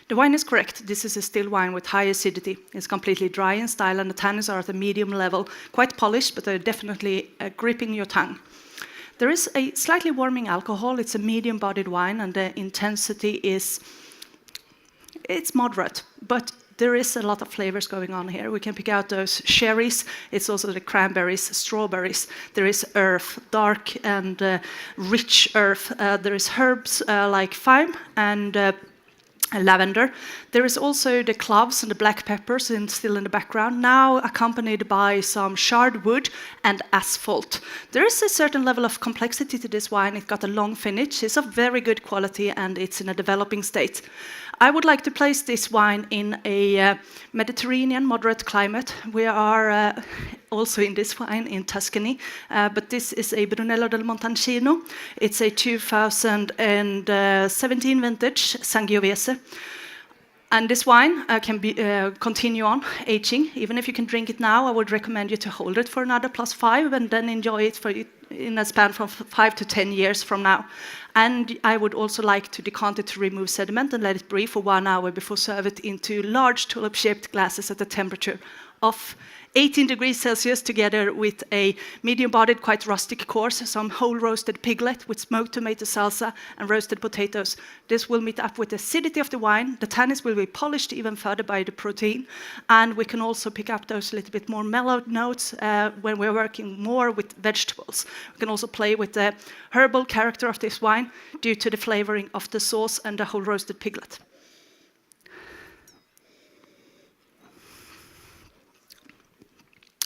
The wine is correct. This is a still wine with high acidity. It's completely dry in style, and the tannins are at a medium level, quite polished, but they're definitely gripping your tongue. There is a slightly warming alcohol. It's a medium-bodied wine, and the intensity it's moderate, but there is a lot of flavors going on here. We can pick out those cherries. It's also the cranberries, strawberries. There is earth, dark and rich earth. There is herbs like thyme and lavender. There is also the cloves and the black peppers still in the background, now accompanied by some charred wood and asphalt. There is a certain level of complexity to this wine. It got a long finish. It's of very good quality and it's in a developing state. I would like to place this wine in a Mediterranean moderate climate. We are also in this wine in Tuscany, but this is a Brunello del Montalcino. It's a 2017 vintage Sangiovese. And this wine can be continue on aging. Even if you can drink it now, I would recommend you to hold it for another +5 and then enjoy it in a span from 5 to 10 years from now. And I would also like to decant it to remove sediment and let it breathe for 1 hour before serve it into large tulip-shaped glasses at a temperature of 18 degrees Celsius, together with a medium-bodied, quite rustic course, some whole roasted piglet with smoked tomato salsa and roasted potatoes. This will meet up with the acidity of the wine. The tannins will be polished even further by the protein, and we can also pick up those little bit more mellowed notes when we're working more with vegetables. We can also play with the herbal character of this wine due to the flavoring of the sauce and the whole roasted piglet.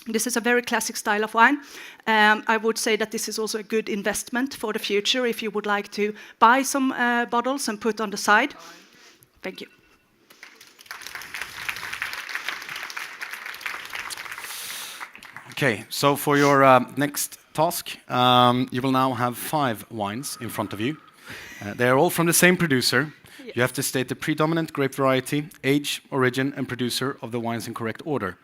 This is a very classic style of wine. I would say that this is also a good investment for the future if you would like to buy some bottles and put on the side. Thank you. Okay, so for your next task, you will now have 5 wines in front of you. They are all from the same producer. You have to state the predominant grape variety, age, origin, and producer of the wines in correct order.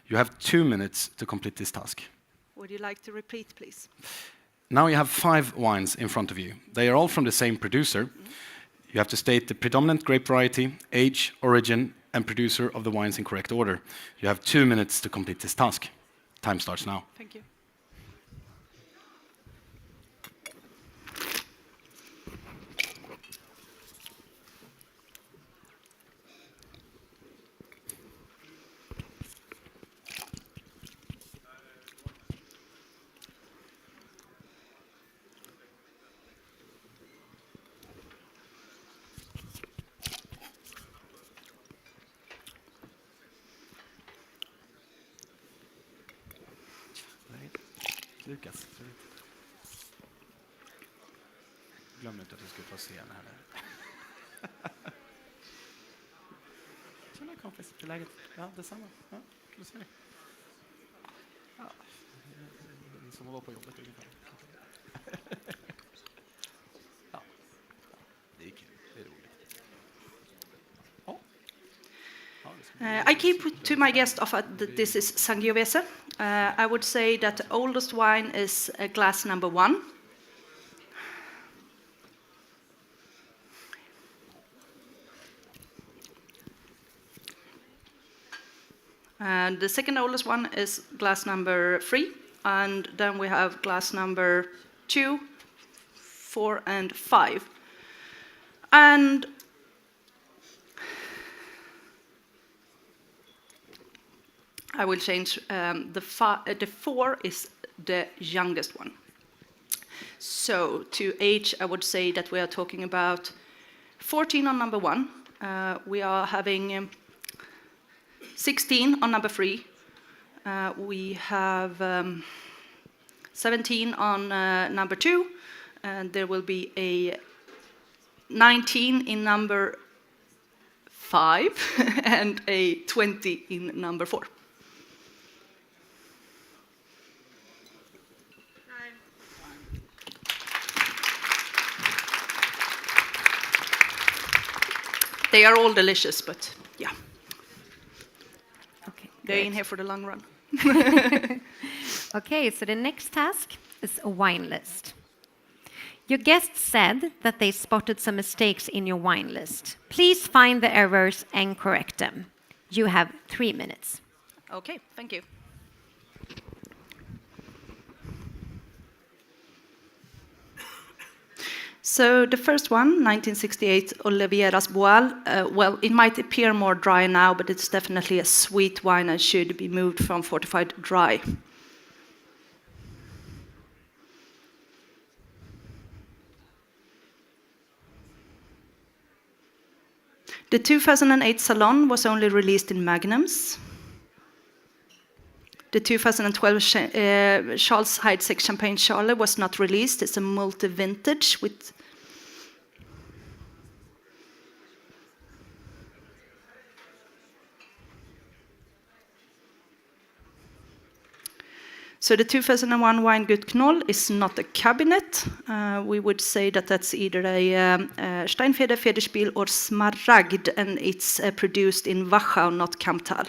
You have 2 minutes to complete this task. Would you like to repeat, please? Now you have 5 wines in front of you. They are all from the same producer. You have to state the predominant grape variety, age, origin, and producer of the wines in correct order. You have 2 minutes to complete this task. Time starts now. Thank you. Lukas, glöm inte att du ska få se den här. Tjena kompis, hur är läget? Ja, detsamma. Ja, kul att se dig. Ja, som att vara på jobbet ungefär. Ja, det är kul, det är roligt. I keep to my guest of that this is Sangiovese. I would say that the oldest wine is glass number 1. And the second oldest one is glass number 3. And then we have glass number 2, 4, and 5. And I will change the 4 is the youngest one. So to age, I would say that we are talking about 14 on number 1. We are having 16 on number 3. We have 17 on number 2. And there will be a 19 in number 5 and a 20 in number 4. They are all delicious, but yeah. Okay, they're in here for the long run. Okay, so the next task is a wine list. Your guests said that they spotted some mistakes in your wine list. Please find the errors and correct them. You have 3 minutes. Okay, thank you. So the first one, 1968, Oliveras Boal. Well, it might appear more dry now, but it's definitely a sweet wine and should be moved from fortified dry. The 2008 Salon was only released in magnums. The 2012 Charles Heidsieck Champagne Charlie was not released. It's a multi-vintage with So the 2001 Weingut Knoll is not a cabinet. We would say that that's either a Steinfeder, Federspiel, or Smaragd, and it's produced in Wachau, not Kamptal.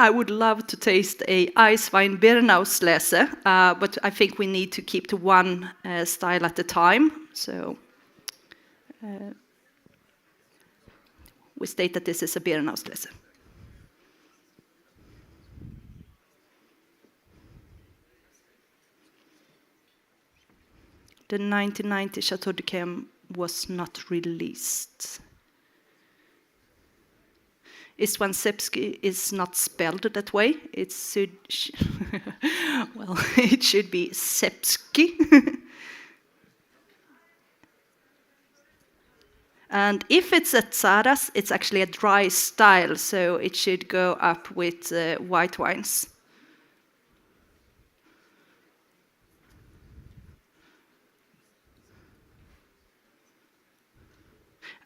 I would love to taste a Eiswein Birnauslese, but I think we need to keep to one style at a time. So we state that this is a Birnauslese. The 1990 Chateau de Chem was not released. Istvan Sepsky is not spelled that way. It should, well, it should be Sepsky. And if it's a Tsaras, it's actually a dry style, so it should go up with white wines.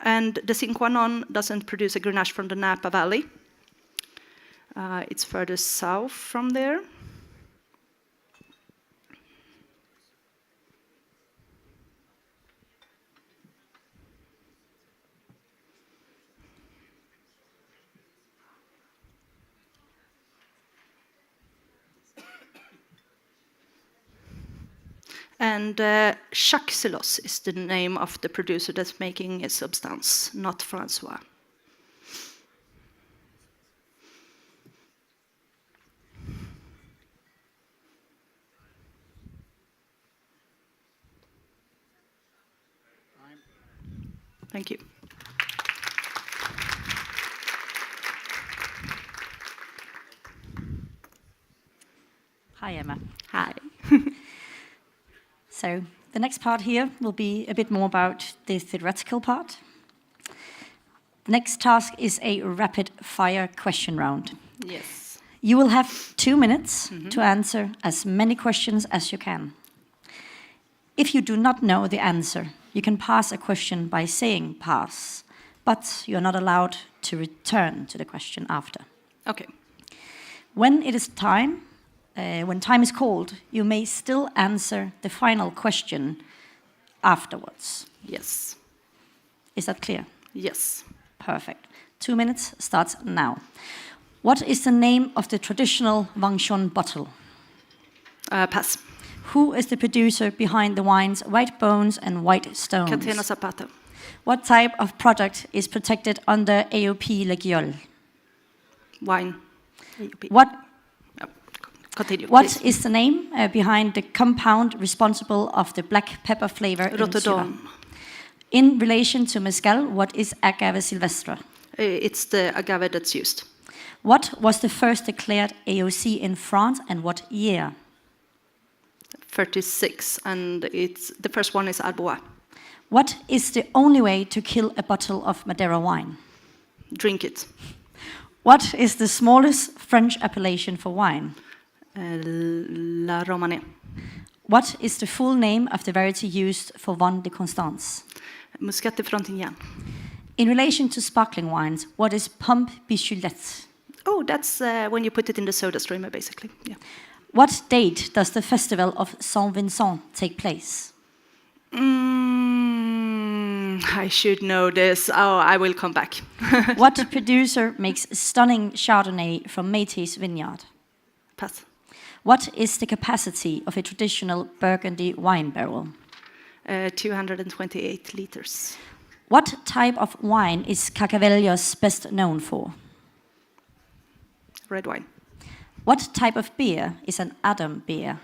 And the Cinquanon doesn't produce a Grenache from the Napa Valley. It's further south from there. And Chaxelos is the name of the producer that's making a substance, not Francois. Thank you. Hi, Emma. Hi. So the next part here will be a bit more about the theoretical part. The next task is a rapid-fire question round. Yes. You will have 2 minutes to answer as many questions as you can. If you do not know the answer, you can pass a question by saying pass, but you're not allowed to return to the question after. Okay. When it is time, when time is called, you may still answer the final question afterwards. Yes. Is that clear? Yes. Perfect. 2 minutes starts now. What is the name of the traditional Vangchon bottle? Pass. Who is the producer behind the wines White Bones and White Stones? Catena Zapata. What type of product is protected under AOP Legiol? Wine. What Continue, What please. is the name behind the compound responsible of the black pepper flavor in Rotterdam. Syrah? In relation to mezcal, what is agave silvestre? It's the agave that's used. What was the first declared AOC in France and what year? 36, and the first one is Arbois. What is the only way to kill a bottle of Madeira wine? Drink it. What is the smallest French appellation for wine? La Romanée. What is the full name of the variety used for Vin de Constance? Muscat de Frontignan. In relation to sparkling wines, what is Pompe Bichoulette? Oh, that's when you put it in the soda streamer, basically. Yeah. What date does the festival of Saint Vincent take place? I should know this. Oh, I will come back. What producer makes stunning Chardonnay from Métis vineyard? Pass. What is the capacity of a traditional Burgundy wine barrel? 228 liters. What type of wine is Carcavellos best known for? Red wine. What type of beer is an Adam beer?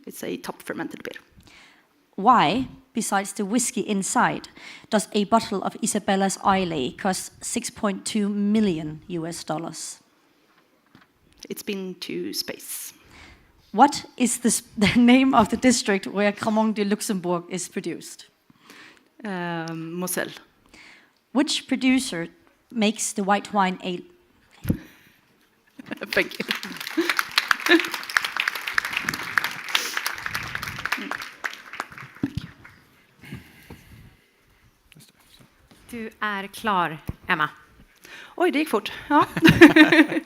It's a top fermented beer. Why, besides the whiskey inside, does a bottle of Isabella's Islay cost $6.2 million? It's been to space. What is the name of the district where Cremant de Luxembourg is produced? Moselle. Which producer makes the white wine ale? Thank you. Du är klar, Emma. Oj, det gick fort. Ja.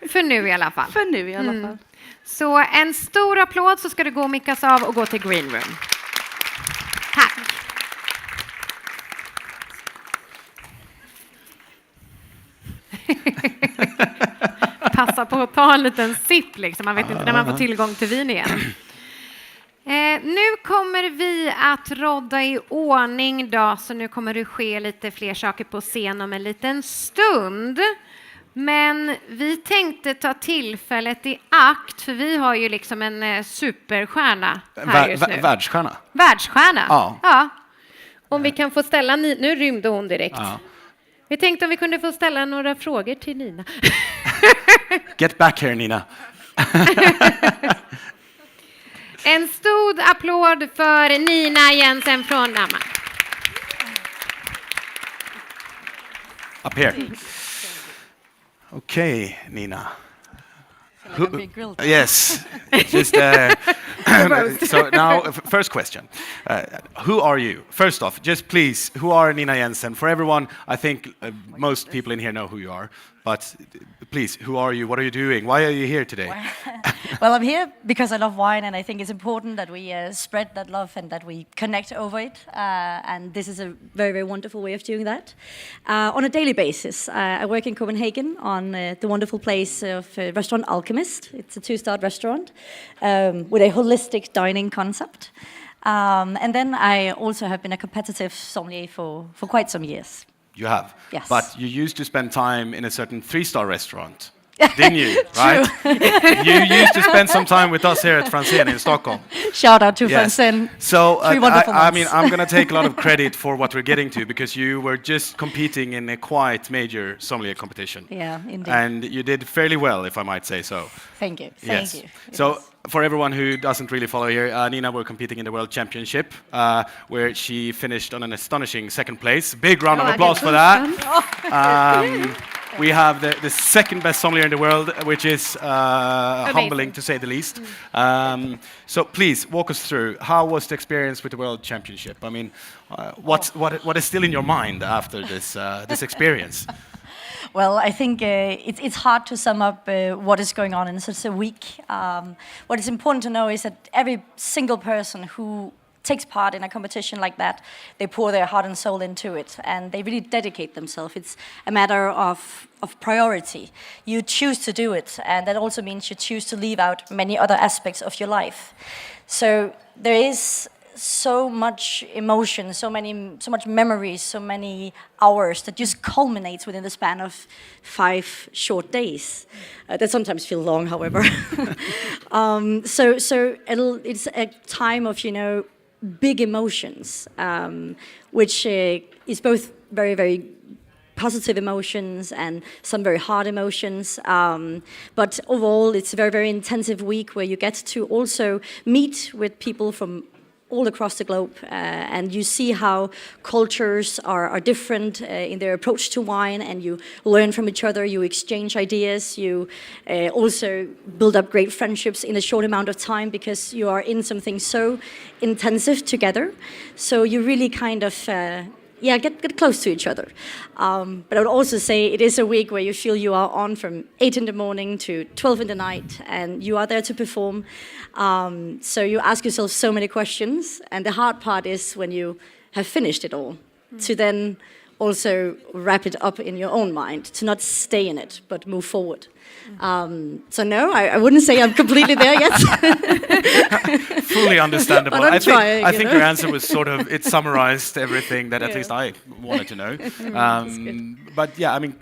För nu i alla fall. För nu i alla fall. Så en stor applåd, så ska du gå och mickas av och gå till green room. Tack. Passa på att ta en liten sipp, liksom. Man vet inte när man får tillgång till vin igen. Nu kommer vi att rodda i ordning då, så nu kommer det ske lite fler saker på scen om en liten stund. Men vi tänkte ta tillfället i akt, för vi har ju liksom en superstjärna här just nu. Världsstjärna? Världsstjärna, ja. Om vi kan få ställa, nu rymde hon direkt. Ja. Vi tänkte om vi kunde få ställa några frågor till Nina. Get back here, Nina. En stor applåd för Nina Jensen från Danmark. Up here. Okay, Nina. Yes, just So now, first question. Who are you? First off, just please, who are Nina Jensen? For everyone, I think most people in here know who you are. But please, who are you? What are you doing? Why are you here today? Well, I'm here because I love wine, and I think it's important that we spread that love and that we connect over it. And this is a very, very wonderful way of doing that. On a daily basis, I work in Copenhagen on the wonderful place of Restaurant Alchemist. It's a 2-star restaurant with a holistic dining concept. And then I also have been a competitive sommelier for quite some years. You have? Yes. But you used to spend time in a certain 3-star restaurant, didn't you? Right? You used to spend some time with us here at Franzén in Stockholm. Shout out to Franzén. So, Three wonderful I months. mean, I'm going to take a lot of credit for what we're getting to, because you were just competing in a quite major sommelier competition. Yeah, indeed. And you did fairly well, if I might say so. Thank you. Yes. Thank you. So, for everyone who doesn't really follow here, Nina were competing in the World Championship, where she finished on an astonishing 2nd place. Big round of applause for that. We have the second best sommelier in the world, which is humbling to say the least. So please walk us through, how was the experience with the World Championship? I mean, what is still in your mind after this experience? Well, I think it's hard to sum up what is going on in such a week. What is important to know is that every single person who takes part in a competition like that, they pour their heart and soul into it, and they really dedicate themselves. It's a matter of priority. You choose to do it, and that also means you choose to leave out many other aspects of your life. So there is so much emotion, so much memories, so many hours that just culminates within the span of 5 short days. That sometimes feel long, however. So it's a time of, big emotions, which is both very, very positive emotions and some very hard emotions. But overall, it's a very, very intensive week where you get to also meet with people from all across the globe, and you see how cultures are different in their approach to wine, and you learn from each other, you exchange ideas, you also build up great friendships in a short amount of time because you are in something so intensive together. So you really kind of get close to each other. But I would also say it is a week where you feel you are on from 8 in the morning to 12 in the night, and you are there to perform. So you ask yourself so many questions, and the hard part is when you have finished it all, to then also wrap it up in your own mind, to not stay in it, but move forward. So no, I wouldn't say I'm completely there yet. Fully understandable. But I'm I trying, think your answer was it summarized everything that at least I wanted to know. But yeah, I mean,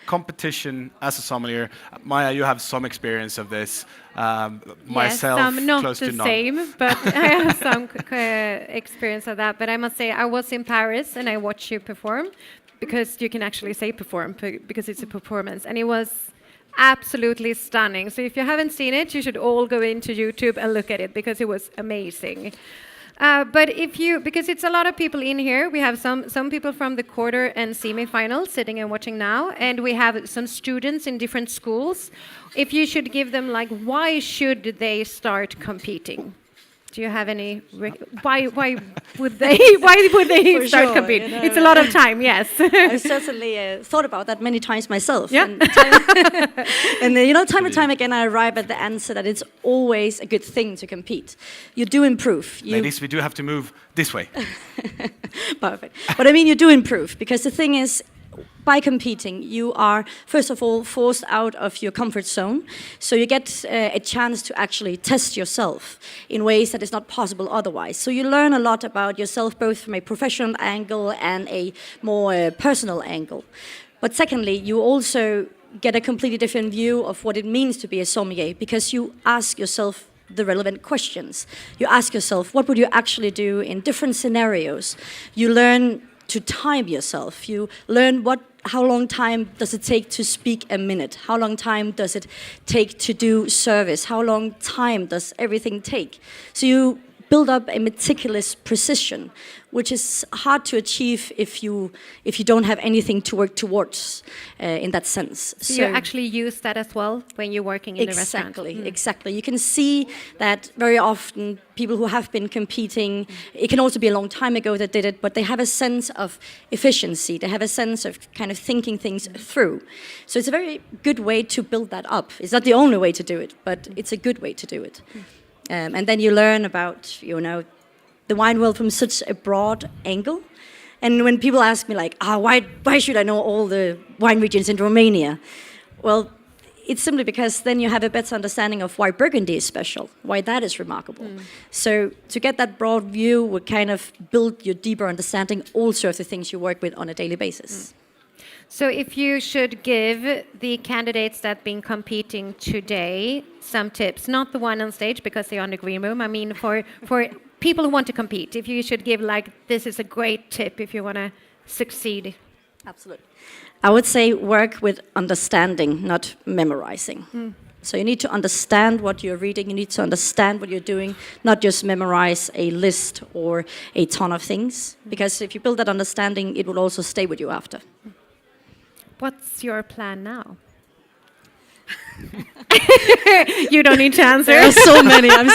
competition as a sommelier, Maja, you have some experience of this. Myself, some not close the to none. same, but I have some experience of that. But I must say, I was in Paris and I watched you perform, because you can actually say perform because it's a performance, and it was absolutely stunning. So if you haven't seen it, you should all go into YouTube and look at it, because it was amazing. But because it's a lot of people in here, we have some people from the quarter and semi-finals sitting and watching now, and we have some students in different schools. If you should give them, why should they start competing? Do you have any? Why would they? Why would they For start sure, competing? It's a lot of time. Yes. I've certainly thought about that many times myself. Yeah. And time and time again, I arrive at the answer that it's always a good thing to compete. You do improve. Ladies, we do have to move this way. Perfect. But I mean, you do improve, because the thing is, by competing, you are, first of all, forced out of your comfort zone. So you get a chance to actually test yourself in ways that is not possible otherwise. So you learn a lot about yourself, both from a professional angle and a more personal angle. But secondly, you also get a completely different view of what it means to be a sommelier, because you ask yourself the relevant questions. You ask yourself, what would you actually do in different scenarios? You learn to time yourself. You learn how long time does it take to speak a minute? How long time does it take to do service? How long time does everything take? So you build up a meticulous precision, which is hard to achieve if you don't have anything to work towards in that sense. So you actually use that as well when you're working in the restaurant? Exactly. You can see that very often people who have been competing, it can also be a long time ago that did it, but they have a sense of efficiency. They have a sense of kind of thinking things through. So it's a very good way to build that up. It's not the only way to do it, but it's a good way to do it. And then you learn about, the wine world from such a broad angle. And when people ask me like, why should I know all the wine regions in Romania? Well, it's simply because then you have a better understanding of why Burgundy is special, why that is remarkable. So to get that broad view would kind of build your deeper understanding also of the things you work with on a daily basis. So if you should give the candidates that have been competing today some tips, not the one on stage because they're on the green room, I mean for people who want to compete, if you should give like, this is a great tip if you want to succeed. Absolutely. I would say work with understanding, not memorizing. So you need to understand what you're reading, you need to understand what you're doing, not just memorize a list or a ton of things, because if you build that understanding, it will also stay with you after. What's your plan now? You don't need to answer. There are so many. I'm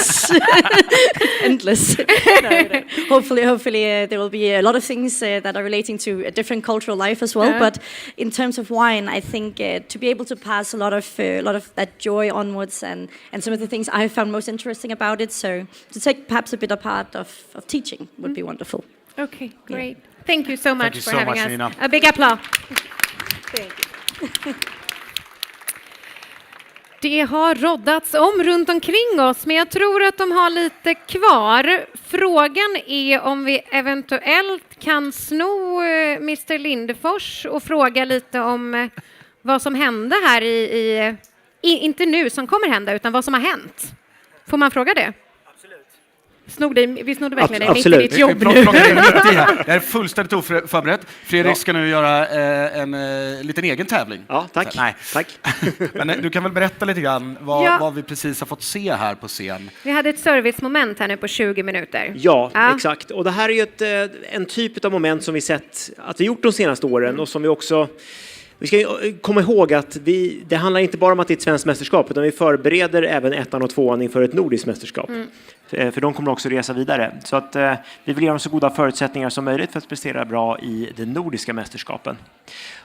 endless. No. Hopefully there will be a lot of things that are relating to a different cultural life as well. But in terms of wine, I think to be able to pass a lot of that joy onwards and some of the things I found most interesting about it. So to take perhaps a bit of part of teaching would be wonderful. Okay, great. Thank you so much for having us. Nina. A big applause. Thank you. Det har roddats om runt omkring oss, men jag tror att de har lite kvar. Frågan är om vi eventuellt kan sno Mr Lindefors och fråga lite om vad som hände här inte nu som kommer hända, utan vad som har hänt. Får man fråga det? Vi snodde verkligen det mitt i ditt jobb nu. Jag är fullständigt oförberedd. Fredrik ska nu göra en liten egen tävling. Ja, tack. Nej. Tack. Men du kan väl berätta lite grann vad vi precis har fått se här på scen. Vi hade ett servicemoment här nu på 20 minuter. Ja, exakt. Och det här är ju en typ av moment som vi sett att vi gjort de senaste åren och som vi också... Vi ska komma ihåg att det handlar inte bara om att det är ett svenskt mästerskap, utan vi förbereder även 1:an och 2:an inför ett nordiskt mästerskap. För de kommer också resa vidare. Så att vi vill ge dem så goda förutsättningar som möjligt för att prestera bra i de nordiska mästerskapen.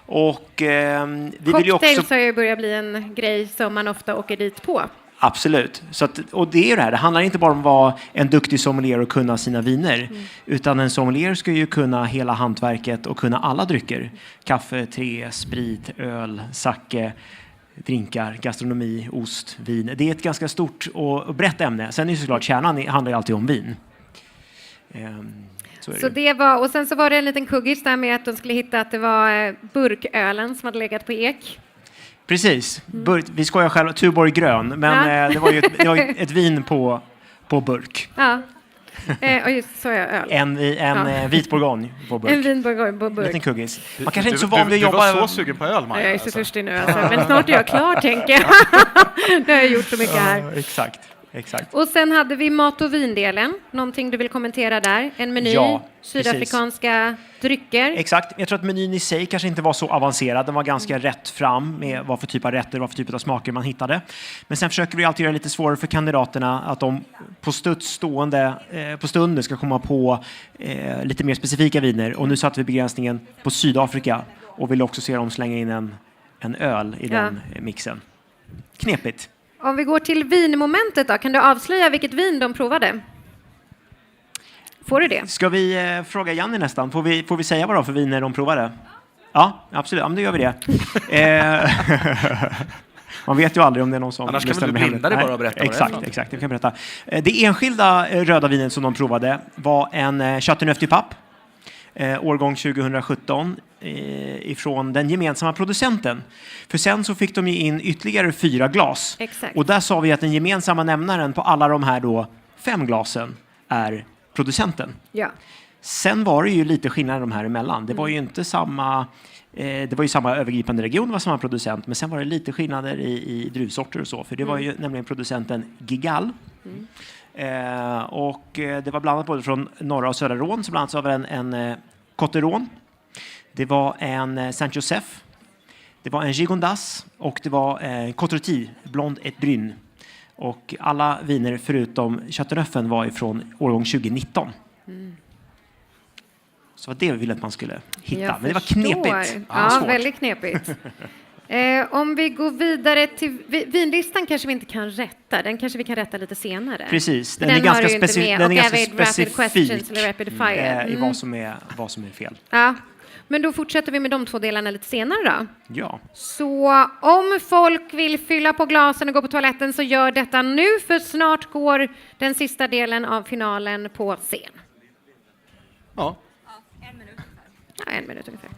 Och vi vill ju också... Cocktails har ju börjat bli en grej som man ofta åker dit på. Absolut. Så att, och det är ju det här, det handlar inte bara om att vara en duktig sommelier och kunna sina viner. Utan en sommelier ska ju kunna hela hantverket och kunna alla drycker. Kaffe, te, sprit, öl, sake, drinkar, gastronomi, ost, vin. Det är ett ganska stort och brett ämne. Sen är ju såklart kärnan handlar ju alltid om vin. Så det var, och sen så var det en liten kuggis där med att de skulle hitta att det var burkölen som hade legat på ek. Precis. Vi skojar själva, Tuborg grön, men det var ju ett vin på burk. Ja. Och just så är öl. En vit bourgogne på burk. En vin bourgogne på burk. En liten kuggis. Man kanske inte så van vid att jobba... Du var så sugen på öl, Maja. Jag är så törstig nu alltså. Men snart är jag klar, tänker jag. Nu har jag gjort så mycket här. Exakt. Och sen hade vi mat- och vindelen. Någonting du vill kommentera där? En meny, sydafrikanska drycker. Exakt. Jag tror att menyn i sig kanske inte var så avancerad. Den var ganska rätt fram med vad för typ av rätter, vad för typ av smaker man hittade. Men sen försöker vi alltid göra det lite svårare för kandidaterna att de på på stunden ska komma på lite mer specifika viner. Och nu satte vi begränsningen på Sydafrika och vill också se dem slänga in en öl i den mixen. Knepigt. Om vi går till vinmomentet då, kan du avslöja vilket vin de provade? Får du det? Ska vi fråga Janni nästan? Får vi säga vad det för viner de provade? Ja, absolut. Ja, men då gör vi det. Man vet ju aldrig om det är någon som... Annars kan väl du blinda det bara och berätta vad det är. Exakt, jag kan berätta. Det enskilda röda vinet som de provade var en Chateauneuf du Pape, årgång 2017, ifrån den gemensamma producenten. För sen så fick de ju in ytterligare 4 glas. Exakt. Och där sa vi att den gemensamma nämnaren på alla de här då 5 glasen är producenten. Ja. Sen var det ju lite skillnad de här emellan. Det var ju inte samma... Det var ju samma övergripande region, var samma producent, men sen var det lite skillnader i druvsorter och så. För det var ju nämligen producenten Gigal Det var blandat både från norra och södra Rhône, så bland annat så var det en Côte Rhône. Det var en Saint-Joseph. Det var en Gigondas och det var en Côte Rôtie, Blonde et Brune. Och alla viner förutom Chateauneuf var ifrån årgång 2019. Så var det vi ville att man skulle hitta. Men det var knepigt. Ja, väldigt knepigt. Om vi går vidare till vinlistan kanske vi inte kan rätta. Den kanske vi kan rätta lite senare. Precis, den är ganska specifik i vad som är fel. Ja. Men då fortsätter vi med de två delarna lite senare då. Ja. Så om folk vill fylla på glasen och gå på toaletten så gör detta nu, för snart går den sista delen av finalen på scen. Ja. Ja, 1 minut ungefär.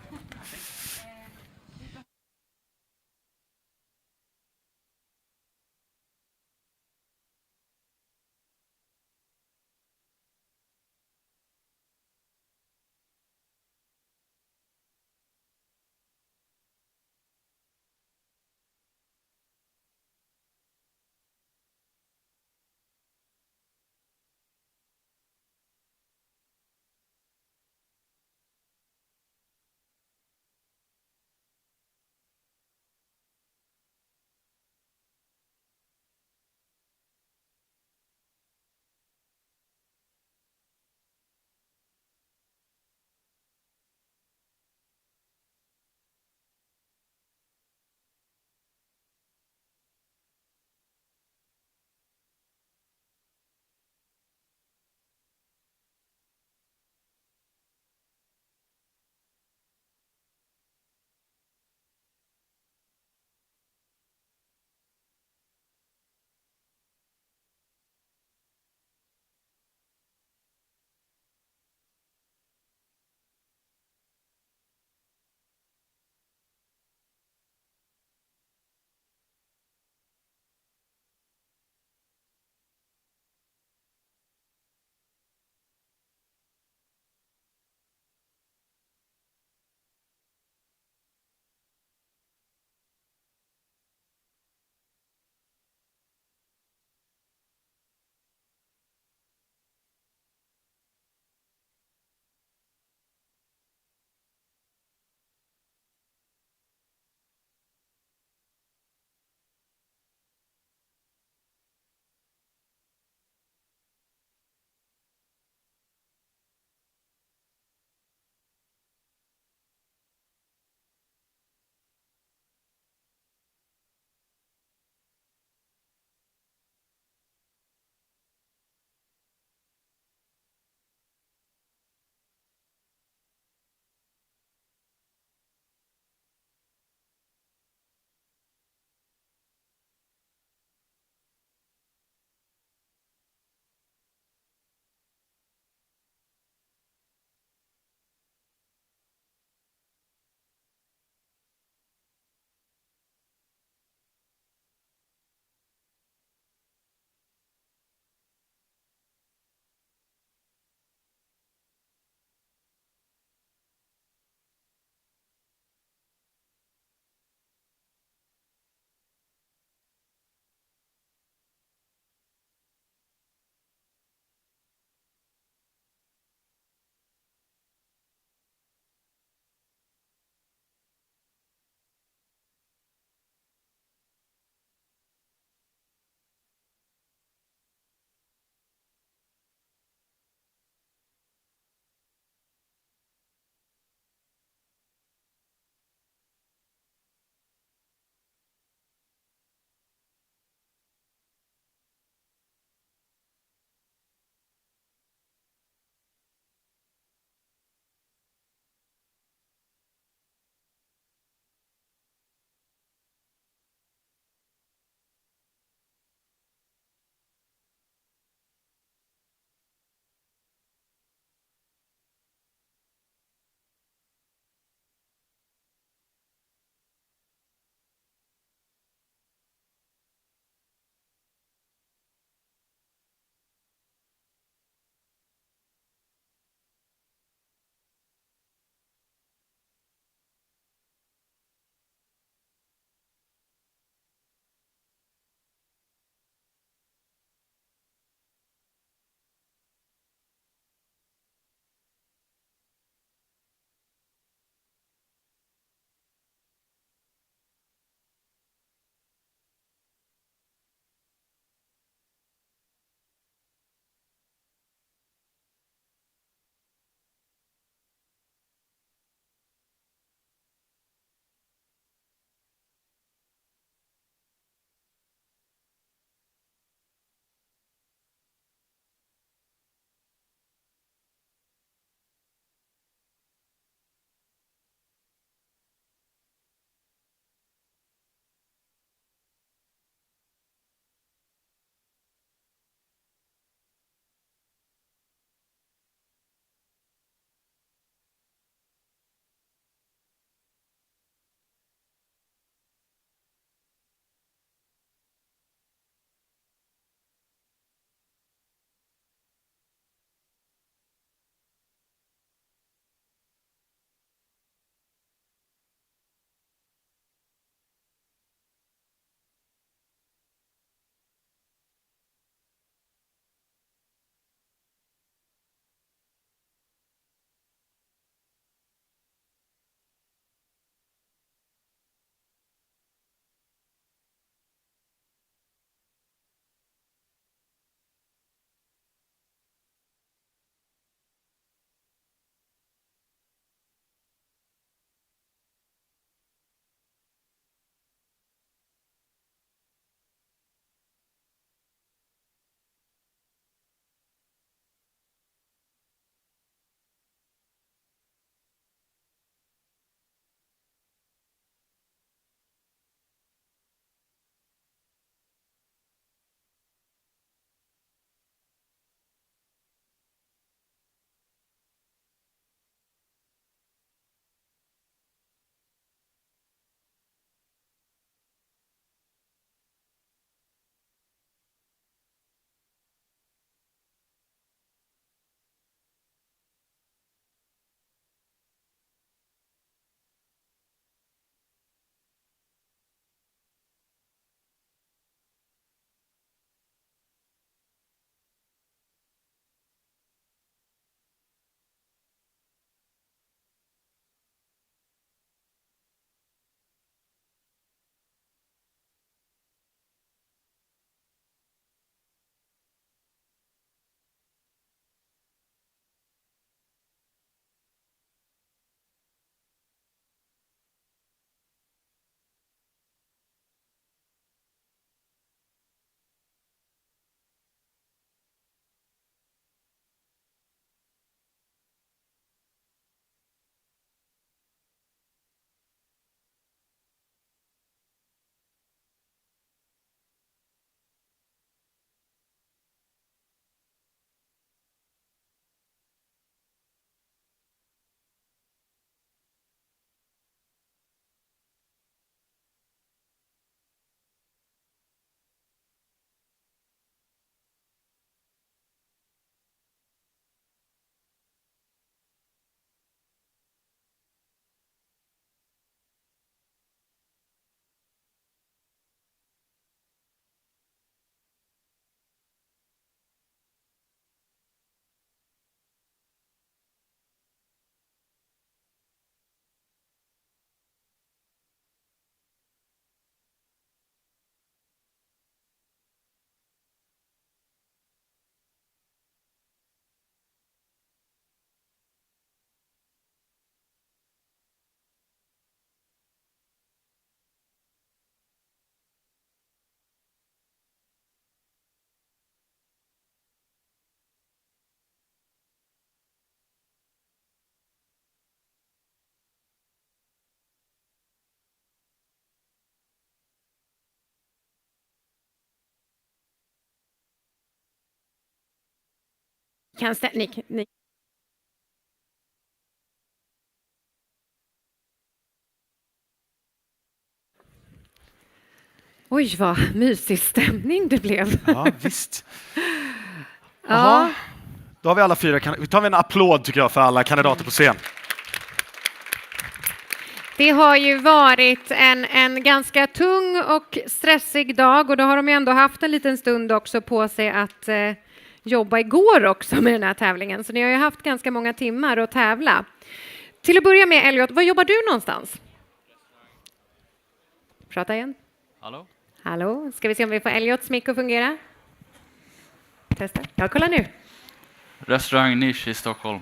Ni. Oj, vad mysig stämning det blev. Ja, visst. Ja. Jaha. Då har vi alla 4. Vi tar en applåd tycker jag för alla kandidater på scen. Det har ju varit en ganska tung och stressig dag och då har de ju ändå haft en liten stund också på sig att jobba igår också med den här tävlingen. Så ni har ju haft ganska många timmar att tävla. Till att börja med, Elliot, var jobbar du någonstans? Prata igen. Hallå? Hallå, ska vi se om vi får Elliots mick att fungera? Testa. Ja, kolla nu. Restaurang Niche i Stockholm.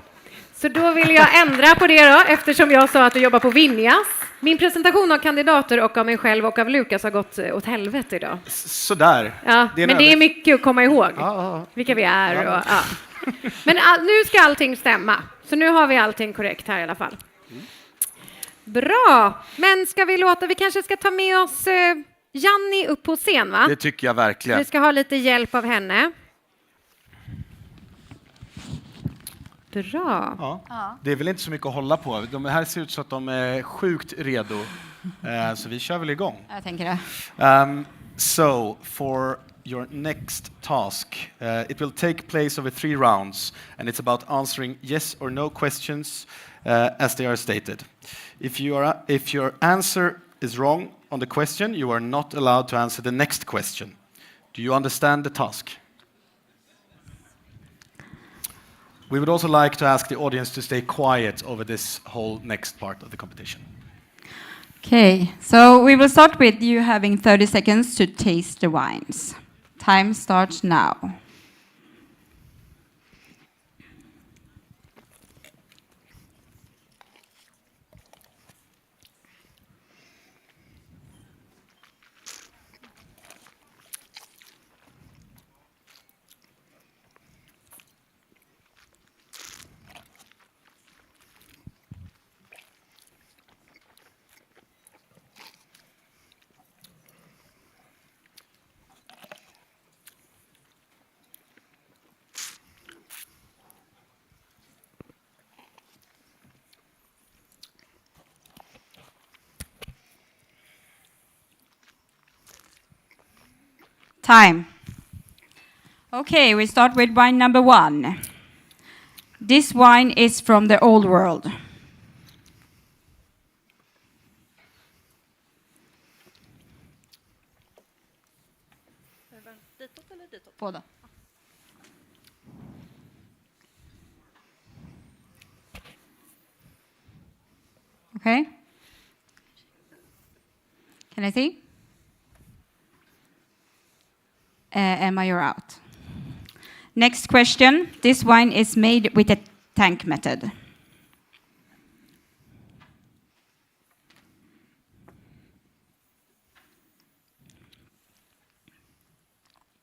Så då vill jag ändra på det då, eftersom jag sa att du jobbar på Vinjas. Min presentation av kandidater och av mig själv och av Lukas har gått åt helvete idag. Sådär. Ja, men det är mycket att komma ihåg. Vilka vi är. Ja. Och, ja. Men nu ska allting stämma. Så nu har vi allting korrekt här i alla fall. Bra, men vi kanske ska ta med oss Janni upp på scen, va? Det tycker jag verkligen. Vi ska ha lite hjälp av henne. Bra. Ja. Det är väl inte så mycket att hålla på. De här ser ut så att de är sjukt redo. Så vi kör väl igång. Jag tänker det. So, for your next task, it will take place over 3 rounds, and it's about answering yes or no questions as they are stated. If your answer is wrong on the question, you are not allowed to answer the next question. Do you understand the task? We would also like to ask the audience to stay quiet over this whole next part of the competition. Okay, so we will start with you having 30 seconds to taste the wines. Time starts now. Time. Okay, we start with wine number 1. This wine is from the old world. Båda. Okay. Can I see? Emma, you're out. Next question. This wine is made with a tank method.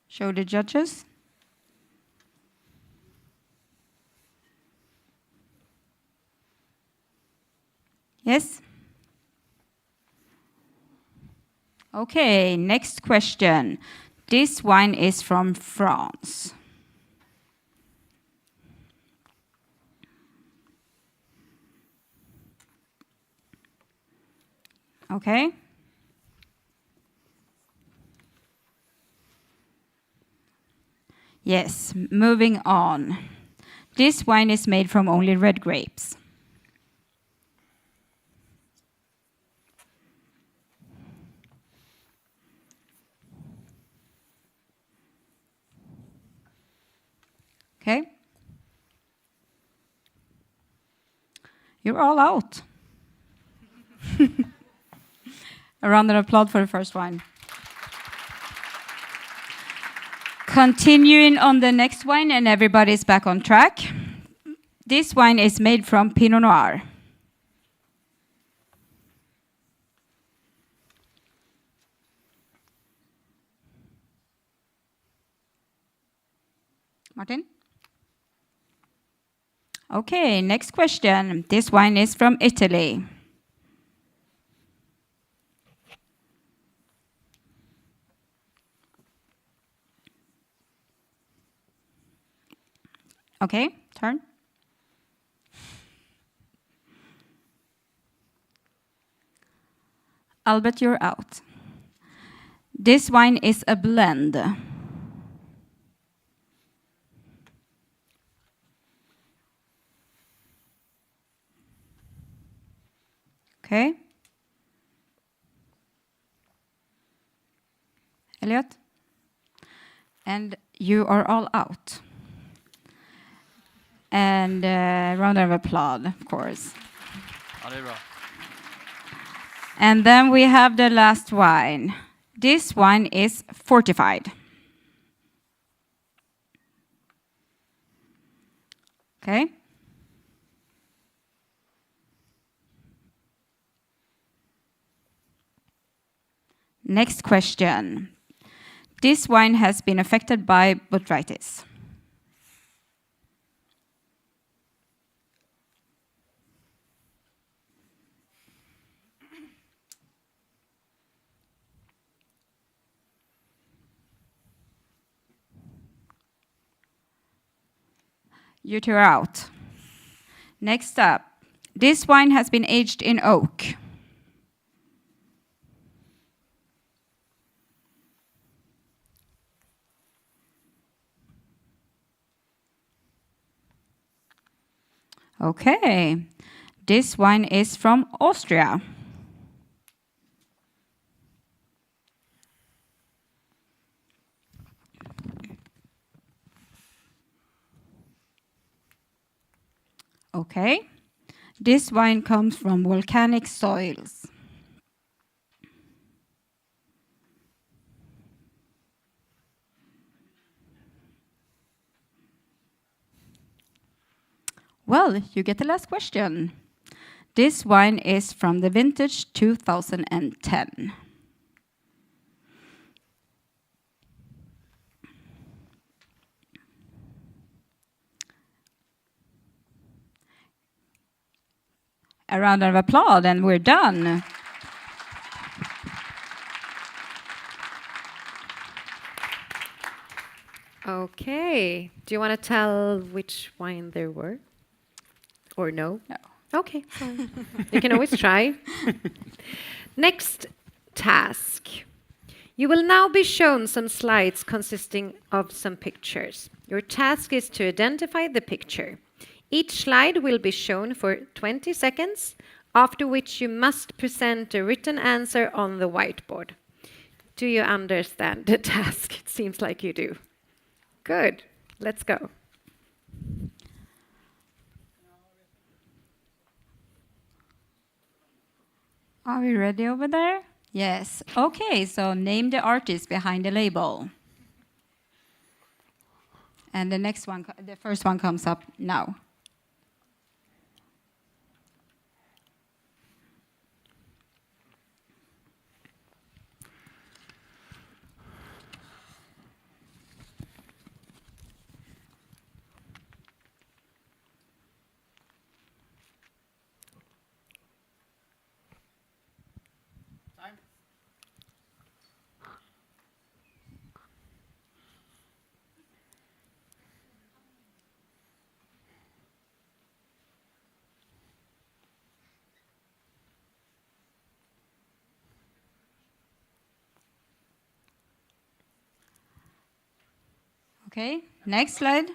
Show the judges. Yes? Okay, next question. This wine is from France. Okay. Yes, moving on. This wine is made from only red grapes. Okay. You're all out. A round of applause for the first wine. Continuing on the next wine, and everybody's back on track. This wine is made from Pinot Noir. Martin? Okay, next question. This wine is from Italy. Okay, turn. Albert, you're out. This wine is a blend. Okay. Elliot? And you are all out. And round of applause, of course. Ja, det är bra. And then we have the last wine. This wine is fortified. Okay. Next question. This wine has been affected by botrytis. You two are out. Next up. This wine has been aged in oak. Okay. This wine is from Austria. Okay. This wine comes from volcanic soils. Well, you get the last question. This wine is from the vintage 2010. A round of applause, and we're done. Okay. Do you want to tell which wine there were? Or no? No. Okay, fine. You can always try. Next task. You will now be shown some slides consisting of some pictures. Your task is to identify the picture. Each slide will be shown for 20 seconds, after which you must present a written answer on the whiteboard. Do you understand the task? It seems like you do. Good. Let's go. Are we ready over there? Yes. Okay, so name the artist behind the label. And the next one, the first one comes up now. Okay, next slide.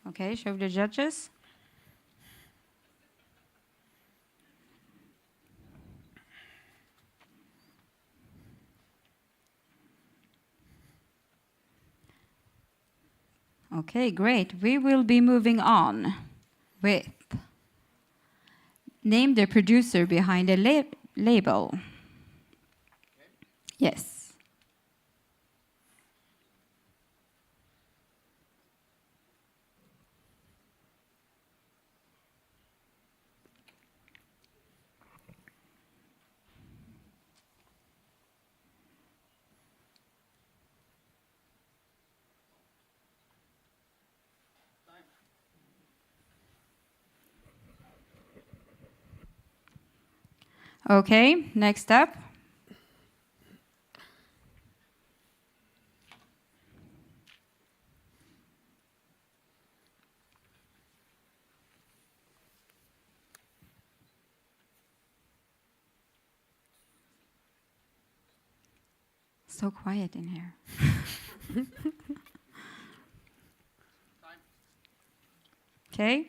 Okay, show the judges. Okay, great. We will be moving on with name the producer behind the label. Yes. Okay, next up. So quiet in here. Okay.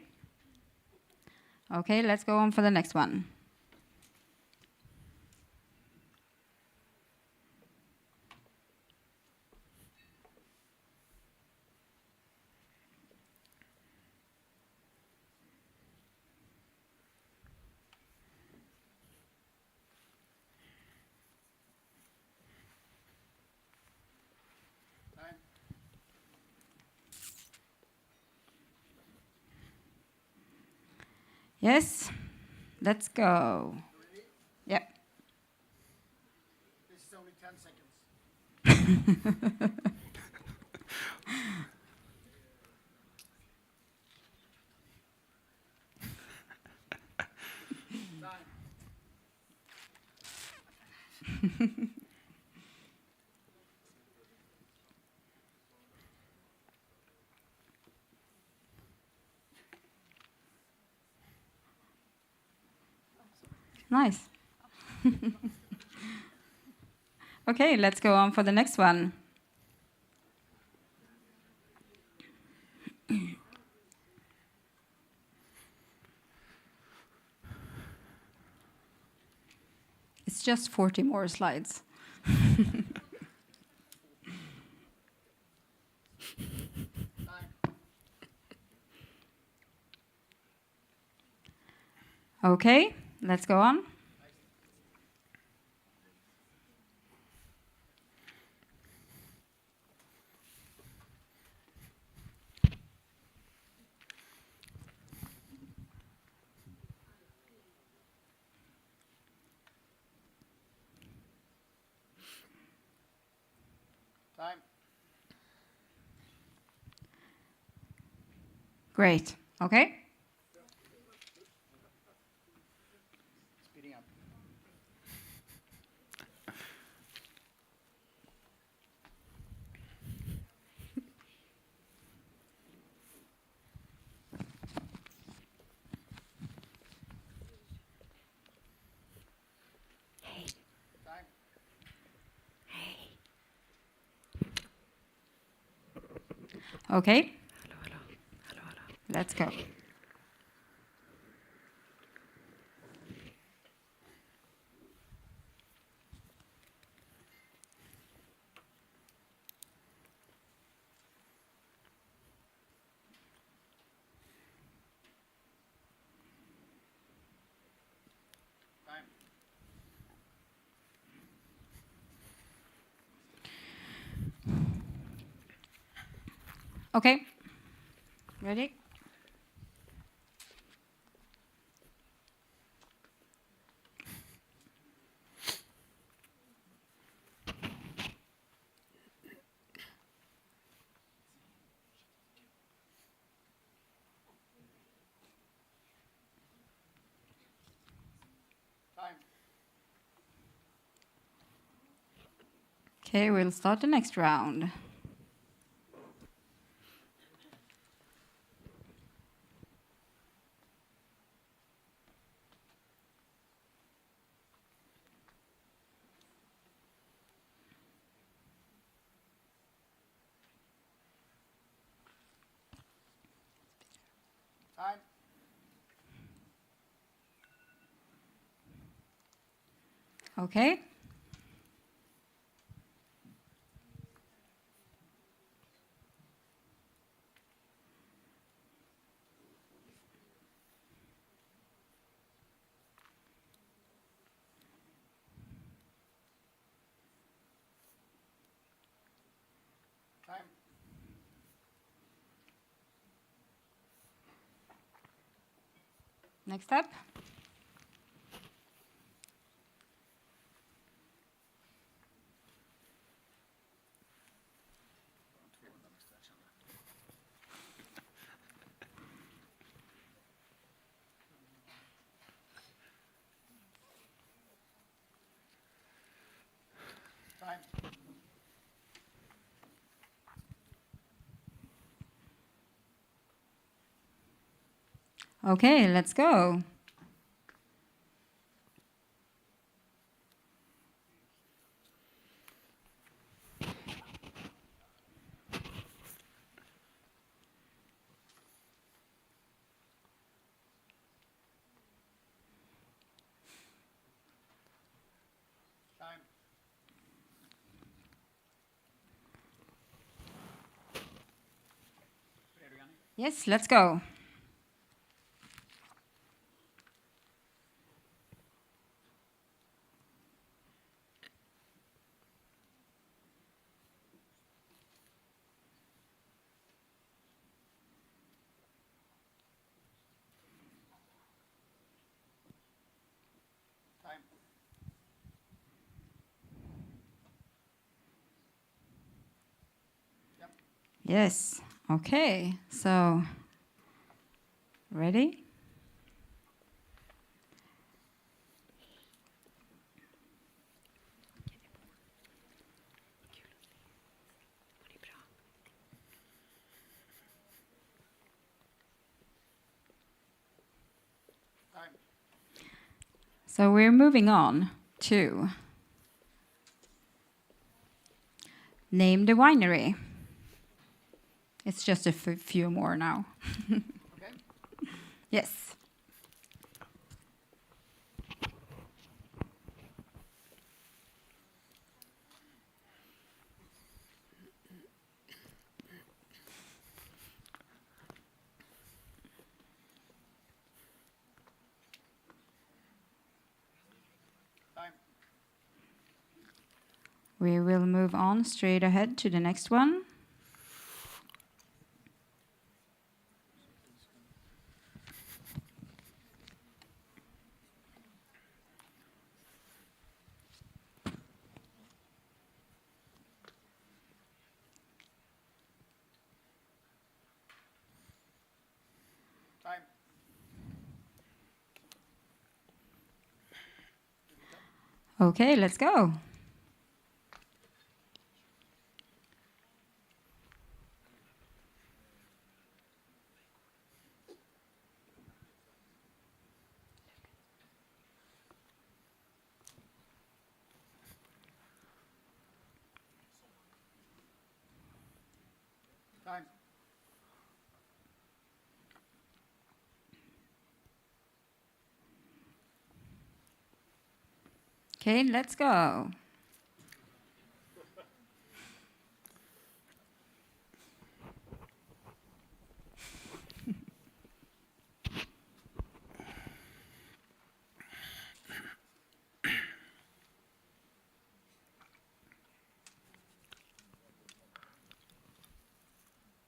Okay, let's go on for the next one. Yes, let's go. Yep. This is only 10 seconds. Nice. Okay, let's go on for the next one. It's just 40 more slides. Okay, let's go on. Time. Great. Okay. Speeding up. Time. Okay. Let's go. Time. Okay. Ready? Time. Okay, we'll start the next round. Time. Okay. Time. Next up. Okay, let's go. Yes, let's go. Yes. Okay. So, ready? So we're moving on to name the winery. It's just a few more now. Okay. Yes. We will move on straight ahead to the next one. Time. Okay, let's go. Time. Okay, let's go.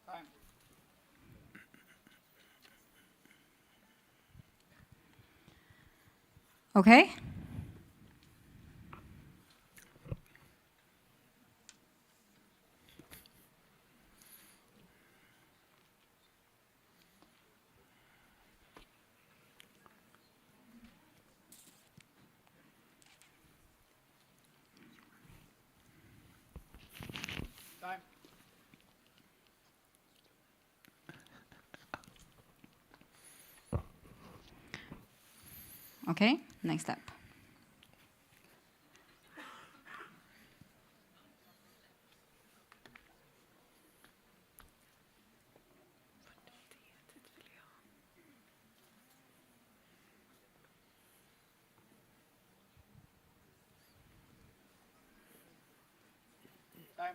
Time. Okay. Time. Okay, next up. Time.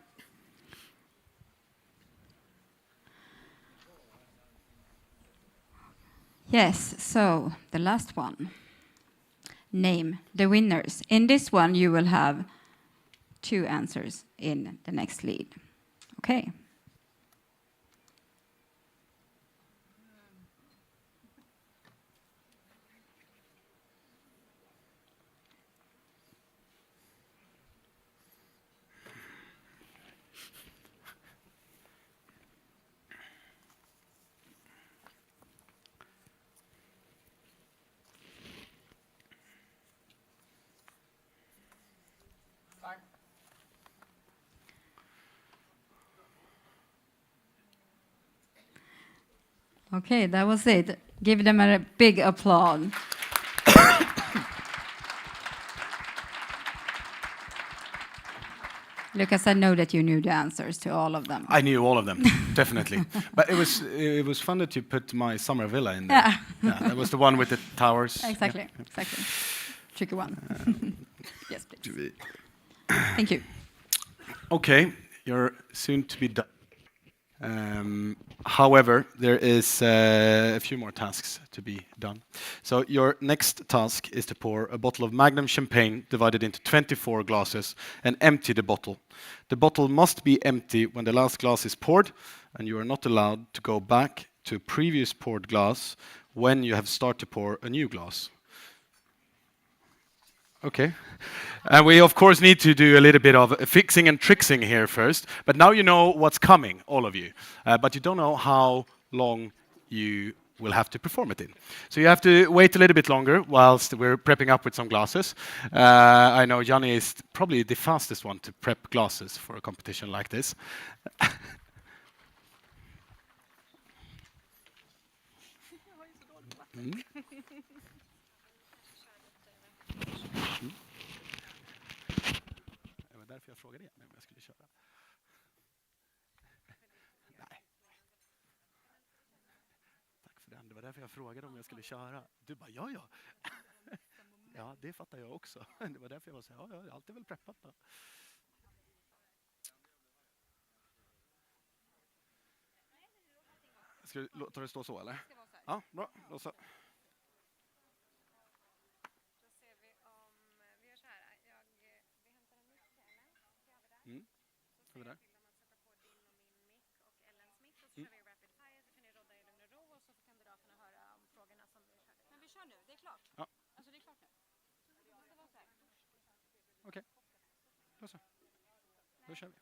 Yes, so the last one. Name the winners. In this one, you will have 2 answers in the next lead. Okay. Time. Okay, that was it. Give them a big applause. Lucas, I know that you knew the answers to all of them. I knew all of them, definitely. But it was fun that you put my summer villa in there. Yeah. That was the one with the towers. Exactly, Yeah. exactly. Tricky one. Yes, please. Thank you. Okay, you're soon to be done. However, there is a few more tasks to be done. So your next task is to pour a bottle of Magnum champagne divided into 24 glasses and empty the bottle. The bottle must be empty when the last glass is poured, and you are not allowed to go back to a previous poured glass when you have started to pour a new glass. Okay. And we, of course, need to do a little bit of fixing and tricksing here first. But now you know what's coming, all of you. But you don't know how long you will have to perform it in. So you have to wait a little bit longer whilst we're prepping up with some glasses. I know Johnny is probably the fastest one to prep glasses for a competition like this. Mm. Det var därför jag frågade igen om jag skulle köra. Nej. Tack för den. Det var därför jag frågade om jag skulle köra. Du bara, ja. Ja, det fattar jag också. Det var därför jag var så här, ja, allt är väl preppat då. Ska du låta det stå så, eller? Ja, bra. Då så. Mm. Ska vi där? Mm. Men vi kör nu, det är klart. Ja. Alltså det är klart nu. Okej. Då så. Då kör vi.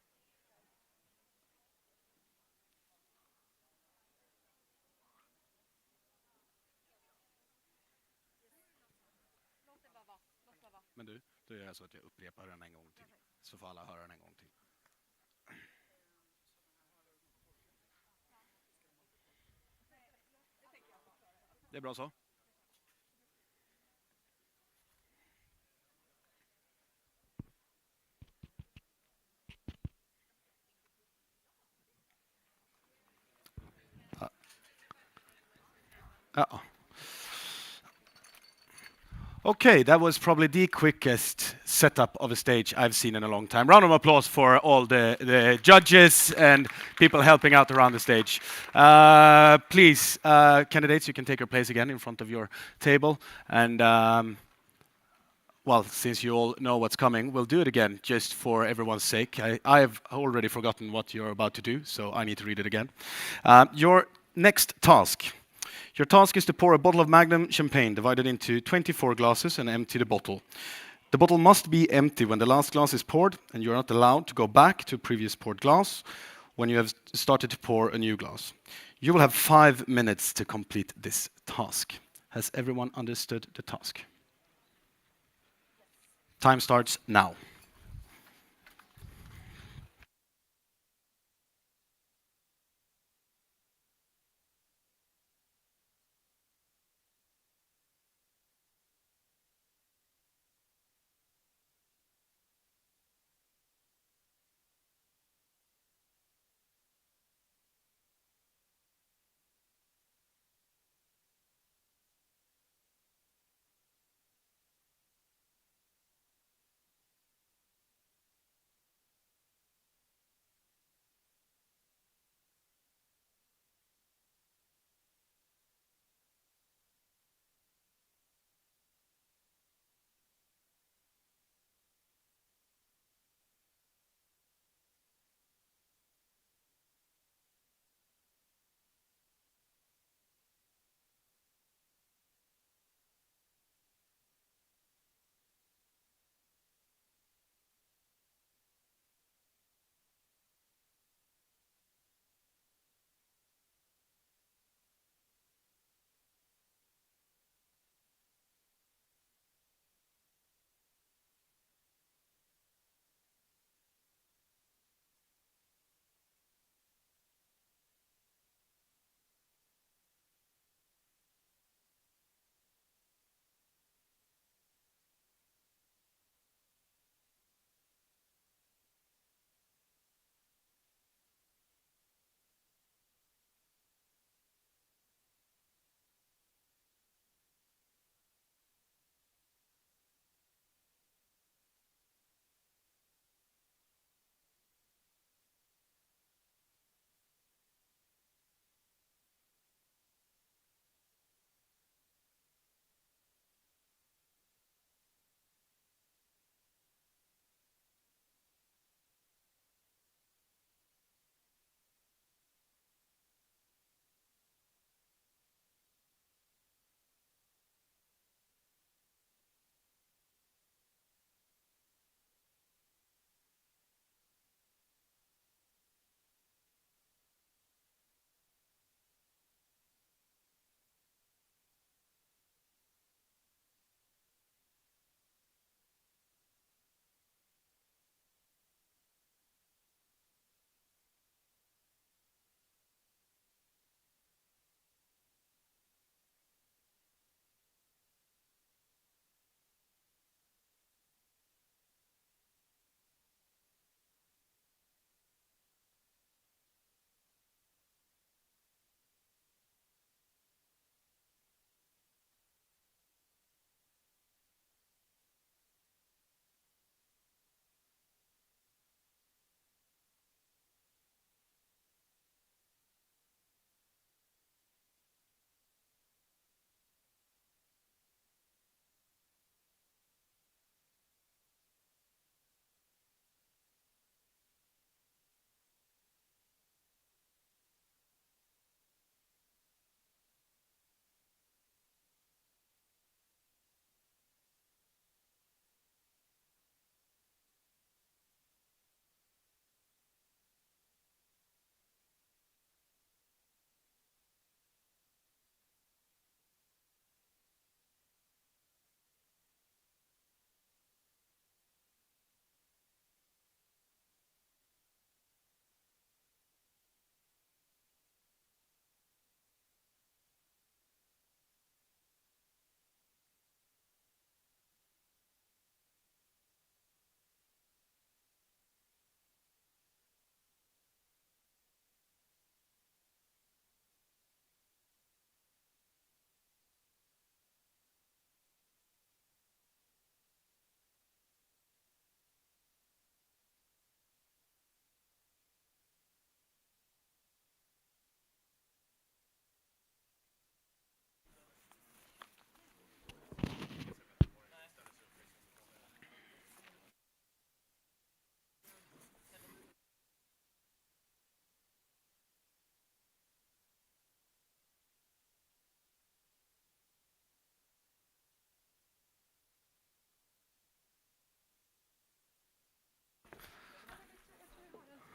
Men du, då gör jag så att jag upprepar den en gång till. Så får alla höra den en gång till. Det är bra så. Ja. Okay, that was probably the quickest setup of a stage I've seen in a long time. Round of applause for all the judges and people helping out around the stage. Please, candidates, you can take your place again in front of your table. And, well, since you all know what's coming, we'll do it again just for everyone's sake. I've already forgotten what you're about to do, so I need to read it again. Your next task. Your task is to pour a bottle of Magnum champagne divided into 24 glasses and empty the bottle. The bottle must be empty when the last glass is poured, and you're not allowed to go back to a previous poured glass when you have started to pour a new glass. You will have 5 minutes to complete this task. Has everyone understood the task? Time starts now.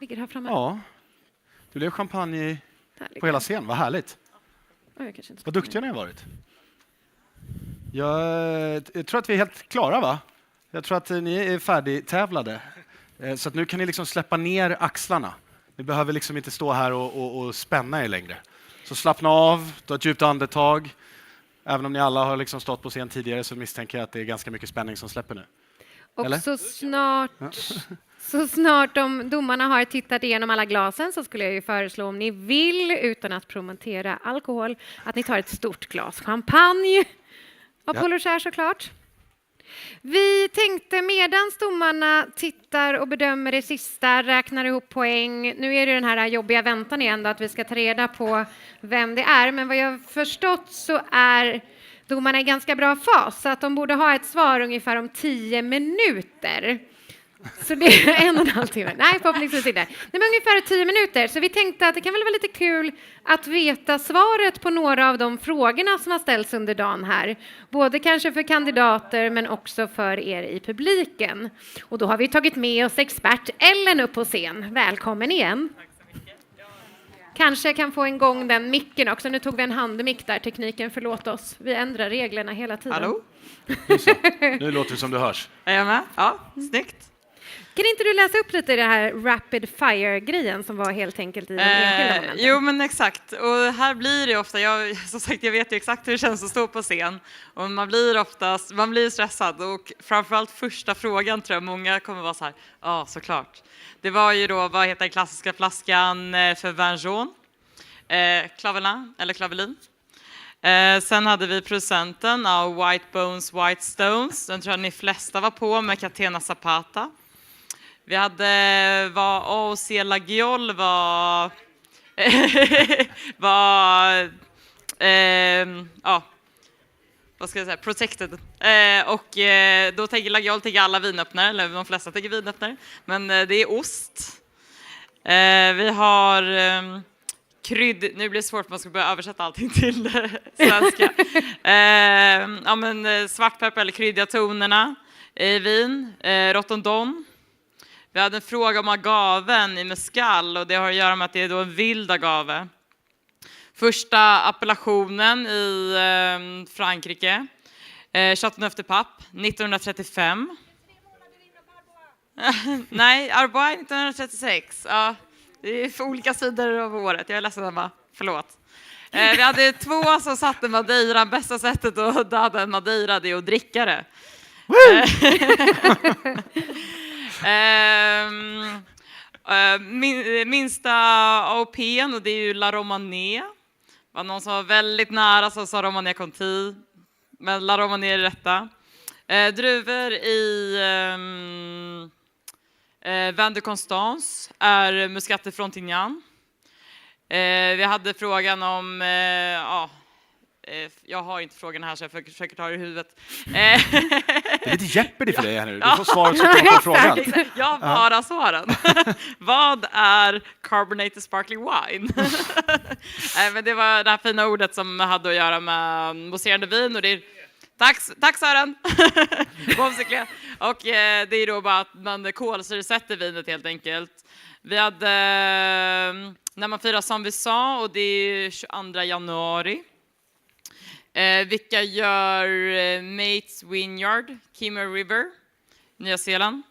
ligger här framme. Ja. Det blev champagne på hela scen. Vad härligt. Vad duktiga ni har varit. Jag tror att vi är helt klara, va? Jag tror att ni är färdigtävlade. Så att nu kan ni liksom släppa ner axlarna. Ni behöver liksom inte stå här och spänna er längre. Så slappna av, ta ett djupt andetag. Även om ni alla har liksom stått på scen tidigare så misstänker jag att det är ganska mycket spänning som släpper nu. Och Eller? så snart domarna har tittat igenom alla glasen så skulle jag ju föreslå, om ni vill, utan att promotera alkohol, att ni tar ett stort glas champagne. Och Paul Rocher såklart. Vi tänkte medans domarna tittar och bedömer det sista, räknar ihop poäng. Nu är det den här jobbiga väntan igen då, att vi ska ta reda på vem det är. Men vad jag har förstått så är domarna i ganska bra fas, så att de borde ha ett svar ungefär om 10 minuter. Så det är 1,5 timme. Nej, förhoppningsvis inte. Det är ungefär 10 minuter. Så vi tänkte att det kan väl vara lite kul att veta svaret på några av de frågorna som har ställts under dagen här. Både kanske för kandidater men också för er i publiken. Och då har vi tagit med oss expert Ellen upp på scen. Välkommen igen. Kanske kan få en gång den micken också. Nu tog vi en handmick där, tekniken, förlåt oss. Vi ändrar reglerna hela tiden. Hallå? Nu låter det som du hörs. Är jag med? Ja, snyggt. Kan inte du läsa upp lite det här rapid fire-grejen som var helt enkelt i de enskilda momenten? Jo, men exakt. Och här blir det ofta, som sagt, jag vet ju exakt hur det känns att stå på scen. Och man blir stressad. Och framförallt första frågan tror jag många kommer vara så här, ja, såklart. Det var ju då, vad heter den klassiska flaskan för vin jaune? Clavelin, eller Clavelin. Sen hade vi producenten av White Bones, White Stones. Den tror jag ni flesta var på med Catena Zapata. Vi hade vad AOC Lagiol var vad ska jag säga, protected. Då tänker Lagiol alla vinöppnare, eller de flesta tänker vinöppnare, men det är ost. Vi har krydd, nu blir det svårt, man ska börja översätta allting till svenska. Svartpeppar eller kryddiga tonerna i vin, rotondon. Vi hade en fråga om agaven i mescal, och det har att göra med att det är då en vild agave. Första appellationen i Frankrike, Chateauneuf de Pape, 1935. Nej, Arbois 1936. Ja, det är för olika sidor av året. Jag är ledsen, Emma. Förlåt. Vi hade 2 som satte Madeira. Bästa sättet att döda en Madeira, det är att dricka det. Minsta AOP:n, och det är ju La Romanée. Var någon som var väldigt nära som sa Romanée Conti, men La Romanée är rätta. Druvor i Vin de Constance är Muscat de Frontignan. Vi hade frågan om jag har inte frågan här så jag försöker ta det i huvudet. Det är lite Jeopardy för dig här nu. Du får svaret så kommer på frågan. Jag har bara svaren. Vad är carbonated sparkling wine? Men det var det här fina ordet som hade att göra med mousserande vin. Och det är, tack Sören! Och det är då bara att man kolsyresätter vinet helt enkelt. Vi hade när man firar som vi sa, och det är 22 januari. Vilka gör Mates Vineyard, Kimmer River, Nya Zeeland.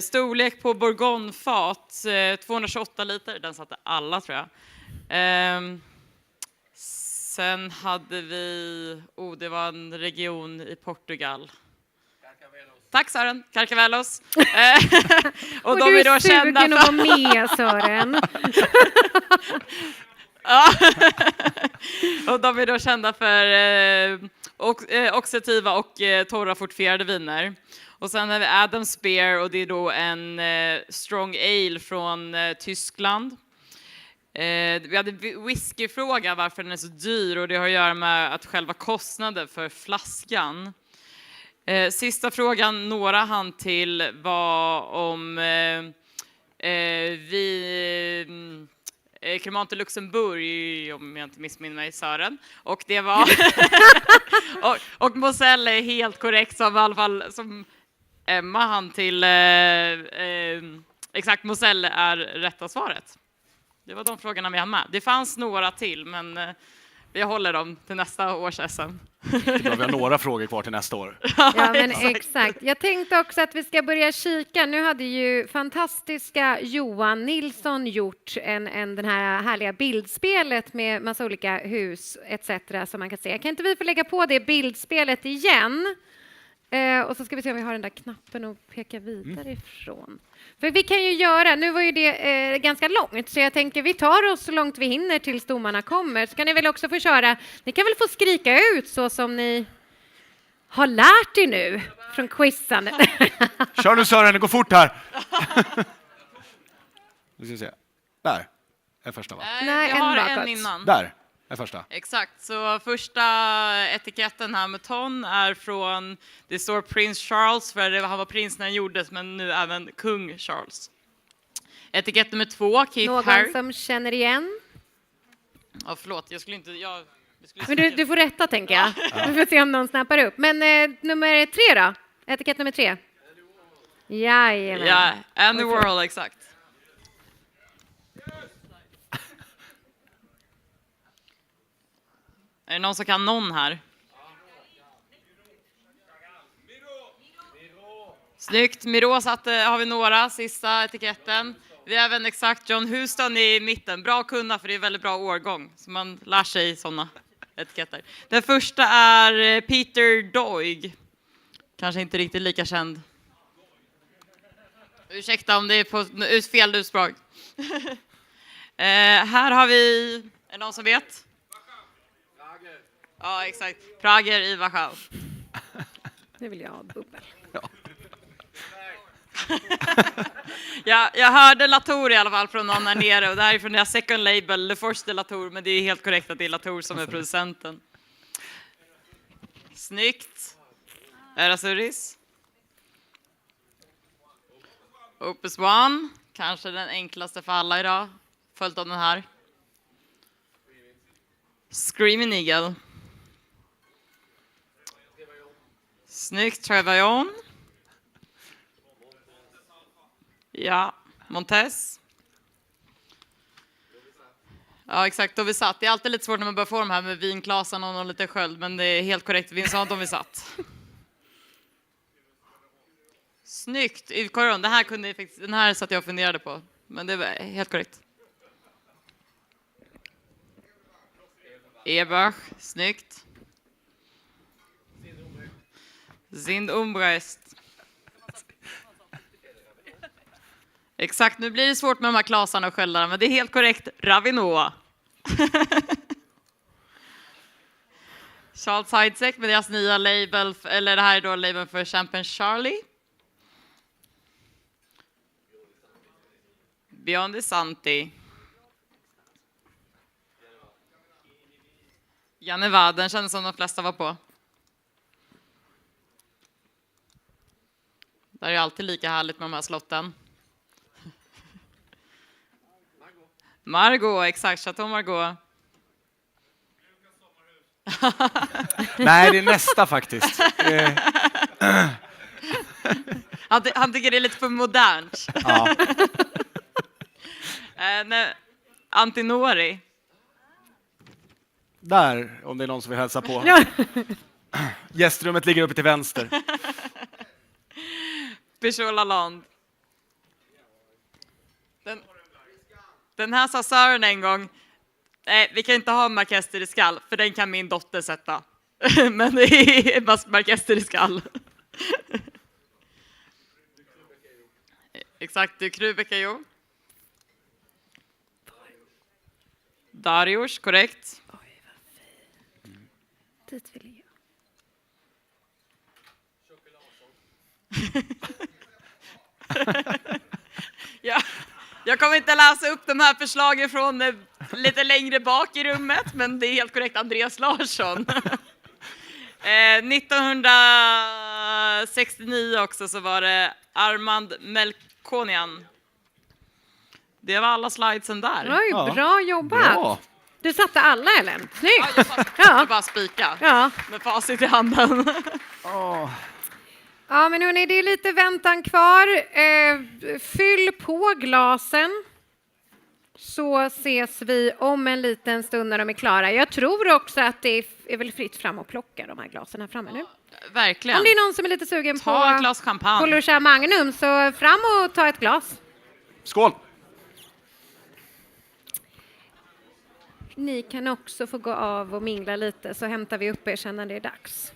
Storlek på bourgognefat, 228 liter, den satte alla tror jag. Sen hade vi, det var en region i Portugal. Tack Sören, Carcavelos. Och de är då kända för att vara med, Sören. Och de är då kända för oxidativa och torra fortifierade viner. Och sen har vi Adam Spear, och det är då en strong ale från Tyskland. Vi hade whiskyfråga varför den är så dyr, och det har att göra med att själva kostnaden för flaskan. Sista frågan några hann till var om Cremant de Luxemburg, om jag inte missminner mig, Sören. Och det var och Moselle är helt korrekt, som i alla fall som Emma hann till Exakt, Moselle är rätta svaret. Det var de frågorna vi hann med. Det fanns några till, men vi håller dem till nästa års SM. Vi har några frågor kvar till nästa år. Ja, men exakt. Jag tänkte också att vi ska börja kika. Nu hade ju fantastiska Johan Nilsson gjort den här härliga bildspelet med massa olika hus etc. som man kan se. Kan inte vi få lägga på det bildspelet igen? Och så ska vi se om vi har den där knappen och peka vidare ifrån. För vi kan ju göra, nu var ju det ganska långt, så jag tänker vi tar oss så långt vi hinner tills domarna kommer. Så kan ni väl också få köra, ni kan väl få skrika ut så som ni har lärt er nu från quizandet. Kör nu Sören, det går fort här. Nu ska vi se. Där är första, va? Nej, vi har en innan. Där är första. Exakt, så första etiketten här med ton är från, det står Prins Charles, för han var prins när han gjordes, men nu även kung Charles. Etikett nummer 2, Keith Någon Harry. som känner igen? Ja, förlåt, jag skulle inte... Men du får rätta, tänker jag. Vi får se om någon snappar upp. Men nummer 3 då? Etikett nummer 3. Jajamän. Ja, and the world, exakt. Är det någon som kan någon här? Snyggt. Miro har vi några. Sista etiketten. Vi har även exakt John Huston i mitten. Bra att kunna, för det är väldigt bra årgång. Så man lär sig sådana etiketter. Den första är Peter Doig. Kanske inte riktigt lika känd. Ursäkta om det är på fel utspråk. Här har vi... Är det någon som vet? Ja, exakt. Prager i Warschau. Nu vill jag ha bubbel. Ja, jag hörde Latour i alla fall från någon här nere, och det här är från deras second label, Le Force de Latour, men det är helt korrekt att det är Latour som är producenten. Snyggt. Erasuris. Opus One, kanske den enklaste för alla idag, följt av den här. Screaming Eagle. Snyggt, Trevaillon. Ja, Montes. Ja, exakt, då vi satt. Det är alltid lite svårt när man börjar få de här med vinklasen och någon lite sköld, men det är helt korrekt. Vincent om vi satt. Snyggt, Yves Coron. Den här satt jag och funderade på, men det var helt korrekt. Ebach, snyggt. Sind Umbrest. Exakt, nu blir det svårt med de här klasarna och sköldarna, men det är helt korrekt. Ravinoa. Charles Heidsieck med deras nya label, eller det här är då labeln för Champagne Charlie. Beyond Santi. Janne Waden kändes som de flesta var på. Där är alltid lika härligt med de här slotten. Margot, exakt. Chateau Margot. Nej, det är nästa faktiskt. Han tycker det är lite för modernt. Ja. Antinori. Där, om det är någon som vill hälsa på. Gästrummet ligger uppe till vänster. Peugeot Lalonde. Den här sa Sören en gång. Vi kan inte ha Marqués de Riscal, för den kan min dotter sätta. Men det är Marqués de Riscal. Exakt, du Krubekajo. Darius, korrekt. Oj, vad fint. Dit vill jag. Ja, jag kommer inte läsa upp de här förslagen från lite längre bak i rummet, men det är helt korrekt. Andreas Larsson. 1969 också så var det Armand Melkonian. Det var alla slidesen där. Oj, bra jobbat. Bra. Du satte alla, eller? Snyggt. Ja, jag bara spika. Ja. Med facit i handen. Ja, men hörni, det är lite väntan kvar. Fyll på glasen. Så ses vi om en liten stund när de är klara. Jag tror också att det är väl fritt fram att plocka de här glasen här framme nu. Verkligen. Om det är någon som är lite sugen Ta ett glas champagne. på Lucia Magnum, så fram och ta ett glas. Skål! Ni kan också få gå av och mingla lite, så hämtar vi upp er sen när det är dags.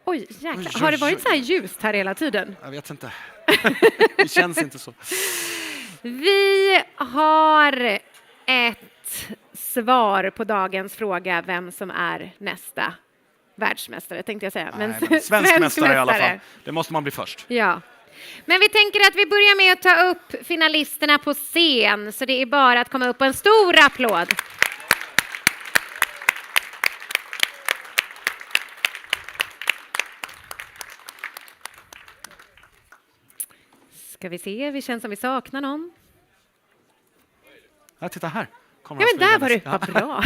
Oj, jäklar. Har det varit så här ljust här hela tiden? Jag vet inte. Det känns inte så. Vi har ett svar på dagens fråga, vem som är nästa världsmästare, tänkte jag säga. Men svensk mästare i alla fall. Det måste man bli först. Ja. Men vi tänker att vi börjar med att ta upp finalisterna på scen, så det är bara att komma upp på en stor applåd. Ska vi se, vi känns som vi saknar någon. Ja, titta här. Ja, men där var du. Vad bra.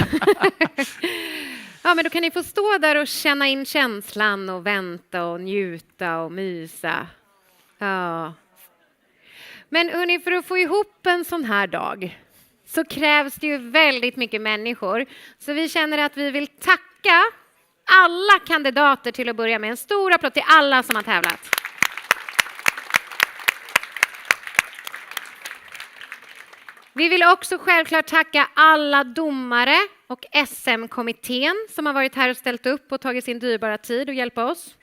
Ja, men då kan ni få stå där och känna in känslan och vänta och njuta och mysa. Ja. Men hörni, för att få ihop en sån här dag så krävs det ju väldigt mycket människor. Så vi känner att vi vill tacka alla kandidater till att börja med. En stor applåd till alla som har tävlat. Vi vill också självklart tacka alla domare och SM-kommittén som har varit här och ställt upp och tagit sin dyrbara tid och hjälpa oss.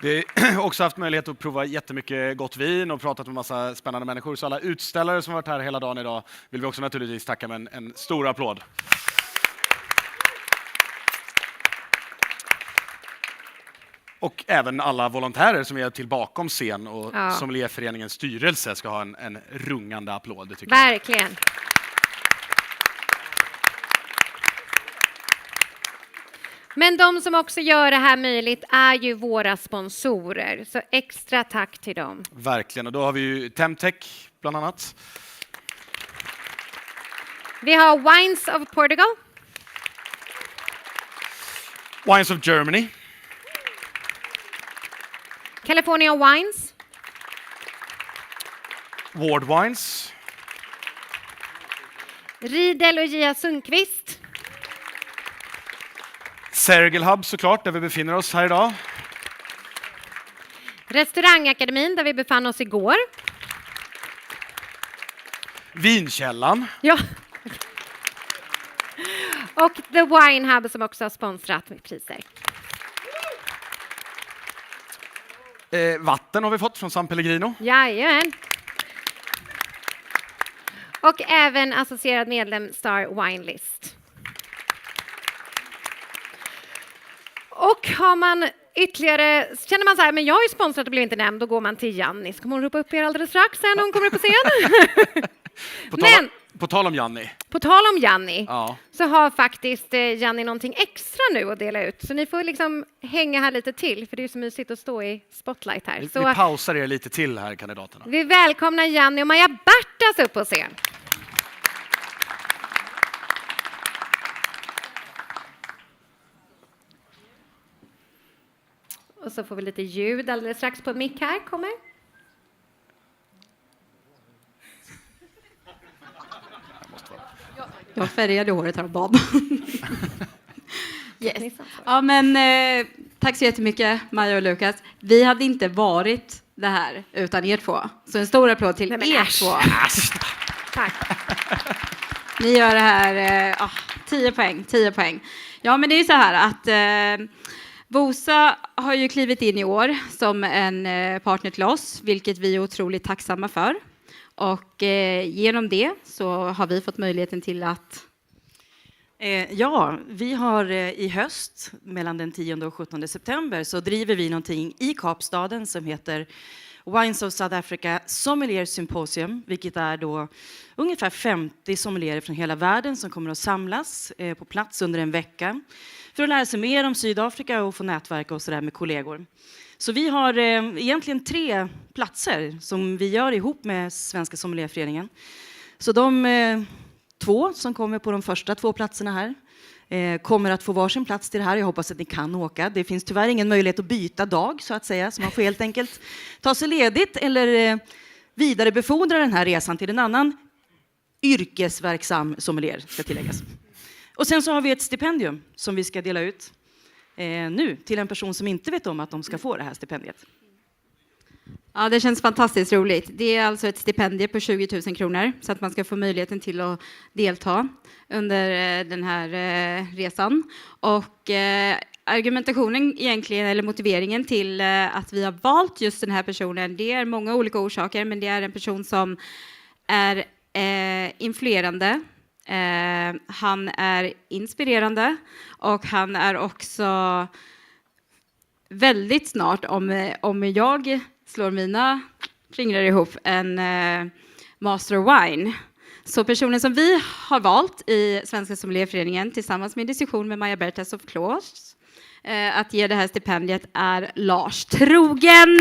Vi har också haft möjlighet att prova jättemycket gott vin och pratat med massa spännande människor. Så alla utställare som har varit här hela dagen idag vill vi också naturligtvis tacka med en stor applåd. Och även alla volontärer som är till bakom scen och sommelierföreningens styrelse ska ha en rungande applåd. Det tycker verkligen. Jag. Men de som också gör det här möjligt är ju våra sponsorer. Så extra tack till dem. Verkligen. Och då har vi ju Temtech bland annat. Vi har Wines of Portugal. Wines of Germany. California Wines. Ward Wines. Riedel och Gia Sundqvist. Sergelhub såklart, där vi befinner oss här idag. Restaurangakademin, där vi befann oss igår. Vinkällan. Ja. Och The Wine Hub som också har sponsrat med priser. Vatten har vi fått från San Pellegrino. Jajamän. Och även associerad medlem Star Wine List. Och har man ytterligare, känner man så här, men jag är sponsrad och blev inte nämnd, då går man till Janni. Så kommer hon ropa upp er alldeles strax när hon kommer upp på scen. På tal om Janni. På tal om Janni, ja. Så har faktiskt Janni någonting extra nu att dela ut. Så ni får liksom hänga här lite till, för det är så mysigt att stå i spotlight här. Vi pausar er lite till här, kandidaterna. Vi välkomnar Janni och Maja Bertas upp på scen. Och så får vi lite ljud alldeles strax på mick här. Kommer. Jag färgade håret här och bad. Yes. Ja, men tack så jättemycket, Maja och Lukas. Vi hade inte varit det här utan er två. Så en stor applåd till er två. Tack. Ni gör det här 10 poäng. Ja, men det är ju så här att Vosa har ju klivit in i år som en partner till oss, vilket vi är otroligt tacksamma för. Och genom det så har vi fått möjligheten till att... Ja, vi har i höst, mellan den 10 och 17 september, så driver vi någonting i Kapstaden som heter Wines of South Africa Sommelier Symposium, vilket är då ungefär 50 sommelierer från hela världen som kommer att samlas på plats under en vecka för att lära sig mer om Sydafrika och få nätverka och så där med kollegor. Så vi har egentligen 3 platser som vi gör ihop med Svenska Sommelierföreningen. Så de 2 som kommer på de första 2 platserna här kommer att få varsin plats till det här. Jag hoppas att ni kan åka. Det finns tyvärr ingen möjlighet att byta dag så att säga. Så man får helt enkelt ta sig ledigt eller vidarebefordra den här resan till en annan yrkesverksam sommelier, ska tilläggas. Och sen så har vi ett stipendium som vi ska dela ut nu till en person som inte vet om att de ska få det här stipendiet. Ja, det känns fantastiskt roligt. Det är alltså ett stipendium på 20 000 kronor så att man ska få möjligheten till att delta under den här resan. Och argumentationen egentligen, eller motiveringen till att vi har valt just den här personen, det är många olika orsaker, men det är en person som är influerande, han är inspirerande och han är också väldigt snart, om jag slår mina fingrar ihop, en Master of Wine. Så personen som vi har valt i Svenska Sommelierföreningen tillsammans med diskussion med Maja Bertas of Claus att ge det här stipendiet är Lars Trogen.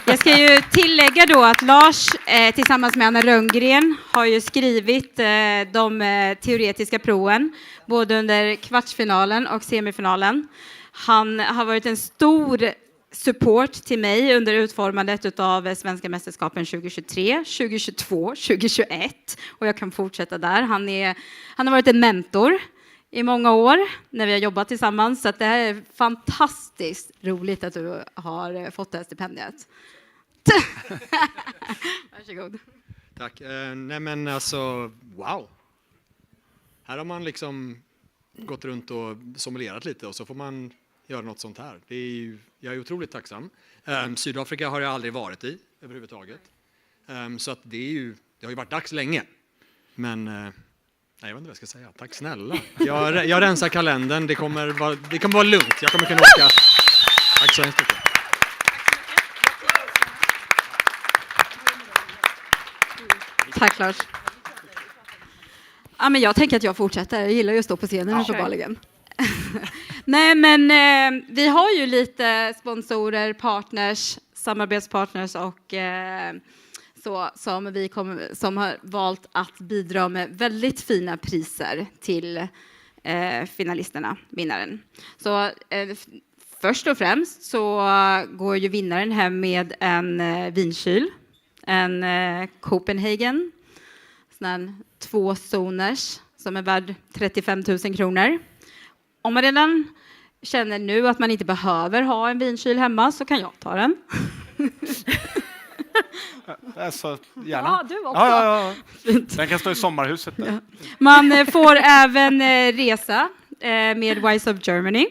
Jag ska ju tillägga då att Lars tillsammans med Anna Rönngren har ju skrivit de teoretiska proven både under kvartsfinalen och semifinalen. Han har varit en stor support till mig under utformandet av Svenska Mästerskapen 2023, 2022, 2021 och jag kan fortsätta där. Han har varit en mentor i många år när vi har jobbat tillsammans, så att det här är fantastiskt roligt att du har fått det här stipendiet. Varsågod. Tack. Nej men alltså, wow. Här har man liksom gått runt och sommelierat lite och så får man göra något sånt här. Jag är otroligt tacksam. Sydafrika har jag aldrig varit i överhuvudtaget. Så att det har ju varit dags länge. Men nej, jag vet inte vad jag ska säga. Tack snälla. Jag rensar kalendern. Det kommer vara lugnt. Jag kommer kunna åka. Tack så hemskt mycket. Tack Lars. Ja, men jag tänker att jag fortsätter. Jag gillar ju att stå på scenen uppenbarligen. Nej, men vi har ju lite sponsorer, partners, samarbetspartners och så som har valt att bidra med väldigt fina priser till finalisterna, vinnaren. Så först och främst så går ju vinnaren hem med en vinkyl, en Copenhagen, sån här 2-zoners som är värd 35 000 kronor. Om man redan känner nu att man inte behöver ha en vinkyl hemma så kan jag ta den. Alltså, gärna. Ja, du också. Ja. Den kan stå i sommarhuset där. Ja. Man får även resa med Wines of Germany.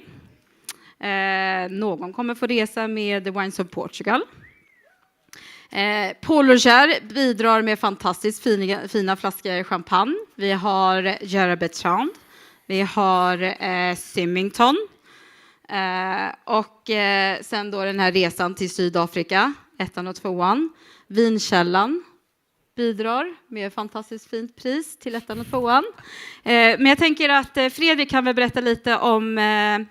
Någon kommer få resa med The Wines of Portugal. Paul Roger bidrar med fantastiskt fina flaskor champagne. Vi har Gerard Bertrand. Vi har Symington. Och sen då den här resan till Sydafrika, 1:an och 2:an. Vinkällan bidrar med fantastiskt fint pris till 1:an och 2:an. Men jag tänker att Fredrik kan väl berätta lite om en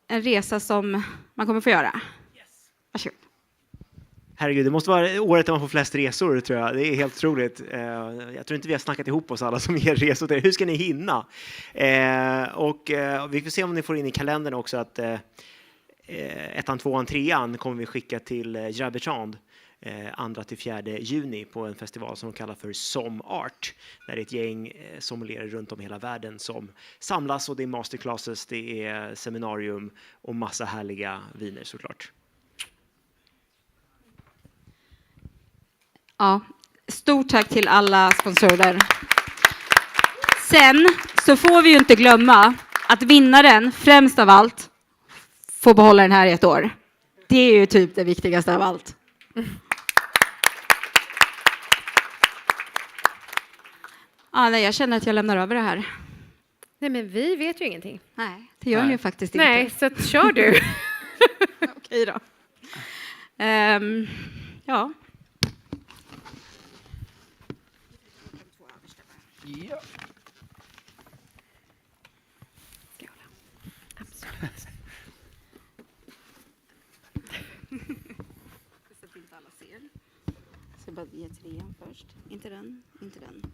resa som man kommer få göra. Varsågod. Herregud, det måste vara året där man får flest resor, tror jag. Det är helt otroligt. Jag tror inte vi har snackat ihop oss alla som ger resor till. Hur ska ni hinna? Och vi får se om ni får in i kalendern också att 1:an, 2:an, 3:an kommer vi skicka till Gerard Bertrand 2-4 juni på en festival som de kallar för SomArt. Där det är ett gäng sommelierer runt om hela världen som samlas och det är masterclasses, det är seminarium och massa härliga viner såklart. Ja, stort tack till alla sponsorer. Sen så får vi ju inte glömma att vinnaren främst av allt får behålla den här i ett år. Det är ju typ det viktigaste av allt. Ja, nej, jag känner att jag lämnar över det här. Nej, men vi vet ju ingenting. Nej, det gör ni ju faktiskt inte. Nej, så kör du. Okej då. Ja. Ja. Absolut. Så att inte alla ser. Jag ska bara ge 3:an först. Inte den, inte den.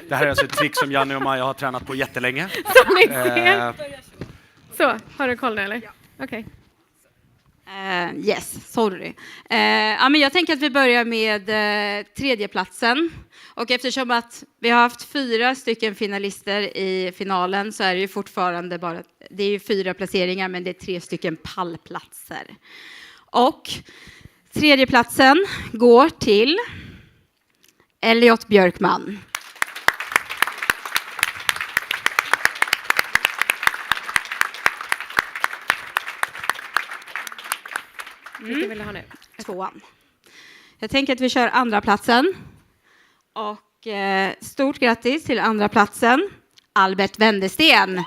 Det här är alltså ett trick som Janne och Maja har tränat på jättelänge. Som ni ser. Så, har du koll nu eller? Ja. Okej. Yes, sorry. Ja, men jag tänker att vi börjar med tredjeplatsen. Och eftersom att vi har haft 4 stycken finalister i finalen så är det ju fortfarande bara, det är ju 4 placeringar men det är 3 stycken pallplatser. Och tredjeplatsen går till Elliot Björkman. Vilken vill du ha nu? 2:an. Jag tänker att vi kör andra platsen. Och stort grattis till andra platsen, Albert Wendesten.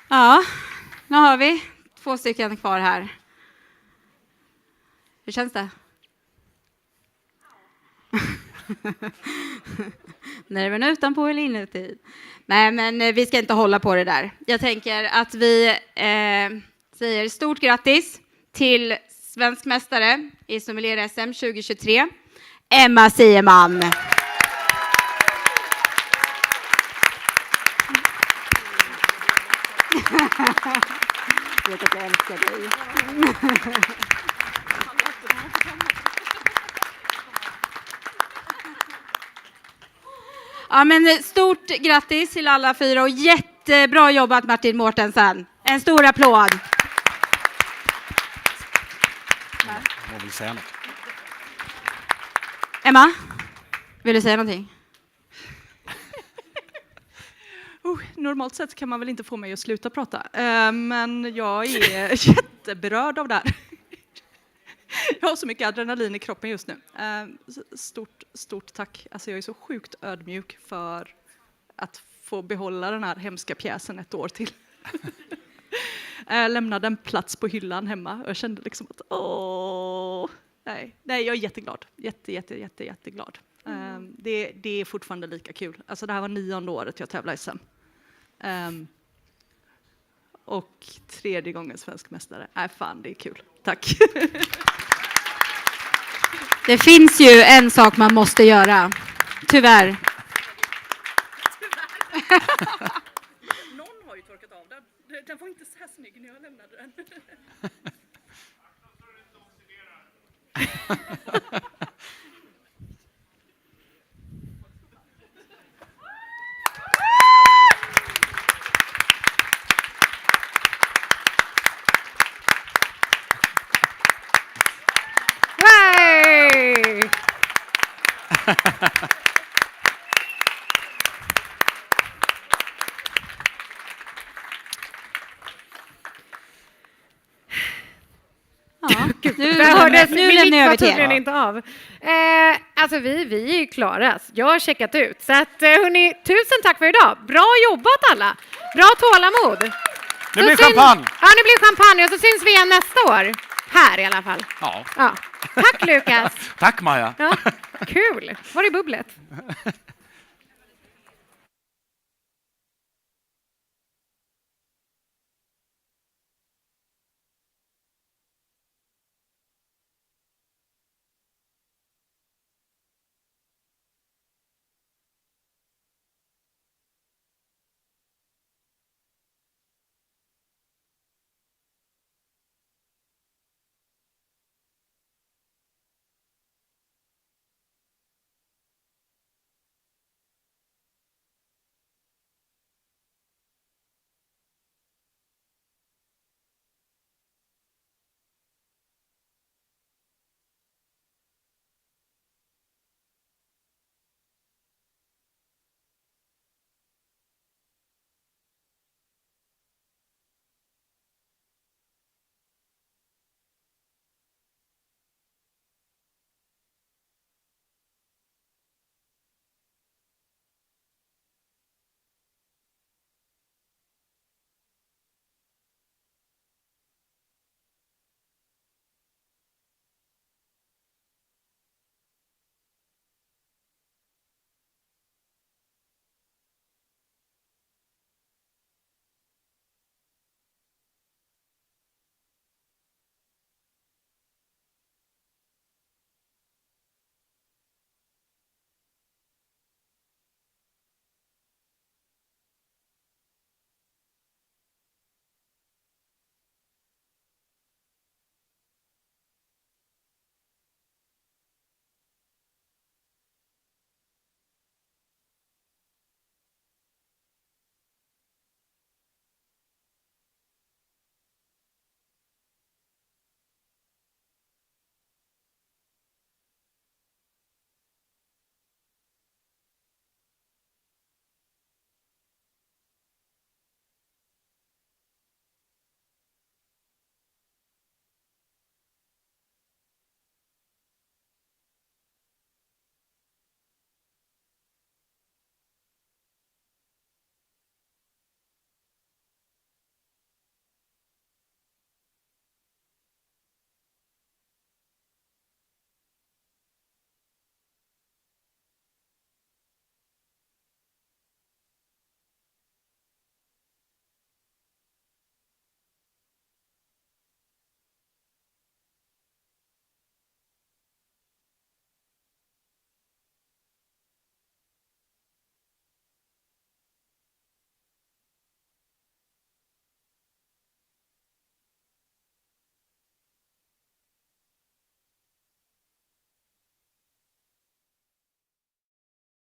Ja, nu har vi 2 stycken kvar här. Hur känns det? Nerven utanpå eller inuti? Nej, men vi ska inte hålla på det där. Jag tänker att vi säger stort grattis till svensk mästare i sommelier-SM 2023, Emma Sieman. Jag vet att jag älskar dig. Ja, men stort grattis till alla 4 och jättebra jobbat Martin Mårtensen. En stor applåd. Jag vill säga något. Emma, vill du säga någonting? Normalt sett kan man väl inte få mig att sluta prata, men jag är jätteberörd av det här. Jag har så mycket adrenalin i kroppen just nu. Stort tack. Alltså jag är så sjukt ödmjuk för att få behålla den här hemska pjäsen ett år till. Jag lämnade en plats på hyllan hemma och jag kände liksom att nej, jag är jätteglad. Jätteglad. Det är fortfarande lika kul. Alltså det här var 9:e året jag tävlar i SM. Och 3:e gången svensk mästare. Fan, det är kul. Tack. Det finns ju en sak man måste göra. Tyvärr. Någon har ju torkat av den. Den var inte så här snygg när jag lämnade den. Nu lämnar jag över till er. Inte av. Alltså vi är ju klara. Jag har checkat ut. Så att hörni, tusen tack för idag. Bra jobbat alla. Bra tålamod. Nu blir champagne. Ja, nu blir champagne och så syns vi igen nästa år. Här i alla fall. Ja. Tack Lukas. Tack Maja. Ja, kul. Var är bubblet?